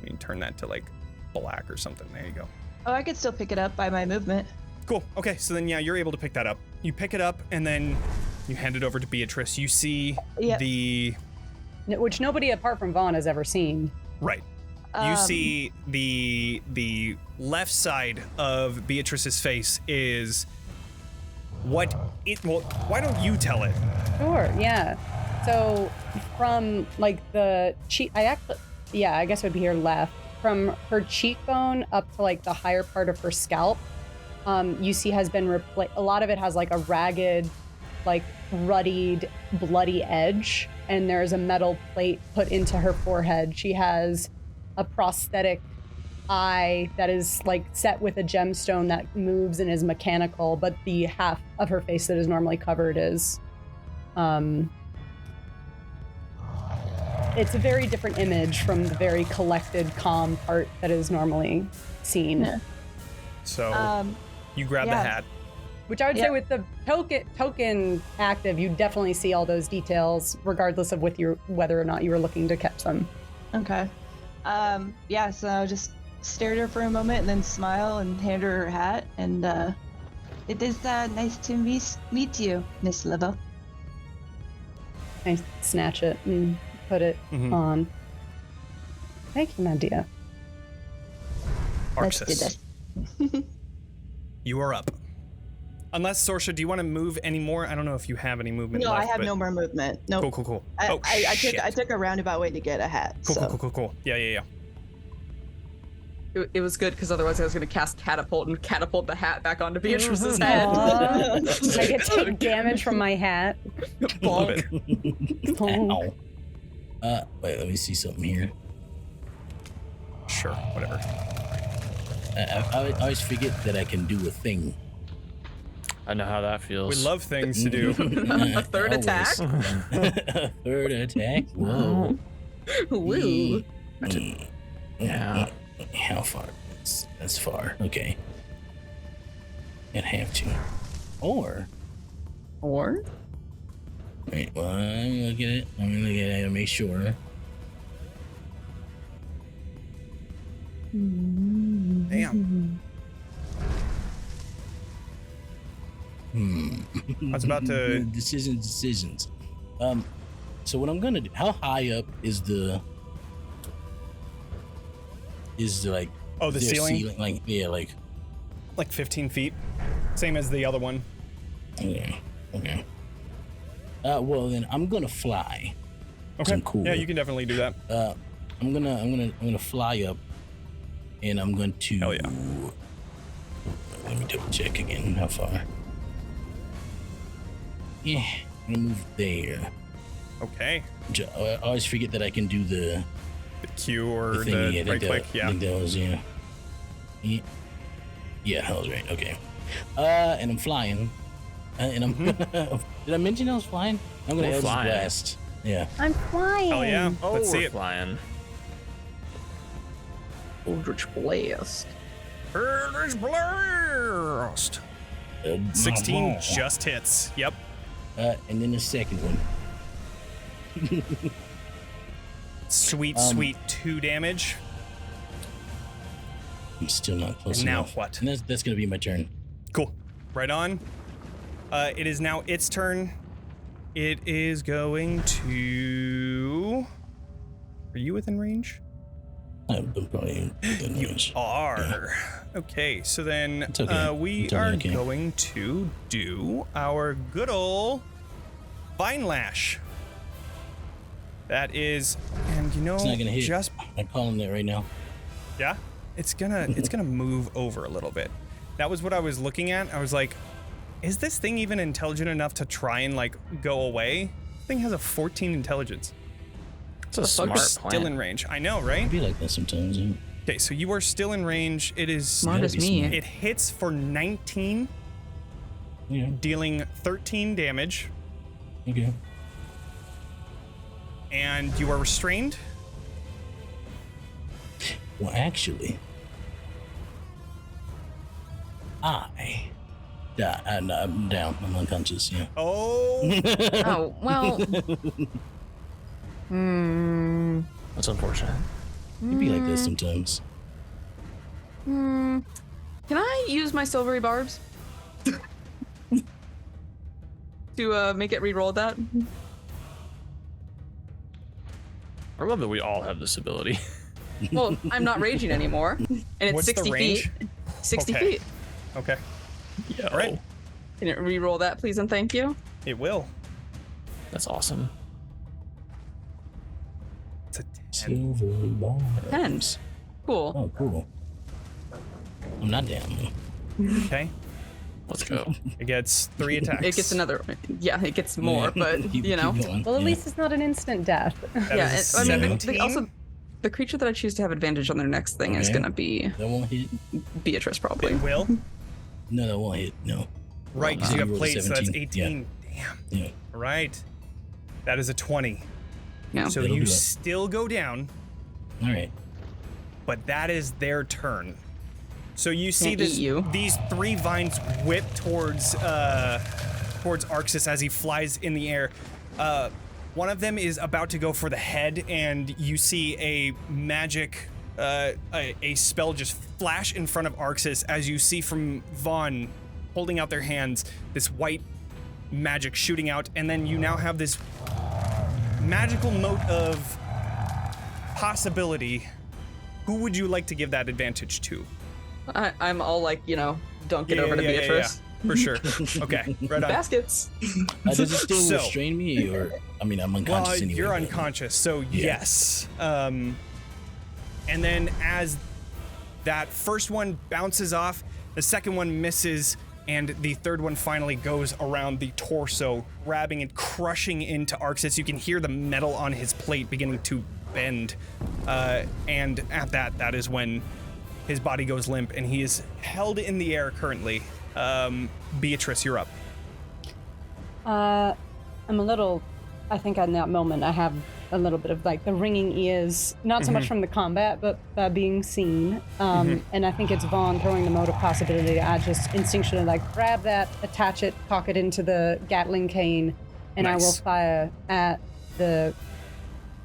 Speaker 1: I mean, turn that to like black or something. There you go.
Speaker 6: Oh, I could still pick it up by my movement.
Speaker 1: Cool. Okay, so then you're able to pick that up. You pick it up and then you hand it over to Beatrice. You see the
Speaker 3: which nobody apart from Vaughn has ever seen.
Speaker 1: right. You see the left side of Beatrice's face is well, why don't you tell it?
Speaker 3: Sure, yeah. So from like the cheek, I guess it would be her left. From her cheekbone up to like the higher part of her scalp, you see has been replaced. A lot of it has like a ragged, like ruddied, bloody edge, and there's a metal plate put into her forehead. She has a prosthetic eye that is like set with a gemstone that moves and is mechanical, but the half of her face that is normally covered is it's a very different image from the very collected, calm part that is normally seen.
Speaker 6: Yeah.
Speaker 1: So you grab the hat.
Speaker 3: Which I would say with the token active, you definitely see all those details, regardless of whether or not you were looking to catch them.
Speaker 6: Okay. So I'll just stare at her for a moment and then smile and hand her hat. And it is nice to meet you, Miss Livo.
Speaker 3: I snatch it and put it on. Thank you, my dear.
Speaker 6: Let's do
Speaker 1: Arxes,
Speaker 6: this.
Speaker 1: you are up. Unless, Sorsha, do you want to move any more? I don't know if you have any movement
Speaker 6: No,
Speaker 1: left,
Speaker 6: I have
Speaker 1: but-
Speaker 6: no more movement. No.
Speaker 1: Cool.
Speaker 6: I took a roundabout way to get a hat.
Speaker 1: Cool. Yeah.
Speaker 4: It was good because otherwise I was going to cast catapult and catapult the hat back onto Beatrice's head.
Speaker 3: I get to take damage from my hat.
Speaker 1: A little bit.
Speaker 5: Ow. Wait, let me see something here.
Speaker 1: Sure, whatever.
Speaker 5: I always forget that I can do a thing.
Speaker 2: I know how that feels.
Speaker 1: We love things to do.
Speaker 4: A third attack.
Speaker 5: Third attack? Whoa.
Speaker 4: Woo.
Speaker 2: Yeah.
Speaker 5: How far? That's far. Okay. I'd have to. Or. Wait, well, I'm gonna look at it. And make sure.
Speaker 1: Damn. I was about to.
Speaker 5: Decisions. So what I'm gonna do? How high up is the is like
Speaker 1: Oh, the
Speaker 5: is there a
Speaker 1: ceiling?
Speaker 5: like yeah, like
Speaker 1: 15 feet. Same as the other one.
Speaker 5: okay. Well then I'm gonna fly.
Speaker 1: Okay.
Speaker 5: Cool.
Speaker 1: Yeah, you can definitely do that.
Speaker 5: I'm gonna fly up, and I'm going to.
Speaker 1: Hell yeah.
Speaker 5: Let me double check again. How far? Yeah, I'm gonna move there.
Speaker 1: Okay.
Speaker 5: I always forget that I can do the
Speaker 1: Q or the
Speaker 5: thingy.
Speaker 1: right click.
Speaker 5: I
Speaker 1: Yeah.
Speaker 5: think that was yeah. Yeah, that was right. Okay. And I'm flying. And I'm. Did I mention I was flying? I'm gonna
Speaker 2: We're
Speaker 5: Eldritch
Speaker 2: flying.
Speaker 5: Blast. Yeah.
Speaker 3: I'm flying.
Speaker 1: Hell yeah.
Speaker 2: Oh,
Speaker 1: Let's see
Speaker 2: we're
Speaker 1: it.
Speaker 2: flying.
Speaker 4: Eldritch Blast.
Speaker 1: Eldritch Blast. 16 just hits. Yep.
Speaker 5: And then the second one.
Speaker 1: Sweet 2 damage.
Speaker 5: I'm still not close
Speaker 1: And now
Speaker 5: enough.
Speaker 1: what?
Speaker 5: And that's gonna be my turn.
Speaker 1: Cool. Right on. It is now its turn. It is going to. Are you within range?
Speaker 5: I'm probably within
Speaker 1: You
Speaker 5: range.
Speaker 1: are. Okay, so then
Speaker 5: It's okay.
Speaker 1: we
Speaker 5: It's totally
Speaker 1: are
Speaker 5: okay.
Speaker 1: going to do our good ol' Vine Lash. That is, and you know,
Speaker 5: It's not gonna hit.
Speaker 1: just
Speaker 5: I'm calling it right now.
Speaker 1: yeah, it's gonna move over a little bit. That was what I was looking at. I was like, is this thing even intelligent enough to try and like go away? This thing has a 14 intelligence.
Speaker 2: It's a smart
Speaker 1: Still
Speaker 2: plan.
Speaker 1: in range. I know, right?
Speaker 5: I be like that sometimes. Yeah.
Speaker 1: Okay, so you are still in range. It is
Speaker 4: Smart as
Speaker 5: be
Speaker 4: me.
Speaker 5: smart.
Speaker 1: It hits for 19,
Speaker 5: Yeah.
Speaker 1: dealing 13 damage,
Speaker 5: Okay.
Speaker 1: and you are restrained.
Speaker 5: Well, actually, I'm down. I'm unconscious. Yeah.
Speaker 1: Oh,
Speaker 4: Oh, well.
Speaker 2: That's unfortunate.
Speaker 5: You be like this sometimes.
Speaker 4: Can I use my silvery barbs? To make it re-roll that?
Speaker 2: I love that we all have this ability.
Speaker 4: Well, I'm not raging anymore. And it's
Speaker 1: What's the
Speaker 4: 60
Speaker 1: range?
Speaker 4: feet. 60
Speaker 1: Okay.
Speaker 4: feet.
Speaker 1: okay.
Speaker 2: Yo,
Speaker 1: All right.
Speaker 4: Can it re-roll that, please and thank you?
Speaker 1: It will.
Speaker 2: that's awesome.
Speaker 1: It's a 10.
Speaker 5: Silver bars.
Speaker 4: 10. Cool.
Speaker 5: Oh, cool. I'm not down.
Speaker 1: Okay.
Speaker 2: Let's go.
Speaker 1: It gets 3 attacks.
Speaker 4: It gets another. Yeah, it gets more, but
Speaker 5: Keep-
Speaker 4: you know.
Speaker 5: keep going.
Speaker 3: Well, at
Speaker 5: Yeah.
Speaker 3: least it's not an instant death.
Speaker 1: That
Speaker 4: Yeah,
Speaker 1: is a
Speaker 4: I mean,
Speaker 1: 17.
Speaker 4: also, the creature that I choose to have advantage on their next thing is
Speaker 5: Okay.
Speaker 4: gonna be
Speaker 5: That won't hit.
Speaker 4: Beatrice, probably.
Speaker 1: It will.
Speaker 5: No, that won't hit. No.
Speaker 1: Right, because you
Speaker 5: You
Speaker 1: have
Speaker 5: rolled a
Speaker 1: plates, so that's
Speaker 5: 17.
Speaker 1: 18. Damn.
Speaker 5: Yeah.
Speaker 1: Right. That is a 20.
Speaker 4: Yeah.
Speaker 1: So
Speaker 5: That'll
Speaker 1: you
Speaker 5: do it.
Speaker 1: still go down,
Speaker 5: All right.
Speaker 1: but that is their turn. So you see
Speaker 4: Can't eat you.
Speaker 1: these 3 vines whip towards Arxes as he flies in the air. One of them is about to go for the head, and you see a magic, a spell just flash in front of Arxes as you see from Vaughn holding out their hands, this white magic shooting out, and then you now have this magical mote of possibility. Who would you like to give that advantage to?
Speaker 4: I'm all like, you know, dunk it over to Beatrice.
Speaker 1: For sure. Okay, right on.
Speaker 4: Baskets.
Speaker 5: Does it still
Speaker 1: So-
Speaker 5: restrain me, or I mean, I'm unconscious
Speaker 1: Well,
Speaker 5: anyway.
Speaker 1: you're
Speaker 5: but-
Speaker 1: unconscious, so yes. And then as that first one bounces off, the second one misses, and the third one finally goes around the torso, grabbing and crushing into Arxes. You can hear the metal on his plate beginning to bend. And at that is when his body goes limp, and he is held in the air currently. Beatrice, you're up.
Speaker 3: I'm a little, I think in that moment I have a little bit of like the ringing ears, not so much from the combat, but by being seen. And I think it's Vaughn throwing the mode of possibility. I just instinctually like grab that, attach it, cock it into the Gatling cane, and I will
Speaker 1: Nice.
Speaker 3: fire at the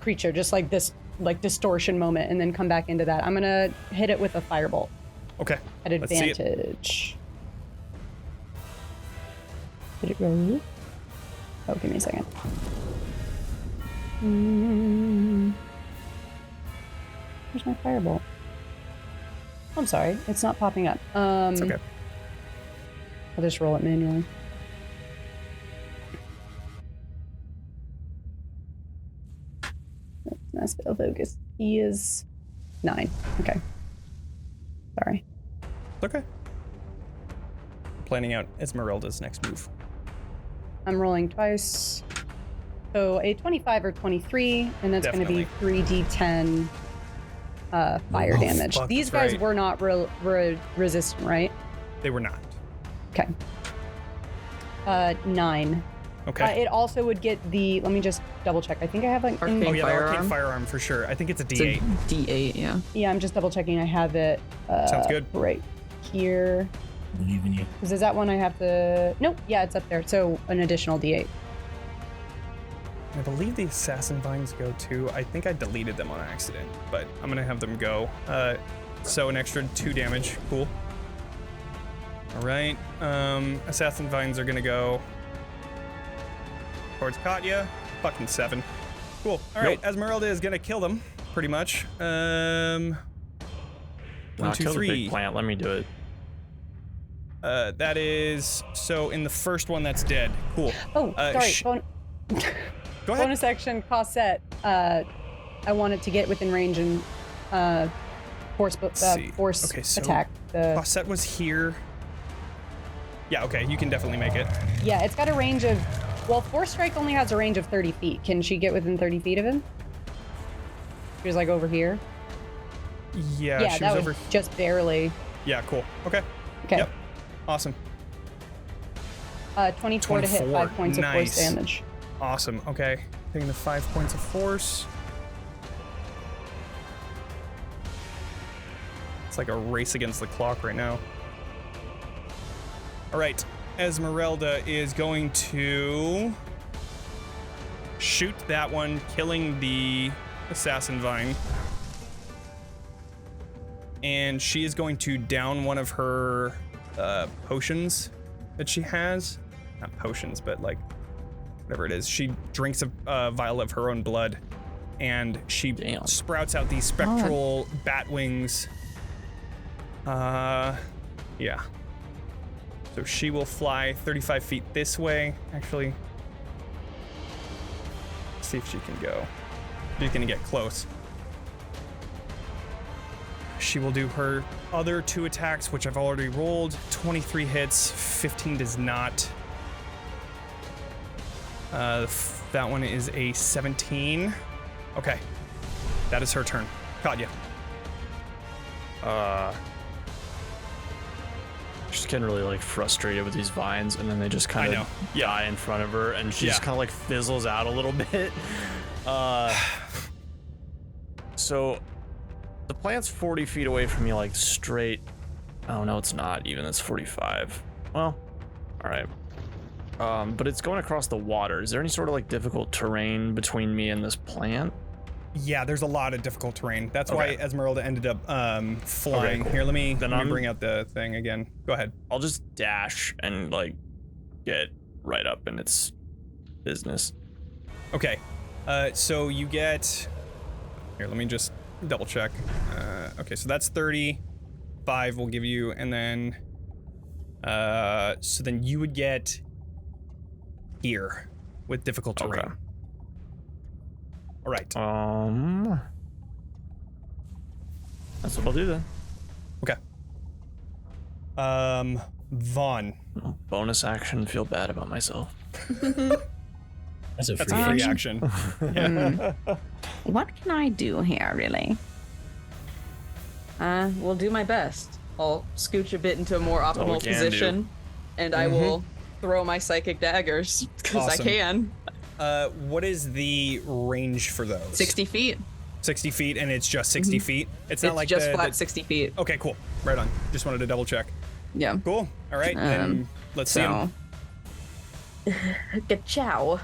Speaker 3: creature, just like this like distortion moment, and then come back into that. I'm gonna hit it with a firebolt
Speaker 1: Okay.
Speaker 3: at
Speaker 1: Let's see it.
Speaker 3: advantage. Did it roll? Oh, give me a second. Where's my firebolt? I'm sorry, it's not popping up.
Speaker 1: It's okay.
Speaker 3: I'll just roll it manually. That's spell focus. He is 9. Okay. Sorry.
Speaker 1: It's okay. Planning out Esmeralda's next move.
Speaker 3: I'm rolling twice. So a 25 or 23, and that's going to be 3d10 fire damage.
Speaker 1: Fuck,
Speaker 3: These
Speaker 1: that's
Speaker 3: guys
Speaker 1: right.
Speaker 3: were not resistant, right?
Speaker 1: They were not.
Speaker 3: Okay. 9.
Speaker 1: Okay.
Speaker 3: It also would get the. Let me just double check. I think I have like.
Speaker 4: Arcane
Speaker 1: Oh yeah, the
Speaker 4: firearm.
Speaker 1: arcane firearm for sure. I think it's a
Speaker 4: It's a
Speaker 1: D8.
Speaker 4: D8, yeah.
Speaker 3: Yeah, I'm just double checking. I have it.
Speaker 1: Sounds good.
Speaker 3: Right here.
Speaker 5: Believe in you.
Speaker 3: Because is that one I have to? Nope. Yeah, it's up there. So an additional D8.
Speaker 1: I believe the assassin vines go too. I think I deleted them on accident, but I'm gonna have them go. So an extra 2 damage. Cool. All right. Assassin vines are gonna go towards Katya. Fucking 7. Cool. All right. Esmeralda is gonna kill them, pretty much. 1,
Speaker 2: Nah,
Speaker 1: 2,
Speaker 2: kill the
Speaker 1: 3.
Speaker 2: big plant. Let me do it.
Speaker 1: That is so in the first one that's dead. Cool.
Speaker 3: Oh, sorry.
Speaker 1: Go ahead.
Speaker 3: Bonus action cost set. I want it to get within range and force
Speaker 1: see.
Speaker 3: force
Speaker 1: Okay, so
Speaker 3: attack.
Speaker 1: Cosette was here. Yeah, okay, you can definitely make it.
Speaker 3: Yeah, it's got a range of. Well, Force Strike only has a range of 30 feet. Can she get within 30 feet of him? She was like over here.
Speaker 1: Yeah,
Speaker 3: Yeah,
Speaker 1: she
Speaker 3: that
Speaker 1: was
Speaker 3: was
Speaker 1: over.
Speaker 3: just barely.
Speaker 1: Yeah, cool. Okay.
Speaker 3: Okay.
Speaker 1: Yep. Awesome.
Speaker 3: 24 to hit
Speaker 1: 24.
Speaker 3: 5 points of force
Speaker 1: Nice.
Speaker 3: damage.
Speaker 1: Awesome. Okay. Taking the 5 points of force. It's like a race against the clock right now. All right. Esmeralda is going to shoot that one, killing the assassin vine. And she is going to down one of her potions that she has. Not potions, but like whatever it is. She drinks a vial of her own blood, and she sprouts out these spectral bat wings. Yeah. So she will fly 35 feet this way. Actually, let's see if she can go. She's gonna get close. She will do her other 2 attacks, which I've already rolled. 23 hits, 15 does not. That one is a 17. Okay. That is her turn. Katya.
Speaker 2: She's getting really like frustrated with these vines, and then they just kind of die in front of her, and she just kind of like fizzles out a little bit. So the plant's 40 feet away from me, like straight. Oh no, it's not even. It's 45. Well, all right. But it's going across the water. Is there any sort of like difficult terrain between me and this plant?
Speaker 1: Yeah, there's a lot of difficult terrain. That's why Esmeralda ended up flying.
Speaker 2: Okay, cool.
Speaker 1: Here, let me
Speaker 2: Then
Speaker 1: bring out the thing again. Go ahead.
Speaker 2: I'll just dash and like get right up in its business.
Speaker 1: Okay. So you get. Here, let me just double check. Okay, so that's 35 we'll give you, and then. So then you would get here with difficult terrain.
Speaker 2: Okay.
Speaker 1: All right.
Speaker 2: That's what I'll do then.
Speaker 1: Okay. Vaughn.
Speaker 2: Bonus action, feel bad about myself.
Speaker 5: That's a
Speaker 1: That's
Speaker 5: free
Speaker 1: a free
Speaker 5: action.
Speaker 1: action.
Speaker 4: What can I do here, really? Will do my best. I'll scooch a bit into a more
Speaker 2: all we
Speaker 4: optimal
Speaker 2: can
Speaker 4: position, and I will throw my psychic daggers, because
Speaker 1: Awesome.
Speaker 4: I can.
Speaker 1: What is the range for those?
Speaker 4: 60 feet.
Speaker 1: 60 feet, and it's just 60 feet? It's not
Speaker 4: It's
Speaker 1: like
Speaker 4: just flat 60 feet.
Speaker 1: Okay, cool. Right on. Just wanted to double check.
Speaker 4: Yeah.
Speaker 1: Cool. All right, then let's see 'em.
Speaker 4: Ka-chow.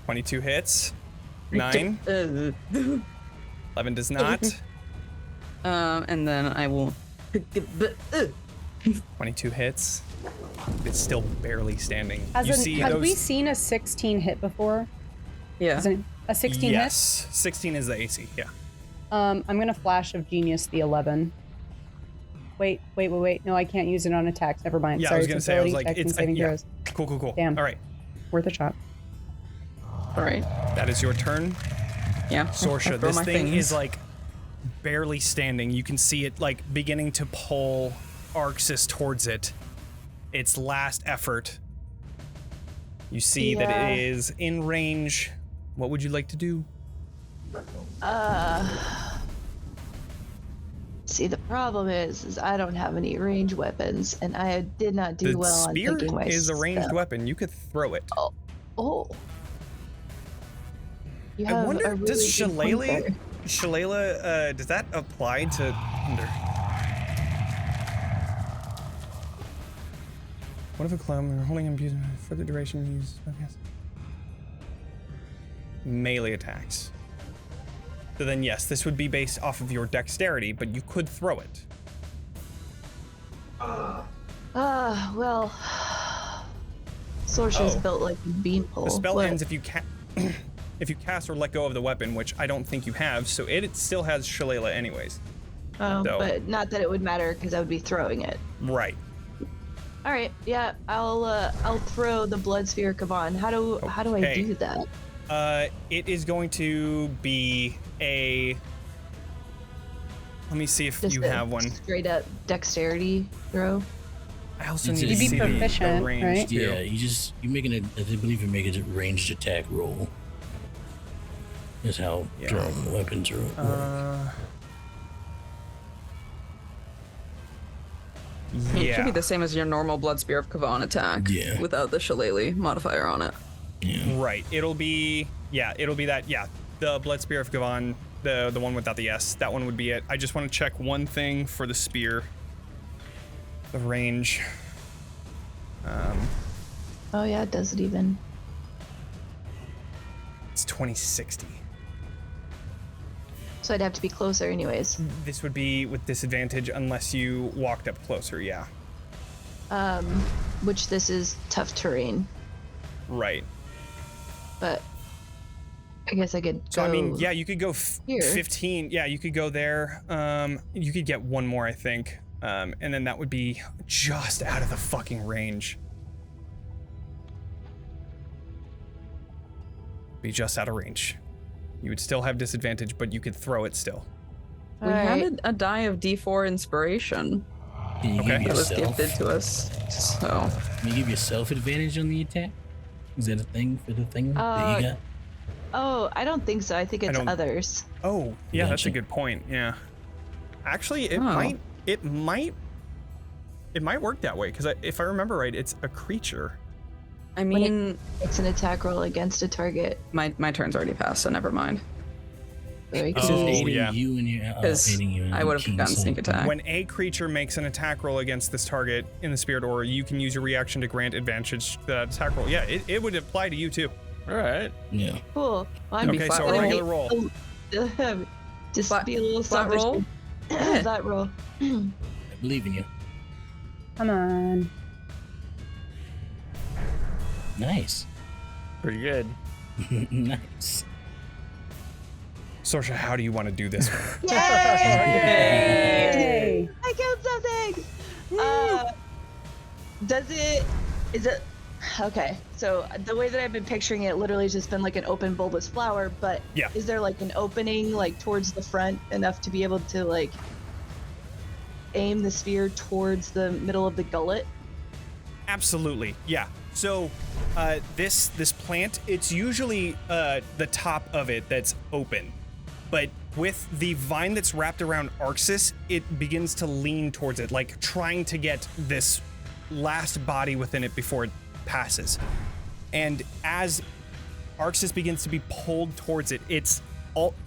Speaker 1: 22 hits. 9. 11 does not.
Speaker 4: And then I will...
Speaker 1: 22 hits. It's still barely standing.
Speaker 3: Have
Speaker 1: you see those?
Speaker 3: we seen a 16 hit before?
Speaker 4: Yeah.
Speaker 3: Is it a 16
Speaker 1: Yes. 16 is the AC, yeah.
Speaker 3: hit? I'm gonna Flash of Genius the 11. Wait. No, I can't use it on attacks. Never mind.
Speaker 1: Yeah,
Speaker 3: Sorry,
Speaker 1: I was gonna say, I was like,
Speaker 3: ability,
Speaker 1: it's
Speaker 3: saving
Speaker 1: yeah.
Speaker 3: throws.
Speaker 1: Cool.
Speaker 3: Damn.
Speaker 1: All right,
Speaker 3: Worth a shot.
Speaker 4: All right.
Speaker 1: that is your turn.
Speaker 4: Yeah.
Speaker 1: Sorsha,
Speaker 4: I throw
Speaker 1: this
Speaker 4: my
Speaker 1: thing
Speaker 4: things.
Speaker 1: is like barely standing. You can see it like beginning to pull Arxes towards it. Its last effort. You see that it is in range. What would you like to do?
Speaker 6: See, the problem is I don't have any ranged weapons, and I did not do
Speaker 1: The
Speaker 6: well on
Speaker 1: spear
Speaker 6: picking my
Speaker 1: is a ranged
Speaker 6: spell.
Speaker 1: weapon. You could throw it.
Speaker 6: Oh. You
Speaker 1: I
Speaker 6: have
Speaker 1: wonder,
Speaker 6: a really
Speaker 1: does
Speaker 6: good point there.
Speaker 1: Shillelagh, does that apply to Thunder? What if a clone holding him for the duration use melee attacks? So then yes, this would be based off of your dexterity, but you could throw it.
Speaker 6: Well, Sorsha's built like a beanpole.
Speaker 1: The spell
Speaker 6: but-
Speaker 1: ends if you if you cast or let go of the weapon, which I don't think you have, so it still has Shillelagh anyways.
Speaker 6: Oh,
Speaker 1: So-
Speaker 6: but not that it would matter because I would be throwing it.
Speaker 1: Right.
Speaker 6: All right, yeah, I'll throw the blood sphere Kavan. How do I
Speaker 1: Okay.
Speaker 6: do that?
Speaker 1: It is going to be a. Let me see if
Speaker 6: Just
Speaker 1: you
Speaker 6: a
Speaker 1: have one.
Speaker 6: Straight up dexterity throw.
Speaker 1: I also
Speaker 5: It's
Speaker 1: need
Speaker 5: a-
Speaker 1: to
Speaker 5: You'd
Speaker 1: see
Speaker 5: be
Speaker 3: proficient,
Speaker 1: the range
Speaker 3: right?
Speaker 1: too.
Speaker 5: Yeah, you making a, I believe you make a ranged attack roll. Is how
Speaker 1: Yeah.
Speaker 5: thrown weapons are.
Speaker 4: I mean, it should be
Speaker 1: Yeah.
Speaker 4: the same as your normal Blood Spear of Kavan attack.
Speaker 5: Yeah.
Speaker 4: Without the Shillelagh modifier on it.
Speaker 5: Yeah.
Speaker 1: Right. It'll be that. Yeah. The Blood Spear of Gavan, the one without the S. That one would be it. I just want to check one thing for the spear. The range.
Speaker 6: Oh yeah, it does it even.
Speaker 1: It's 2060.
Speaker 6: So I'd have to be closer anyways.
Speaker 1: This would be with disadvantage unless you walked up closer. Yeah.
Speaker 6: Which this is tough terrain,
Speaker 1: Right.
Speaker 6: but I guess I could
Speaker 1: So
Speaker 6: go
Speaker 1: I mean, yeah, you could go
Speaker 6: here.
Speaker 1: 15. Yeah, you could go there. You could get one more, I think. And then that would be just out of the fucking range. Be just out of range. You would still have disadvantage, but you could throw it still.
Speaker 4: We
Speaker 6: Alright.
Speaker 4: had a die of D4 inspiration
Speaker 5: Can you
Speaker 1: Okay.
Speaker 5: give
Speaker 4: that was
Speaker 5: yourself?
Speaker 4: gifted to us. So
Speaker 5: Can you give yourself advantage on the attack? Is that a thing for the thing that you got?
Speaker 6: Oh, I don't think so. I think it's
Speaker 1: don't-
Speaker 6: others.
Speaker 1: Oh, yeah, that's a
Speaker 5: Gotcha.
Speaker 1: good point. Yeah. Actually, it
Speaker 4: Oh.
Speaker 1: might work that way because if I remember right, it's a creature.
Speaker 4: I mean,
Speaker 6: It's an attack roll against a target.
Speaker 4: my turn's already passed, so never mind.
Speaker 6: Very
Speaker 5: It's
Speaker 1: Oh,
Speaker 5: just
Speaker 6: cool.
Speaker 5: aiding
Speaker 1: yeah.
Speaker 5: you and your.
Speaker 4: Because
Speaker 5: aiding you and
Speaker 4: I would have
Speaker 5: King
Speaker 4: gotten sneak
Speaker 5: Saint.
Speaker 4: attack.
Speaker 1: When a creature makes an attack roll against this target in the spirit aura, you can use your reaction to grant advantage to that attack roll. Yeah, it would apply to you too.
Speaker 2: All right.
Speaker 5: Yeah.
Speaker 6: Cool. Well, I'm
Speaker 4: Be
Speaker 1: Okay,
Speaker 4: flat
Speaker 1: so a
Speaker 4: roll.
Speaker 1: regular roll.
Speaker 6: Just
Speaker 4: Flat-
Speaker 6: be a little
Speaker 4: flat
Speaker 6: selfish.
Speaker 4: roll?
Speaker 6: Flat roll.
Speaker 5: I believe in you.
Speaker 3: Come on.
Speaker 5: Nice.
Speaker 2: Pretty good.
Speaker 5: Nice.
Speaker 1: Sorsha, how do you want to do this one?
Speaker 3: Hey!
Speaker 6: I killed something. Is it? Okay, so the way that I've been picturing it, literally has just been like an open bulbous flower. But
Speaker 1: Yeah.
Speaker 6: is there like an opening like towards the front enough to be able to like aim the sphere towards the middle of the gullet?
Speaker 1: Absolutely, yeah. So this plant, it's usually the top of it that's open, but with the vine that's wrapped around Arxes, it begins to lean towards it, like trying to get this last body within it before it passes. And as Arxes begins to be pulled towards it,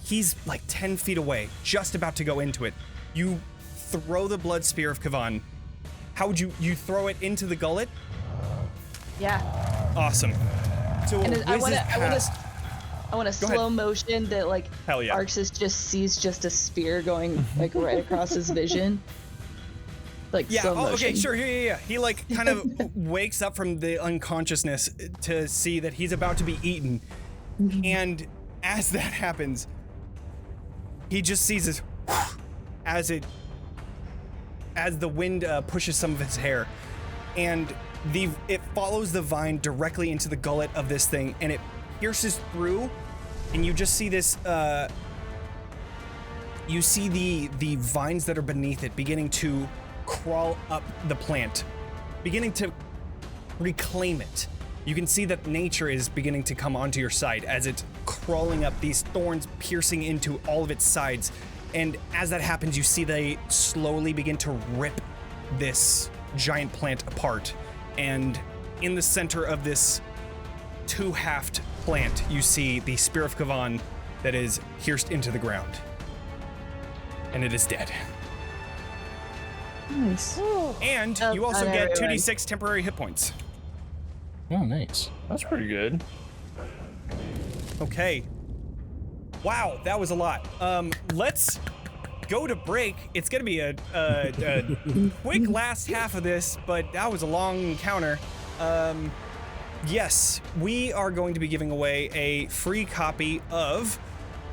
Speaker 1: he's like 10 feet away, just about to go into it. You throw the blood spear of Kavan. How would you throw it into the gullet?
Speaker 6: Yeah.
Speaker 1: Awesome. So
Speaker 6: And
Speaker 1: it
Speaker 6: I
Speaker 1: whizzes past.
Speaker 6: want a
Speaker 1: Go ahead.
Speaker 6: slow motion that like
Speaker 1: Hell yeah.
Speaker 6: Arxes just sees just a spear going like right across his vision. Like
Speaker 1: Yeah,
Speaker 6: slow motion.
Speaker 1: okay, sure, yeah. He like kind of wakes up from the unconsciousness to see that he's about to be eaten. And as that happens, he just sees this as it as the wind pushes some of his hair, and it follows the vine directly into the gullet of this thing, and it pierces through, and you just see this. You see the vines that are beneath it beginning to crawl up the plant, beginning to reclaim it. You can see that nature is beginning to come onto your side as it's crawling up, these thorns piercing into all of its sides. And as that happens, you see they slowly begin to rip this giant plant apart. And in the center of this two-halved plant, you see the Spear of Kavan that is pierced into the ground. And it is dead.
Speaker 6: Nice.
Speaker 1: And
Speaker 6: Oh,
Speaker 1: you also
Speaker 6: not
Speaker 1: get
Speaker 6: everyone.
Speaker 1: 2d6 temporary hit points.
Speaker 5: Oh, nice.
Speaker 2: That's pretty good.
Speaker 1: Okay. Wow, that was a lot. Let's go to break. It's gonna be a quick last half of this, but that was a long encounter. Yes, we are going to be giving away a free copy of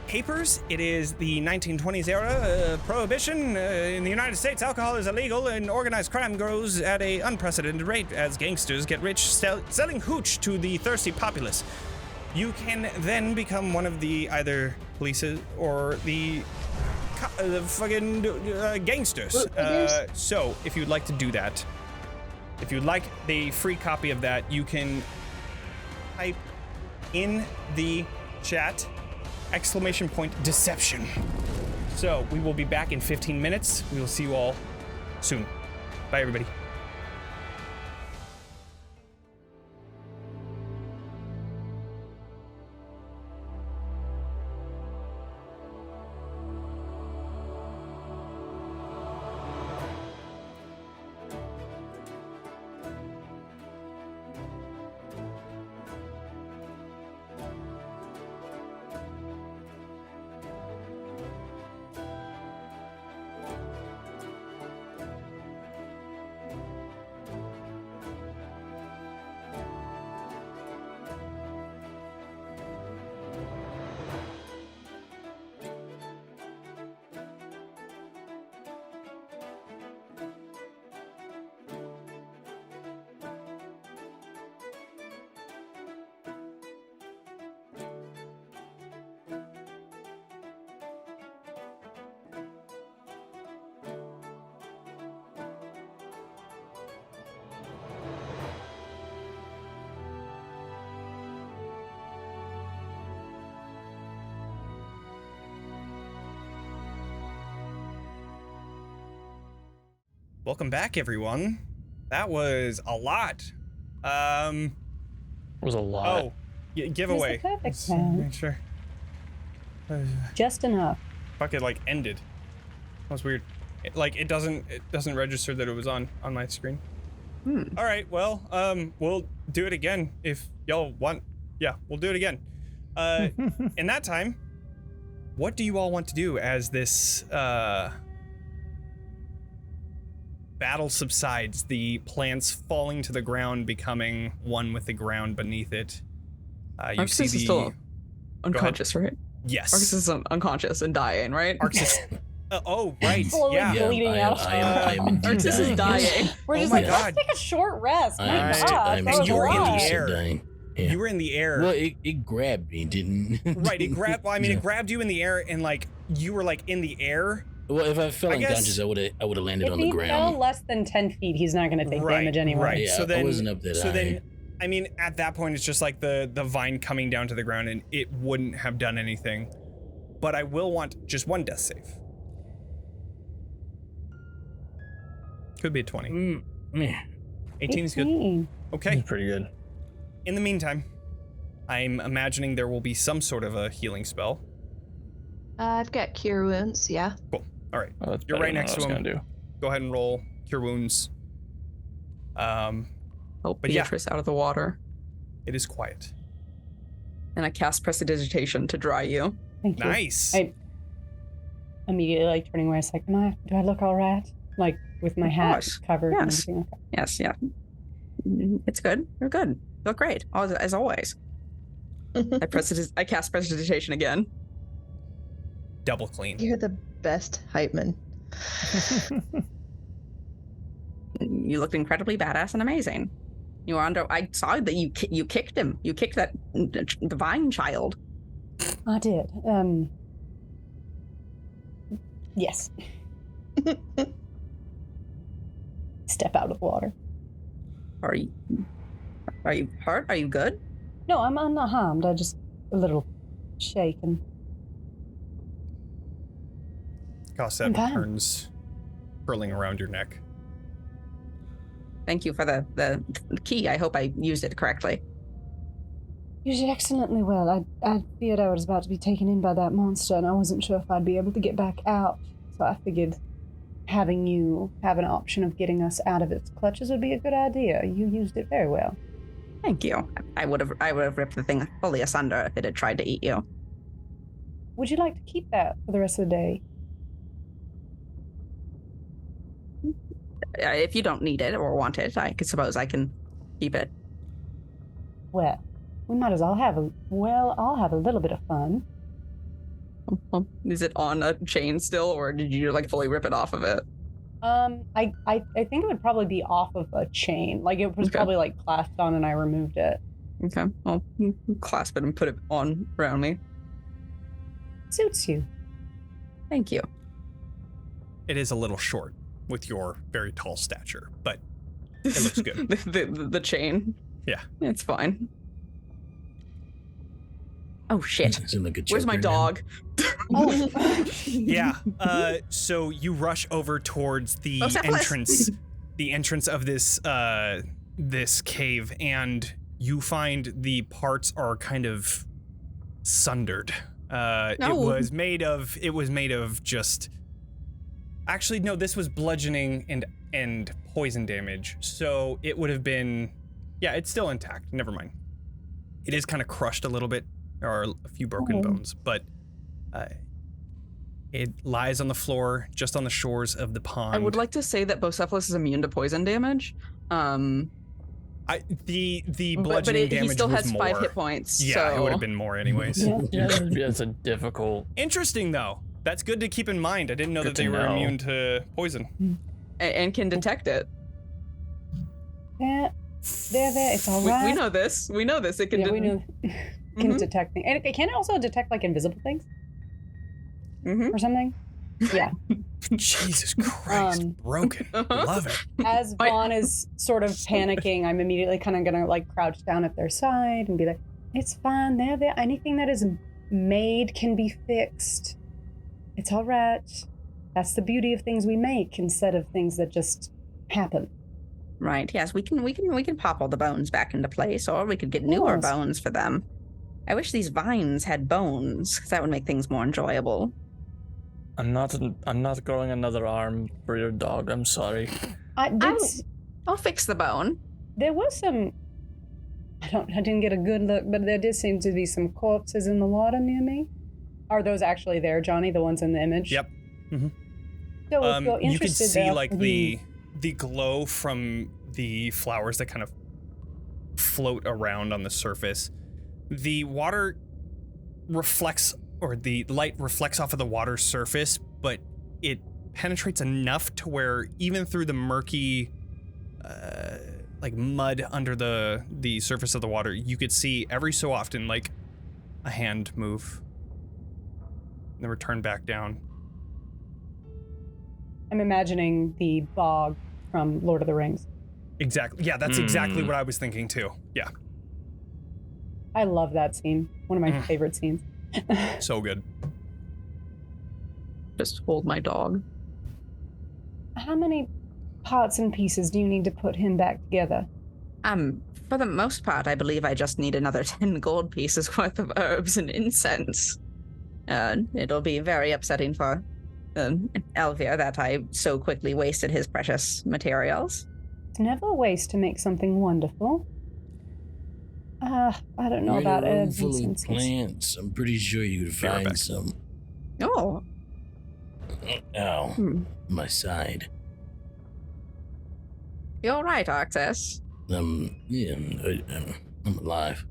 Speaker 1: Papers. It is the 1920s era prohibition. In the United States, alcohol is illegal and organized crime grows at a unprecedented rate as gangsters get rich selling hooch to the thirsty populace. You can then become one of the either police or the fucking gangsters. So if you'd like to do that, if you'd like the free copy of that, you can type in the chat !deception. So we will be back in 15 minutes. We will see you all soon. Bye, everybody. Welcome back, everyone. That was a lot.
Speaker 2: It was a lot.
Speaker 1: Oh, giveaway.
Speaker 3: It was the perfect
Speaker 1: Let's
Speaker 3: time.
Speaker 1: make sure.
Speaker 3: Just enough.
Speaker 1: Fuck, it like ended. That was weird. It doesn't register that it was on my screen. All right, well, we'll do it again if y'all want. Yeah, we'll do it again. In that time, what do you all want to do as this battle subsides, the plants falling to the ground, becoming one with the ground beneath it? You
Speaker 4: Arxes
Speaker 1: see
Speaker 4: is
Speaker 1: the
Speaker 4: still unconscious, right?
Speaker 1: yes.
Speaker 4: Arxes is unconscious and dying, right?
Speaker 1: Arxes. Oh, right.
Speaker 3: Slowly
Speaker 1: Yeah.
Speaker 3: bleeding out.
Speaker 5: I am indeed
Speaker 4: Arxes is dying.
Speaker 3: We're
Speaker 1: Oh
Speaker 3: just
Speaker 1: my
Speaker 3: like,
Speaker 1: God.
Speaker 3: let's take a short rest. My
Speaker 5: I'm
Speaker 3: God,
Speaker 5: st- I'm
Speaker 3: that was
Speaker 1: you were
Speaker 3: a
Speaker 1: in the
Speaker 3: lot.
Speaker 1: air.
Speaker 5: dying. Yeah.
Speaker 1: You were in the air.
Speaker 5: Well, it grabbed me, didn't?
Speaker 1: Right, it grabbed. Well, I mean, it grabbed you in the air, and like you were like in the air.
Speaker 5: Well, if I fell
Speaker 1: I guess-
Speaker 5: unconscious, I would have landed
Speaker 3: If
Speaker 5: on the
Speaker 3: he fell
Speaker 5: ground.
Speaker 3: less than 10 feet, he's not going to take damage anyway.
Speaker 1: Right.
Speaker 5: Yeah,
Speaker 1: so then,
Speaker 5: I wasn't up that
Speaker 1: so
Speaker 5: high.
Speaker 1: then, I mean, at that point, it's just like the vine coming down to the ground, and it wouldn't have done anything. But I will want just one death save. Could be a 20.
Speaker 5: Meh.
Speaker 1: 18 is good.
Speaker 3: 18.
Speaker 1: Okay.
Speaker 2: It's pretty good.
Speaker 1: In the meantime, I'm imagining there will be some sort of a healing spell.
Speaker 6: I've got cure wounds, yeah.
Speaker 1: Cool. All right.
Speaker 2: Oh, that's
Speaker 1: You're
Speaker 2: better
Speaker 1: right
Speaker 2: than
Speaker 1: next
Speaker 2: what
Speaker 1: to
Speaker 2: I was
Speaker 1: him.
Speaker 2: gonna do.
Speaker 1: Go ahead and roll cure wounds.
Speaker 4: Help
Speaker 1: But yeah.
Speaker 4: Beatrice out of the water.
Speaker 1: It is quiet.
Speaker 4: And I cast Prestidigitation to dry you.
Speaker 3: Thank you.
Speaker 1: Nice.
Speaker 3: I immediately like turning away. It's like, do I look all right? Like with my
Speaker 4: Of
Speaker 3: hat
Speaker 4: course.
Speaker 3: covered and
Speaker 4: Yes.
Speaker 3: everything. Okay.
Speaker 4: Yes, yeah. It's good. You're good. You look great, as always. I cast Prestidigitation again.
Speaker 1: Double clean.
Speaker 6: You're the best hype man.
Speaker 4: You looked incredibly badass and amazing. You were under. I saw that you kicked him. You kicked that divine child.
Speaker 3: I did. Yes. Step out of the water.
Speaker 4: Are you hurt? Are you good?
Speaker 3: No, I'm not harmed. I just a little shaken.
Speaker 1: Gossip
Speaker 3: I'm fine.
Speaker 1: turns curling around your neck.
Speaker 4: Thank you for the key. I hope I used it correctly.
Speaker 3: You did excellently well. I feared I was about to be taken in by that monster, and I wasn't sure if I'd be able to get back out. So I figured having you have an option of getting us out of its clutches would be a good idea. You used it very well.
Speaker 4: Thank you. I would have ripped the thing fully asunder if it had tried to eat you.
Speaker 3: Would you like to keep that for the rest of the day?
Speaker 4: If you don't need it or want it, I suppose I can keep it.
Speaker 3: Well, we might as well have I'll have a little bit of fun.
Speaker 4: Is it on a chain still, or did you like fully rip it off of it?
Speaker 3: I think it would probably be off of a chain. Like it was probably like clasped on, and I removed it.
Speaker 4: Okay, I'll clasp it and put it on around me.
Speaker 3: Suits you.
Speaker 4: Thank you.
Speaker 1: It is a little short with your very tall stature, but it looks good.
Speaker 4: the chain.
Speaker 1: Yeah,
Speaker 4: it's fine. Oh shit! Where's my
Speaker 5: choker
Speaker 4: dog?
Speaker 3: Oh.
Speaker 1: yeah. So you rush over towards the entrance of this this cave, and you find the parts are kind of sundered. It was made of just. Actually, no. This was bludgeoning and poison damage. So it would have been. Yeah, it's still intact. Never mind. It is kind of crushed a little bit. There are a few broken bones, but it lies on the floor just on the shores of the pond.
Speaker 4: I would like to say that Bocephalus is immune to poison damage.
Speaker 1: The bludgeoning damage
Speaker 4: he still
Speaker 1: was
Speaker 4: has
Speaker 1: more.
Speaker 4: 5 hit points.
Speaker 1: Yeah,
Speaker 4: so.
Speaker 1: it would have been more anyways.
Speaker 2: It's a difficult.
Speaker 1: Interesting though. That's good to keep in mind. I didn't know that they were immune to poison.
Speaker 4: And can detect it.
Speaker 3: There. It's all right.
Speaker 4: We know this. It can.
Speaker 3: We know. Can detect things, and it can also detect like invisible things or something. Yeah.
Speaker 1: Jesus Christ, broken. Love it.
Speaker 3: As Vaughn is sort of panicking, I'm immediately kind of gonna like crouch down at their side and be like, "It's fine. They're there. Anything that is made can be fixed. It's all right. That's the beauty of things we make instead of things that just happen."
Speaker 4: Right. Yes, we can pop all the bones back into place, or we could get newer bones for them. I wish these vines had bones, because that would make things more enjoyable.
Speaker 2: I'm not growing another arm for your dog. I'm sorry.
Speaker 4: I'll fix the bone.
Speaker 3: There was some. I didn't get a good look, but there did seem to be some corpses in the water near me. Are those actually there, Johnny? The ones in the image?
Speaker 1: Yep. Mm-hmm.
Speaker 3: So if you're interested,
Speaker 1: you can see like the glow from the flowers that kind of float around on the surface. The water reflects, or the light reflects off of the water's surface, but it penetrates enough to where even through the murky, like mud under the surface of the water, you could see every so often like a hand move, and then return back down.
Speaker 3: I'm imagining the bog from Lord of the Rings.
Speaker 1: Exactly. Yeah, that's exactly what I was thinking too. Yeah.
Speaker 3: I love that scene. One of my favorite scenes.
Speaker 1: So good.
Speaker 4: Just hold my dog.
Speaker 3: How many parts and pieces do you need to put him back together?
Speaker 4: For the most part, I believe I just need another 10 gold pieces worth of herbs and incense. It'll be very upsetting for Elvir that I so quickly wasted his precious materials.
Speaker 3: It's never a waste to make something wonderful. I don't know about herbs and incense.
Speaker 5: Plants. I'm pretty sure you could find some.
Speaker 4: Oh.
Speaker 5: Ow. My side.
Speaker 4: You're all right, Arxes.
Speaker 5: Yeah, I'm alive.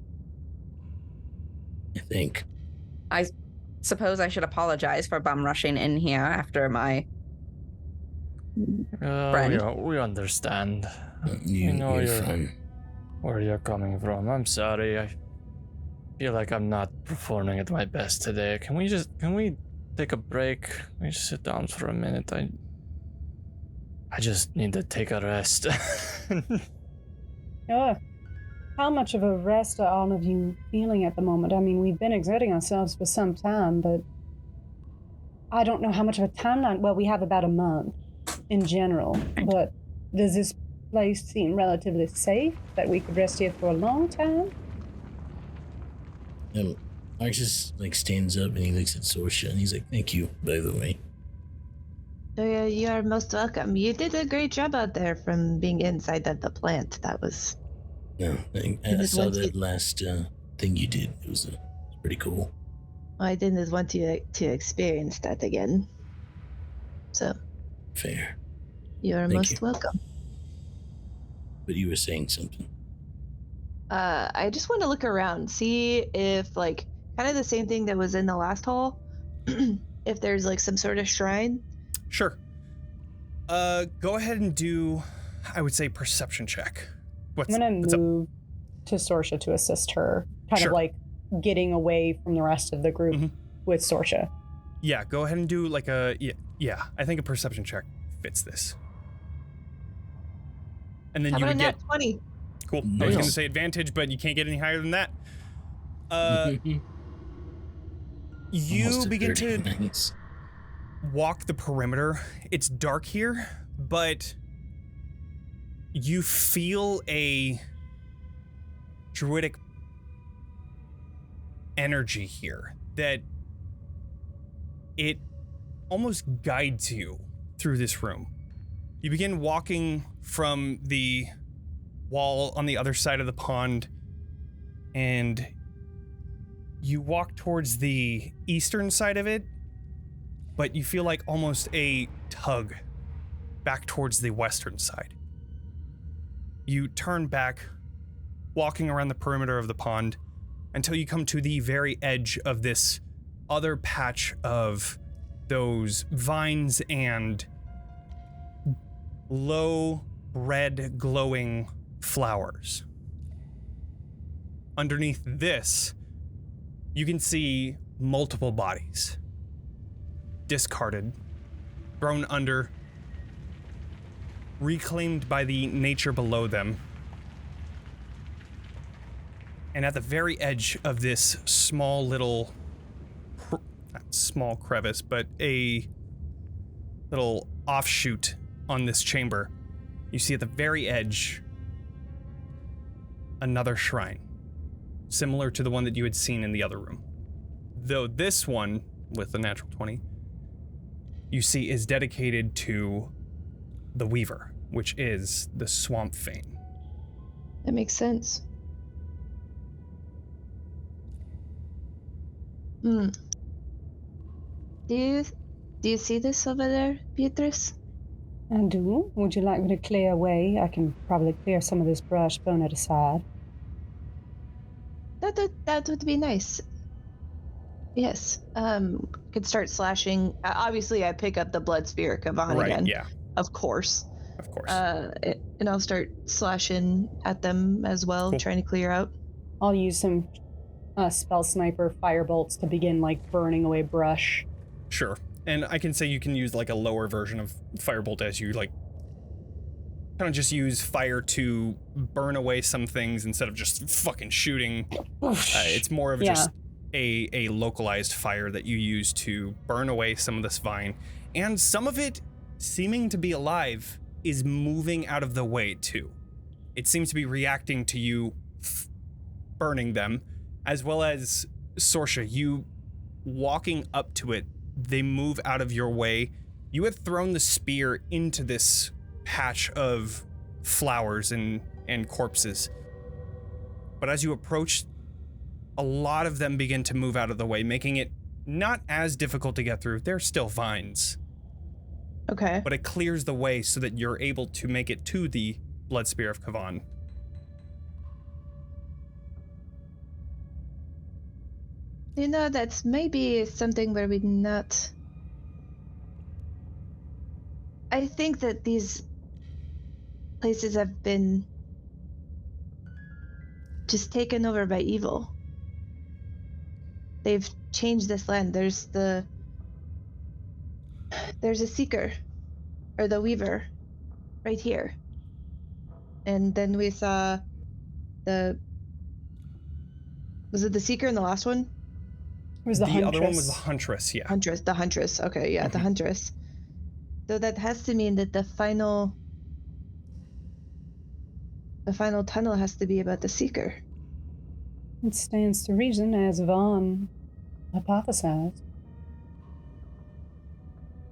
Speaker 5: I think.
Speaker 4: I suppose I should apologize for bum rushing in here after my Friend.
Speaker 2: Yeah, we understand.
Speaker 5: You,
Speaker 2: know
Speaker 5: you're
Speaker 2: you're-
Speaker 5: fine.
Speaker 2: Where you're coming from. I'm sorry. I feel like I'm not performing at my best today. Can we take a break? Can we just sit down for a minute? I just need to take a rest.
Speaker 3: How much of a rest are all of you feeling at the moment? I mean, we've been exerting ourselves for some time, but I don't know how much of a timeline. Well, we have about a month in general, but does this place seem relatively safe that we could rest here for a long time?
Speaker 5: Arxes like stands up and he looks at Sorsha and he's like, "Thank you, by the way."
Speaker 6: Oh, yeah, you are most welcome. You did a great job out there from being inside of the plant. That was...
Speaker 5: No, I
Speaker 6: just
Speaker 5: saw
Speaker 6: want
Speaker 5: that
Speaker 6: you-
Speaker 5: last thing you did. It was pretty cool.
Speaker 6: I didn't want you to experience that again. So,
Speaker 5: Fair.
Speaker 6: you are
Speaker 5: Thank
Speaker 6: most
Speaker 5: you.
Speaker 6: welcome.
Speaker 5: But you were saying something.
Speaker 6: I just want to look around, see if, like, kind of the same thing that was in the last hall, if there's, like, some sort of shrine.
Speaker 1: Sure. Go ahead and do, I would say, perception check.
Speaker 3: I'm gonna move to Sorsha to assist her, kind
Speaker 1: Sure.
Speaker 3: of like getting away from the rest of the group
Speaker 1: Mhm.
Speaker 3: with Sorsha.
Speaker 1: Yeah, go ahead and do like a, yeah, I think a perception check fits this. And then
Speaker 6: How
Speaker 1: you
Speaker 6: about a
Speaker 1: would
Speaker 6: nat
Speaker 1: get,
Speaker 6: 20?
Speaker 1: cool, I was
Speaker 5: Nice.
Speaker 1: gonna say advantage, but you can't get any higher than that. You
Speaker 5: Almost a
Speaker 1: begin
Speaker 5: 30.
Speaker 1: to
Speaker 5: Nice.
Speaker 1: walk the perimeter. It's dark here, but you feel a druidic energy here that it almost guides you through this room. You begin walking from the wall on the other side of the pond, and you walk towards the eastern side of it, but you feel like almost a tug back towards the western side. You turn back, walking around the perimeter of the pond, until you come to the very edge of this other patch of those vines and low red glowing flowers. Underneath this, you can see multiple bodies. Discarded, thrown under, reclaimed by the nature below them. And at the very edge of this small little, not small crevice, but a little offshoot on this chamber, you see at the very edge another shrine, similar to the one that you had seen in the other room. Though this one, with the natural 20, you see is dedicated to the Weaver, which is the Swamp Fane.
Speaker 6: That makes sense. Hmm. Do you see this over there, Beatrice?
Speaker 3: I do. Would you like me to clear away? I can probably clear some of this brush, burn it aside.
Speaker 6: That would be nice. Yes. Could start slashing. Obviously, I pick up the blood spear Kavan
Speaker 1: Right,
Speaker 6: again.
Speaker 1: yeah,
Speaker 6: Of course.
Speaker 1: of course.
Speaker 6: And I'll start slashing at them as well,
Speaker 1: Cool.
Speaker 6: trying to clear out.
Speaker 3: I'll use some spell sniper firebolts to begin like burning away brush.
Speaker 1: Sure. And I can say you can use like a lower version of Firebolt as you like kind of just use fire to burn away some things instead of just fucking shooting. It's more of
Speaker 3: Yeah.
Speaker 1: just a localized fire that you use to burn away some of this vine. And some of it, seeming to be alive, is moving out of the way too. It seems to be reacting to you burning them, as well as Sorsha, you walking up to it, they move out of your way. You had thrown the spear into this patch of flowers and corpses. But as you approach, a lot of them begin to move out of the way, making it not as difficult to get through. They're still vines,
Speaker 6: Okay.
Speaker 1: but it clears the way so that you're able to make it to the Blood Spear of Kavan.
Speaker 6: You know, that's maybe something where we not... I think that these places have been just taken over by evil. They've changed this land. There's a seeker, or the weaver, right here. And then we saw was it the seeker in the last one?
Speaker 3: It was the huntress.
Speaker 1: other one was the huntress, yeah.
Speaker 6: The huntress. Okay, yeah, the huntress. So that has to mean that the final tunnel has to be about the seeker.
Speaker 3: It stands to reason, as Vaughn hypothesized.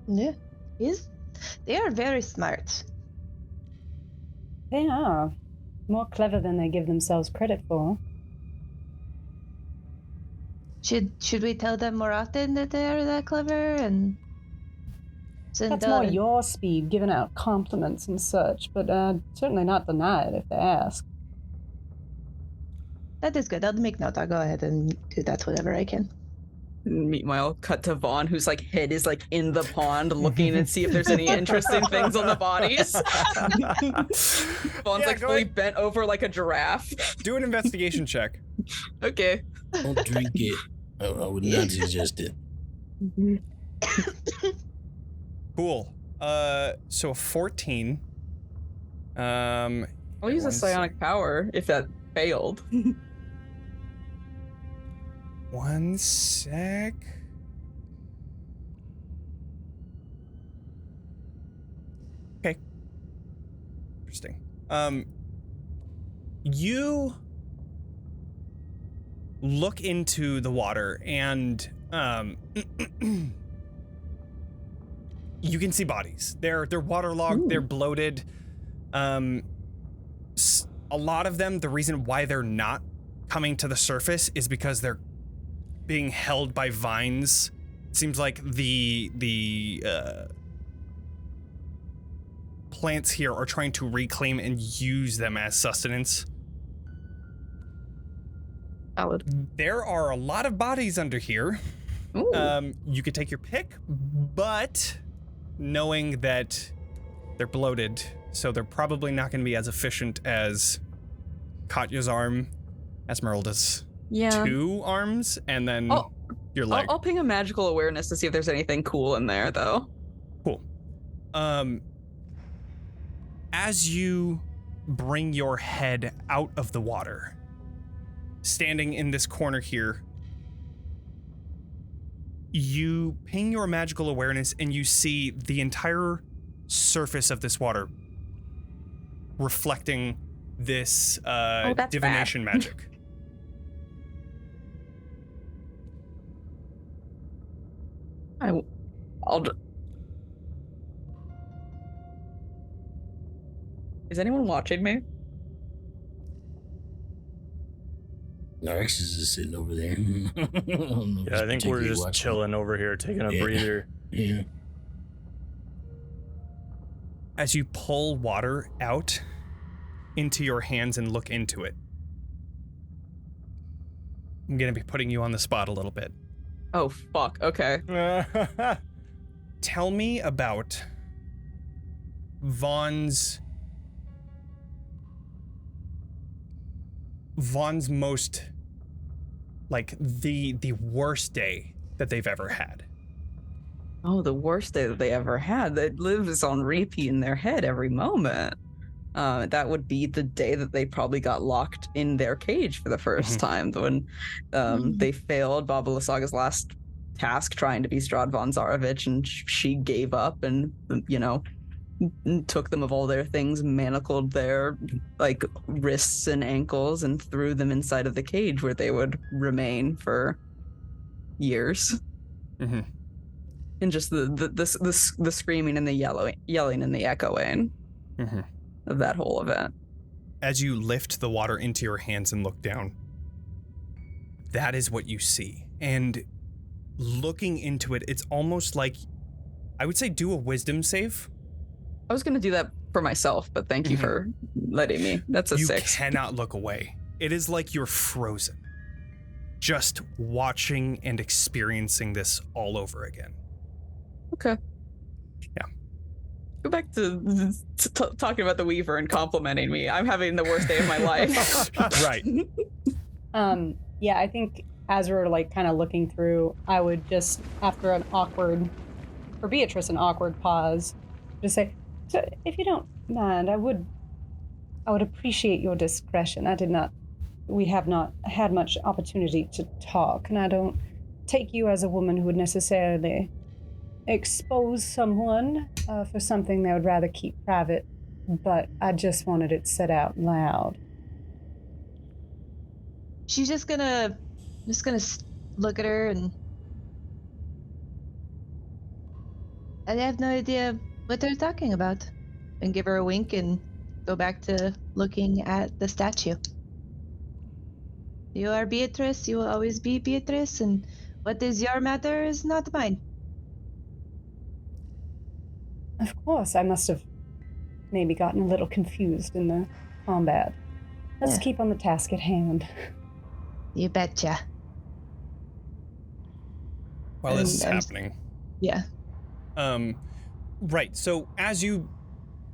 Speaker 6: Yeah. They are very smart.
Speaker 3: They are. More clever than they give themselves credit for.
Speaker 6: Should we tell them more often that they are that clever and
Speaker 3: That's more your speed, giving out compliments and such, but certainly not deny it if they ask.
Speaker 6: That is good. I'll make note. I'll go ahead and do that whenever I can.
Speaker 4: Meanwhile, cut to Vaughn, whose like head is like in the pond, looking and see if there's any interesting things on the bodies. Vaughn's like fully bent over like a giraffe.
Speaker 1: Do an investigation check.
Speaker 4: Okay.
Speaker 5: Don't drink it. I would not suggest it.
Speaker 1: Cool. So a 14.
Speaker 4: I'll use a psionic power if that failed.
Speaker 1: One sec. Okay. Interesting. You look into the water and you can see bodies. They're waterlogged, they're bloated. A lot of them, the reason why they're not coming to the surface is because they're being held by vines. It seems like the plants here are trying to reclaim and use them as sustenance.
Speaker 4: Valid.
Speaker 1: There are a lot of bodies under here. You could take your pick, but knowing that they're bloated, so they're probably not going to be as efficient as Katya's arm, Esmeralda's 2 arms, and then your leg.
Speaker 4: I'll ping a magical awareness to see if there's anything cool in there, though.
Speaker 1: Cool. As you bring your head out of the water, standing in this corner here, you ping your magical awareness and you see the entire surface of this water reflecting this divination magic.
Speaker 4: Is anyone watching me?
Speaker 5: Arxes is sitting over there.
Speaker 2: I think we're just chilling over here, taking a breather.
Speaker 5: Yeah.
Speaker 1: As you pull water out into your hands and look into it, I'm gonna be putting you on the spot a little bit.
Speaker 4: Oh, fuck. Okay.
Speaker 1: Tell me about Vaughn's most, like, the worst day that they've ever had.
Speaker 4: Oh, the worst day that they ever had. That lives on repeat in their head every moment. That would be the day that they probably got locked in their cage for the first time, when they failed Baba Lysaga's last task trying to be Strahd von Zarovich, and she gave up and, took them of all their things, manacled their wrists and ankles, and threw them inside of the cage where they would remain for years. And just the screaming and the yelling and the echoing of that whole event.
Speaker 1: As you lift the water into your hands and look down, that is what you see. And looking into it, it's almost like, I would say, do a wisdom save.
Speaker 4: I was going to do that for myself, but thank you for letting me. That's a 6.
Speaker 1: You cannot look away. It is like you're frozen, just watching and experiencing this all over again.
Speaker 4: Okay.
Speaker 1: Yeah.
Speaker 4: Go back to talking about the Weaver and complimenting me. I'm having the worst day of my life.
Speaker 1: Right.
Speaker 3: Yeah, I think as we're like kind of looking through, I would just, after an awkward, for Beatrice, an awkward pause, just say, so if you don't mind, I would appreciate your discretion. We have not had much opportunity to talk, and I don't take you as a woman who would necessarily expose someone for something they would rather keep private, but I just wanted it said out loud.
Speaker 6: She's just gonna look at her and I have no idea what they're talking about, and give her a wink and go back to looking at the statue. You are Beatrice, you will always be Beatrice, and what is your matter is not mine.
Speaker 3: Of course, I must have maybe gotten a little confused in the combat. Let's keep on the task at hand.
Speaker 6: You betcha.
Speaker 1: While this is happening.
Speaker 6: Yeah.
Speaker 1: Right, so as you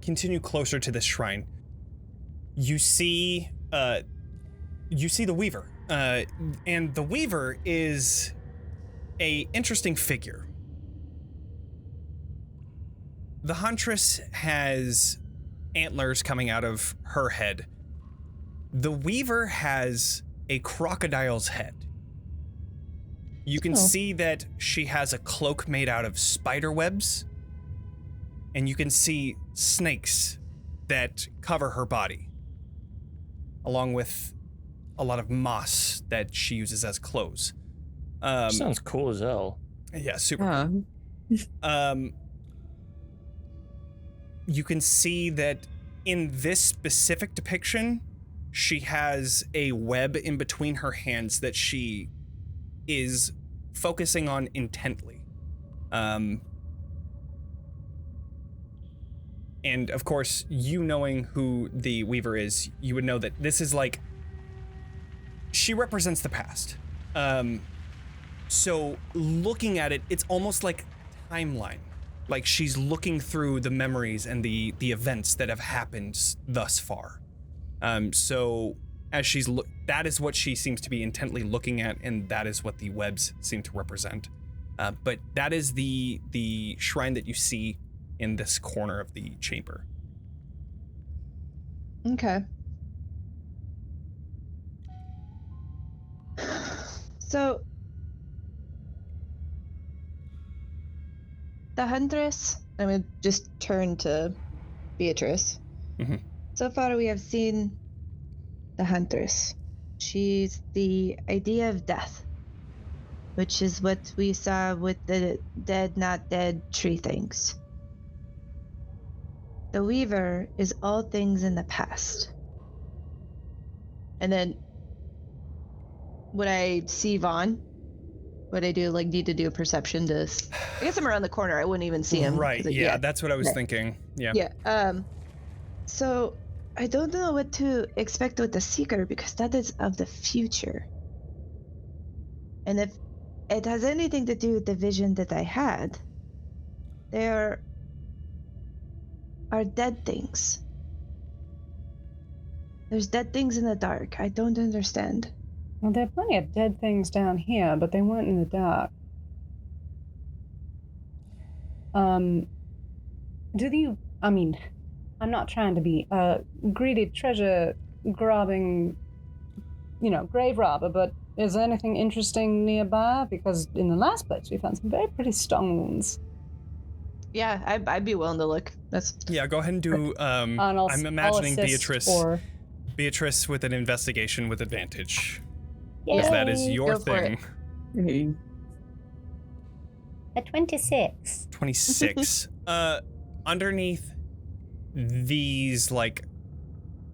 Speaker 1: continue closer to this shrine, you see the Weaver. And the Weaver is a interesting figure. The Huntress has antlers coming out of her head. The Weaver has a crocodile's head. You can see that she has a cloak made out of spider webs, and you can see snakes that cover her body, along with a lot of moss that she uses as clothes.
Speaker 2: Sounds cool as hell.
Speaker 1: Yeah, super cool. You can see that in this specific depiction, she has a web in between her hands that she is focusing on intently. And of course, you knowing who the Weaver is, you would know that this is like, she represents the past. So looking at it, it's almost like timeline. Like she's looking through the memories and the events that have happened thus far. So as she's that is what she seems to be intently looking at, and that is what the webs seem to represent. But that is the shrine that you see in this corner of the chamber.
Speaker 6: Okay. So the Huntress, I'm gonna just turn to Beatrice.
Speaker 1: Mm-hmm.
Speaker 6: So far we have seen the Huntress. She's the idea of death, which is what we saw with the dead not dead tree things. The Weaver is all things in the past. And then would I see Vaughn? Would I need to do a perception to... I guess I'm around the corner. I wouldn't even see him.
Speaker 1: Right, yeah, that's what I was thinking. Yeah.
Speaker 6: Yeah. So I don't know what to expect with the Seeker, because that is of the future. And if it has anything to do with the vision that I had, there are dead things. There's dead things in the dark. I don't understand.
Speaker 3: Well, there are plenty of dead things down here, but they weren't in the dark. I'm not trying to be a greedy treasure grabbing, grave robber, but is there anything interesting nearby? Because in the last place we found some very pretty stones.
Speaker 6: Yeah, I'd be willing to look.
Speaker 1: Yeah, go ahead and do, I'm imagining Beatrice with an investigation with advantage. Because that is your thing.
Speaker 3: A 26.
Speaker 1: 26. Underneath these,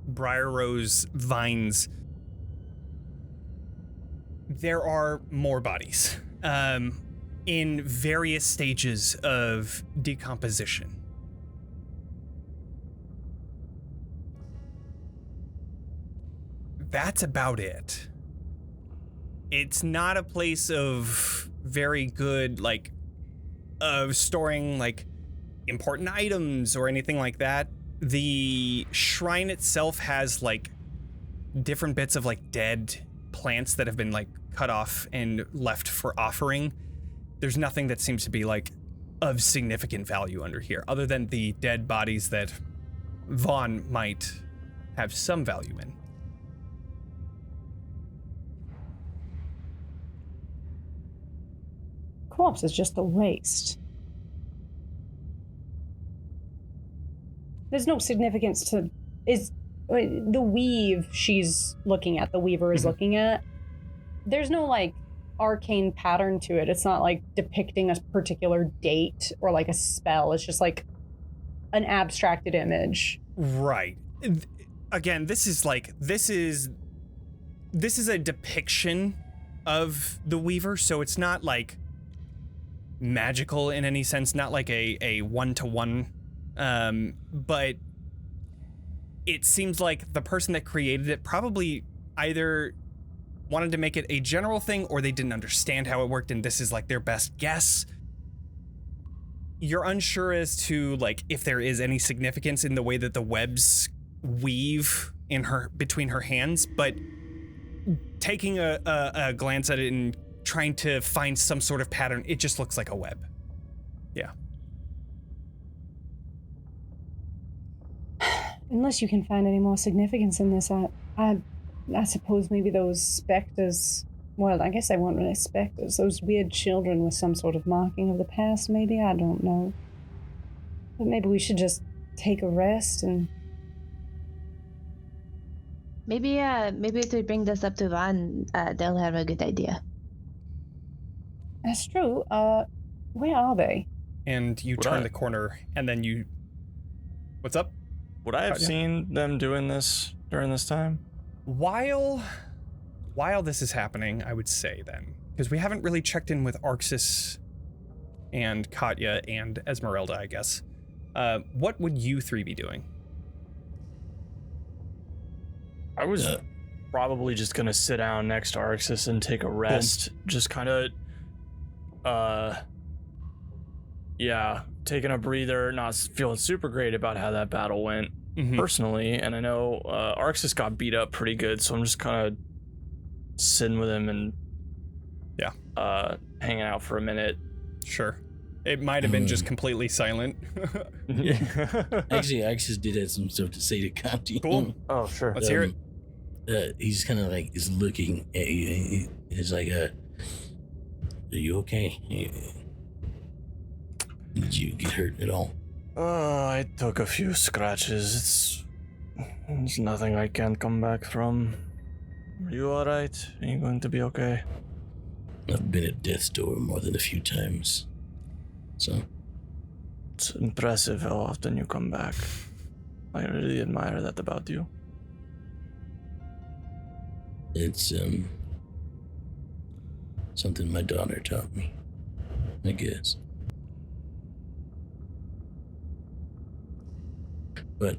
Speaker 1: briar rose vines, there are more bodies, in various stages of decomposition. That's about it. It's not a place of very good, of storing, important items or anything like that. The shrine itself has like different bits of like dead plants that have been like cut off and left for offering. There's nothing that seems to be like of significant value under here, other than the dead bodies that Vaughn might have some value in.
Speaker 3: Corpse is just a waste. There's no significance to the weave she's looking at, the weaver is looking at. There's no like arcane pattern to it. It's not like depicting a particular date or like a spell. It's just like an abstracted image.
Speaker 1: Right. Again, this is a depiction of the weaver, so it's not like magical in any sense, not like a one-to-one, but it seems like the person that created it probably either wanted to make it a general thing or they didn't understand how it worked and this is like their best guess. You're unsure as to like if there is any significance in the way that the webs weave in her between her hands, but taking a glance at it and trying to find some sort of pattern, it just looks like a web. Yeah.
Speaker 3: Unless you can find any more significance in this, I suppose maybe those specters, well, I guess they weren't really specters, those weird children with some sort of marking of the past, maybe, I don't know. But maybe we should just take a rest and...
Speaker 6: Maybe if we bring this up to Van, they'll have a good idea.
Speaker 3: That's true. Where are they?
Speaker 1: And you turn the corner and then you... What's up?
Speaker 2: Would I have seen them doing this during this time?
Speaker 1: While this is happening, I would say then, because we haven't really checked in with Arxes and Katya and Esmeralda, I guess. What would you three be doing?
Speaker 2: I was probably just gonna sit down next to Arxes and take a rest. Just kind of, taking a breather, not feeling super great about how that battle went personally. And I know Arxes got beat up pretty good, so I'm just kind of sitting with him and hanging out for a minute.
Speaker 1: Sure. It might have been just completely silent.
Speaker 5: Actually, Arxes did have some stuff to say to Katya.
Speaker 1: Cool.
Speaker 2: Oh, sure.
Speaker 1: Let's hear it.
Speaker 5: He's kind of like is looking at you. He's like, "Are you okay? Did you get hurt at all?"
Speaker 2: I took a few scratches. It's nothing I can't come back from. Are you alright? Are you going to be okay?
Speaker 5: I've been at death's door more than a few times, so
Speaker 2: it's impressive how often you come back. I really admire that about you.
Speaker 5: it's something my daughter taught me, I guess. But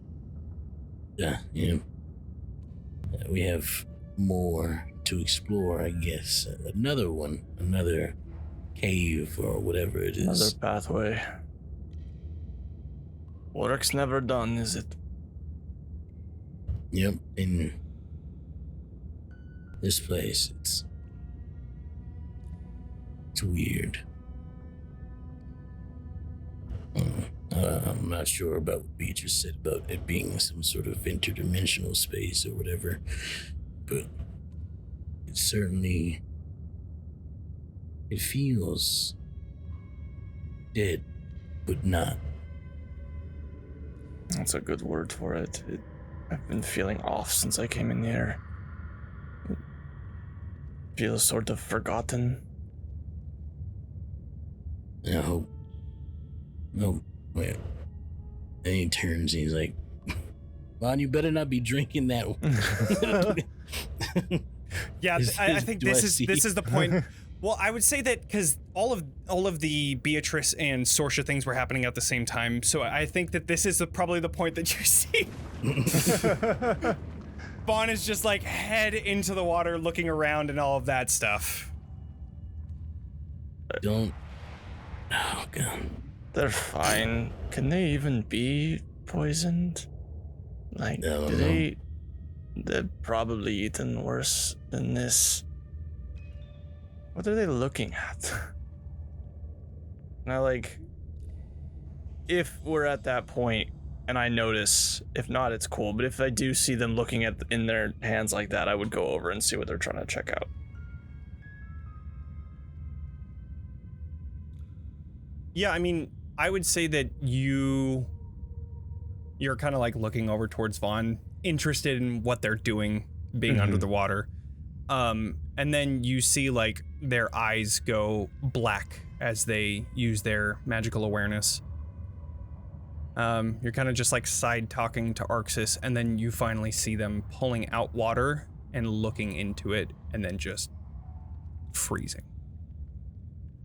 Speaker 5: we have more to explore, I guess. Another cave or whatever it is.
Speaker 2: Another pathway. Work's never done, is it?
Speaker 5: Yep, in this place, it's weird. I'm not sure about what Beatrice said about it being some sort of interdimensional space or whatever, but it feels dead, but not.
Speaker 2: That's a good word for it. I've been feeling off since I came in here. It feels sort of forgotten.
Speaker 5: I hope. No, wait. And he turns and he's like, "Vaughn, you better not be drinking that one."
Speaker 1: Yeah, I think this is the point. Well, I would say that because all of the Beatrice and Sorsha things were happening at the same time, so I think that this is probably the point that you see. Vaughn is just like head into the water, looking around and all of that stuff.
Speaker 5: Don't. Oh god.
Speaker 2: They're fine. Can they even be poisoned? Like,
Speaker 5: No,
Speaker 2: do
Speaker 5: no.
Speaker 2: they've probably eaten worse than this. What are they looking at? Now, like, if we're at that point and I notice, if not, it's cool, but if I do see them looking at in their hands like that, I would go over and see what they're trying to check out.
Speaker 1: Yeah, I mean, I would say that you're kind of like looking over towards Vaughn, interested in what they're doing, being under the water. And then you see like their eyes go black as they use their magical awareness. You're kind of just like side talking to Arxes, and then you finally see them pulling out water and looking into it, and then just freezing.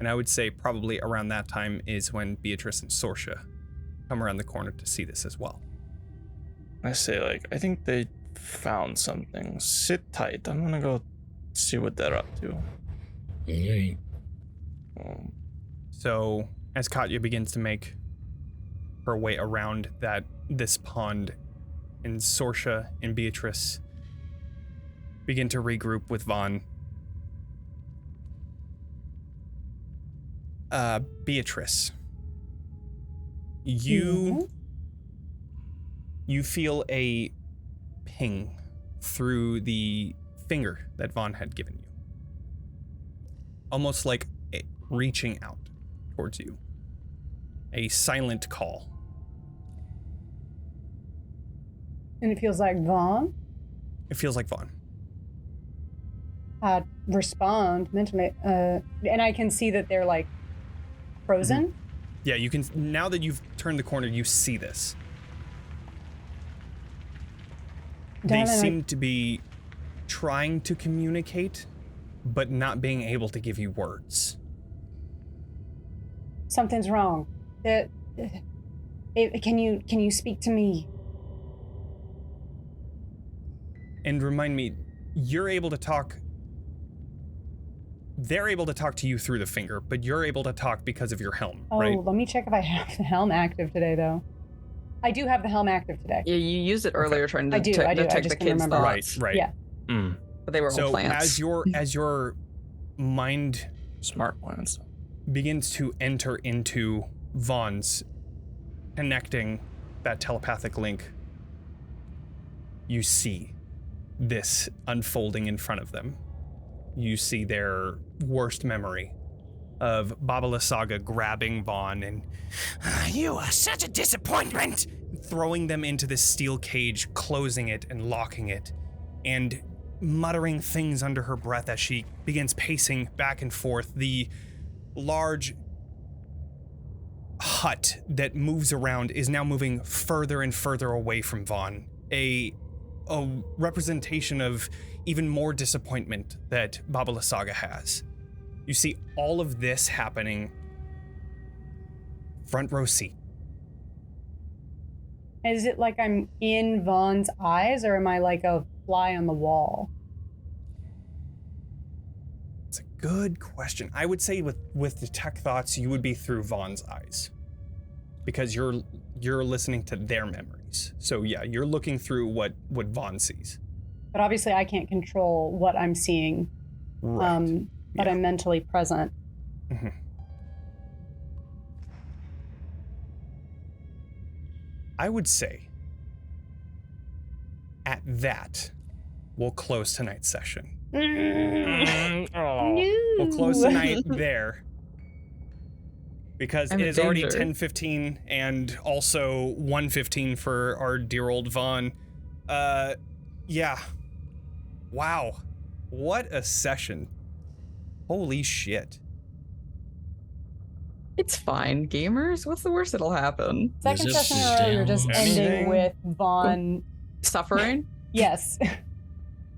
Speaker 1: And I would say probably around that time is when Beatrice and Sorsha come around the corner to see this as well.
Speaker 2: I say, like, I think they found something. Sit tight. I'm gonna go see what they're up to.
Speaker 5: Okay.
Speaker 1: So as Katya begins to make her way around this pond, and Sorsha and Beatrice begin to regroup with Vaughn. Beatrice, you feel a ping through the finger that Vaughn had given you. Almost like reaching out towards you. A silent call.
Speaker 3: And it feels like Vaughn.
Speaker 1: It feels like Vaughn.
Speaker 3: I respond mentally, and I can see that they're like frozen.
Speaker 1: Yeah, you can, now that you've turned the corner, you see this. They seem to be trying to communicate, but not being able to give you words.
Speaker 3: Something's wrong. Can you speak to me?
Speaker 1: And remind me, you're able to talk. They're able to talk to you through the finger, but you're able to talk because of your helm, right?
Speaker 3: Oh, let me check if I have the helm active today, though. I do have the helm active today.
Speaker 4: Yeah, you used it earlier trying to
Speaker 3: I do. I
Speaker 4: detect
Speaker 3: just
Speaker 4: the
Speaker 3: couldn't
Speaker 4: kids'
Speaker 3: remember.
Speaker 4: thoughts.
Speaker 1: Right.
Speaker 3: Yeah.
Speaker 4: But they were all
Speaker 1: So
Speaker 4: plants.
Speaker 1: as your mind
Speaker 2: Smart plants.
Speaker 1: begins to enter into Vaughn's, connecting that telepathic link, you see this unfolding in front of them. You see their worst memory of Baba Lysaga grabbing Vaughn and, "You are such a disappointment!" throwing them into this steel cage, closing it and locking it, and muttering things under her breath as she begins pacing back and forth. The large hut that moves around is now moving further and further away from Vaughn. A representation of even more disappointment that Baba Lysaga has. You see all of this happening front row seat.
Speaker 3: Is it like I'm in Vaughn's eyes, or am I like a fly on the wall?
Speaker 1: It's a good question. I would say with detect thoughts, you would be through Vaughn's eyes, because you're listening to their memories. So yeah, you're looking through what Vaughn sees.
Speaker 3: But obviously I can't control what I'm seeing.
Speaker 1: Right.
Speaker 3: But
Speaker 1: Yeah.
Speaker 3: I'm mentally present.
Speaker 1: Mm-hmm. I would say at that, we'll close tonight's session. We'll close tonight there. Because
Speaker 4: I'm
Speaker 1: it
Speaker 4: in
Speaker 1: is already
Speaker 4: danger.
Speaker 1: 10:15 and also 1:15 for our dear old Vaughn. Yeah. Wow. What a session. Holy shit.
Speaker 4: It's fine, gamers. What's the worst that'll happen?
Speaker 3: Second
Speaker 5: Is this
Speaker 3: session in a row, you're just
Speaker 1: Anything?
Speaker 3: ending with Vaughn.
Speaker 4: Suffering?
Speaker 3: Yes.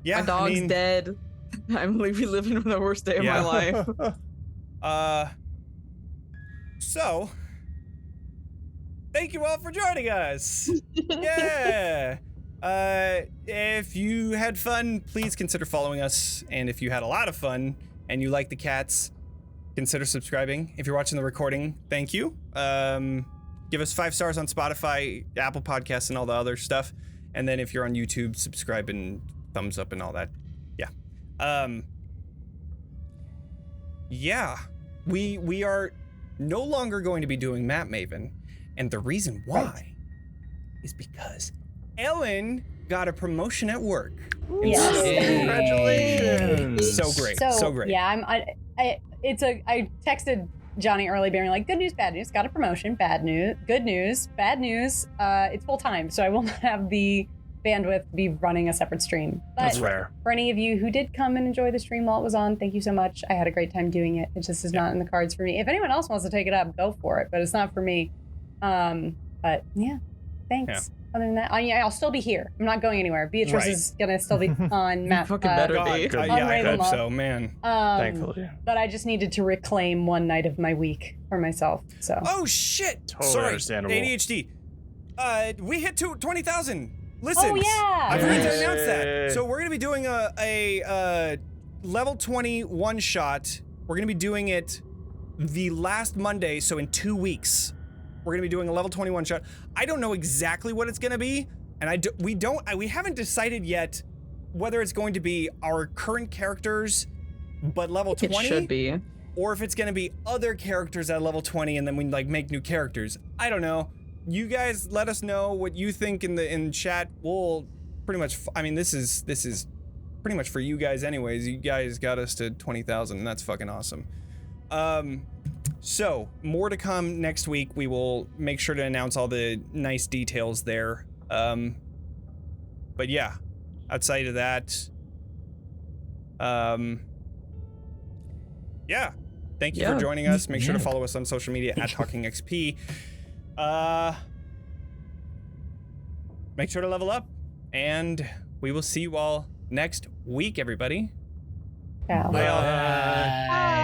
Speaker 1: Yeah,
Speaker 4: My dog's
Speaker 1: I mean,
Speaker 4: dead. I'm living the worst day of my life.
Speaker 1: So, thank you all for joining us. Yeah. If you had fun, please consider following us. And if you had a lot of fun and you like the cats, consider subscribing. If you're watching the recording, thank you. Give us 5 stars on Spotify, Apple Podcasts, and all the other stuff. And then if you're on YouTube, subscribe and thumbs up and all that. Yeah. We are no longer going to be doing Map Maven. And the reason why is because Ellen got a promotion at work.
Speaker 3: Yes.
Speaker 2: Congratulations.
Speaker 1: So great. So great.
Speaker 3: Yeah, I texted Jonny early being like, good news, bad news, got a promotion, bad news, good news, bad news, it's full time, so I will not have the bandwidth to be running a separate stream. But
Speaker 2: That's rare.
Speaker 3: for any of you who did come and enjoy the stream while it was on, thank you so much. I had a great time doing it. It just is not in the cards for me. If anyone else wants to take it up, go for it, but it's not for me. But yeah, thanks.
Speaker 1: Yeah.
Speaker 3: Other than that, I'll still be here. I'm not going anywhere. Beatrice is gonna still be on Map.
Speaker 4: fucking better
Speaker 1: God,
Speaker 4: be.
Speaker 1: yeah, I hope
Speaker 3: Ravenloft.
Speaker 1: so, man.
Speaker 2: Thankfully.
Speaker 3: But I just needed to reclaim one night of my week for myself. So.
Speaker 1: Oh shit!
Speaker 2: Totally
Speaker 1: Sorry,
Speaker 2: understandable.
Speaker 1: ADHD. We hit 20,000. Listen.
Speaker 3: Oh yeah.
Speaker 1: I forgot to
Speaker 2: Yay.
Speaker 1: announce that. So we're gonna be doing a level 20 one shot. We're gonna be doing it the last Monday, so in 2 weeks. We're gonna be doing a level 21 shot. I don't know exactly what it's gonna be, and we haven't decided yet whether it's going to be our current characters, but level 20.
Speaker 4: It should be.
Speaker 1: Or if it's gonna be other characters at level 20 and then we like make new characters. I don't know. You guys let us know what you think in chat. We'll pretty much, I mean, this is pretty much for you guys anyways. You guys got us to 20,000 and that's fucking awesome. So more to come next week. We will make sure to announce all the nice details there. But yeah, outside of that, yeah. Thank you for joining us. Make sure to follow us on social media at TalkingXP. Make sure to level up, and we will see you all next week, everybody.
Speaker 3: Yeah.
Speaker 1: Bye all.
Speaker 5: Bye.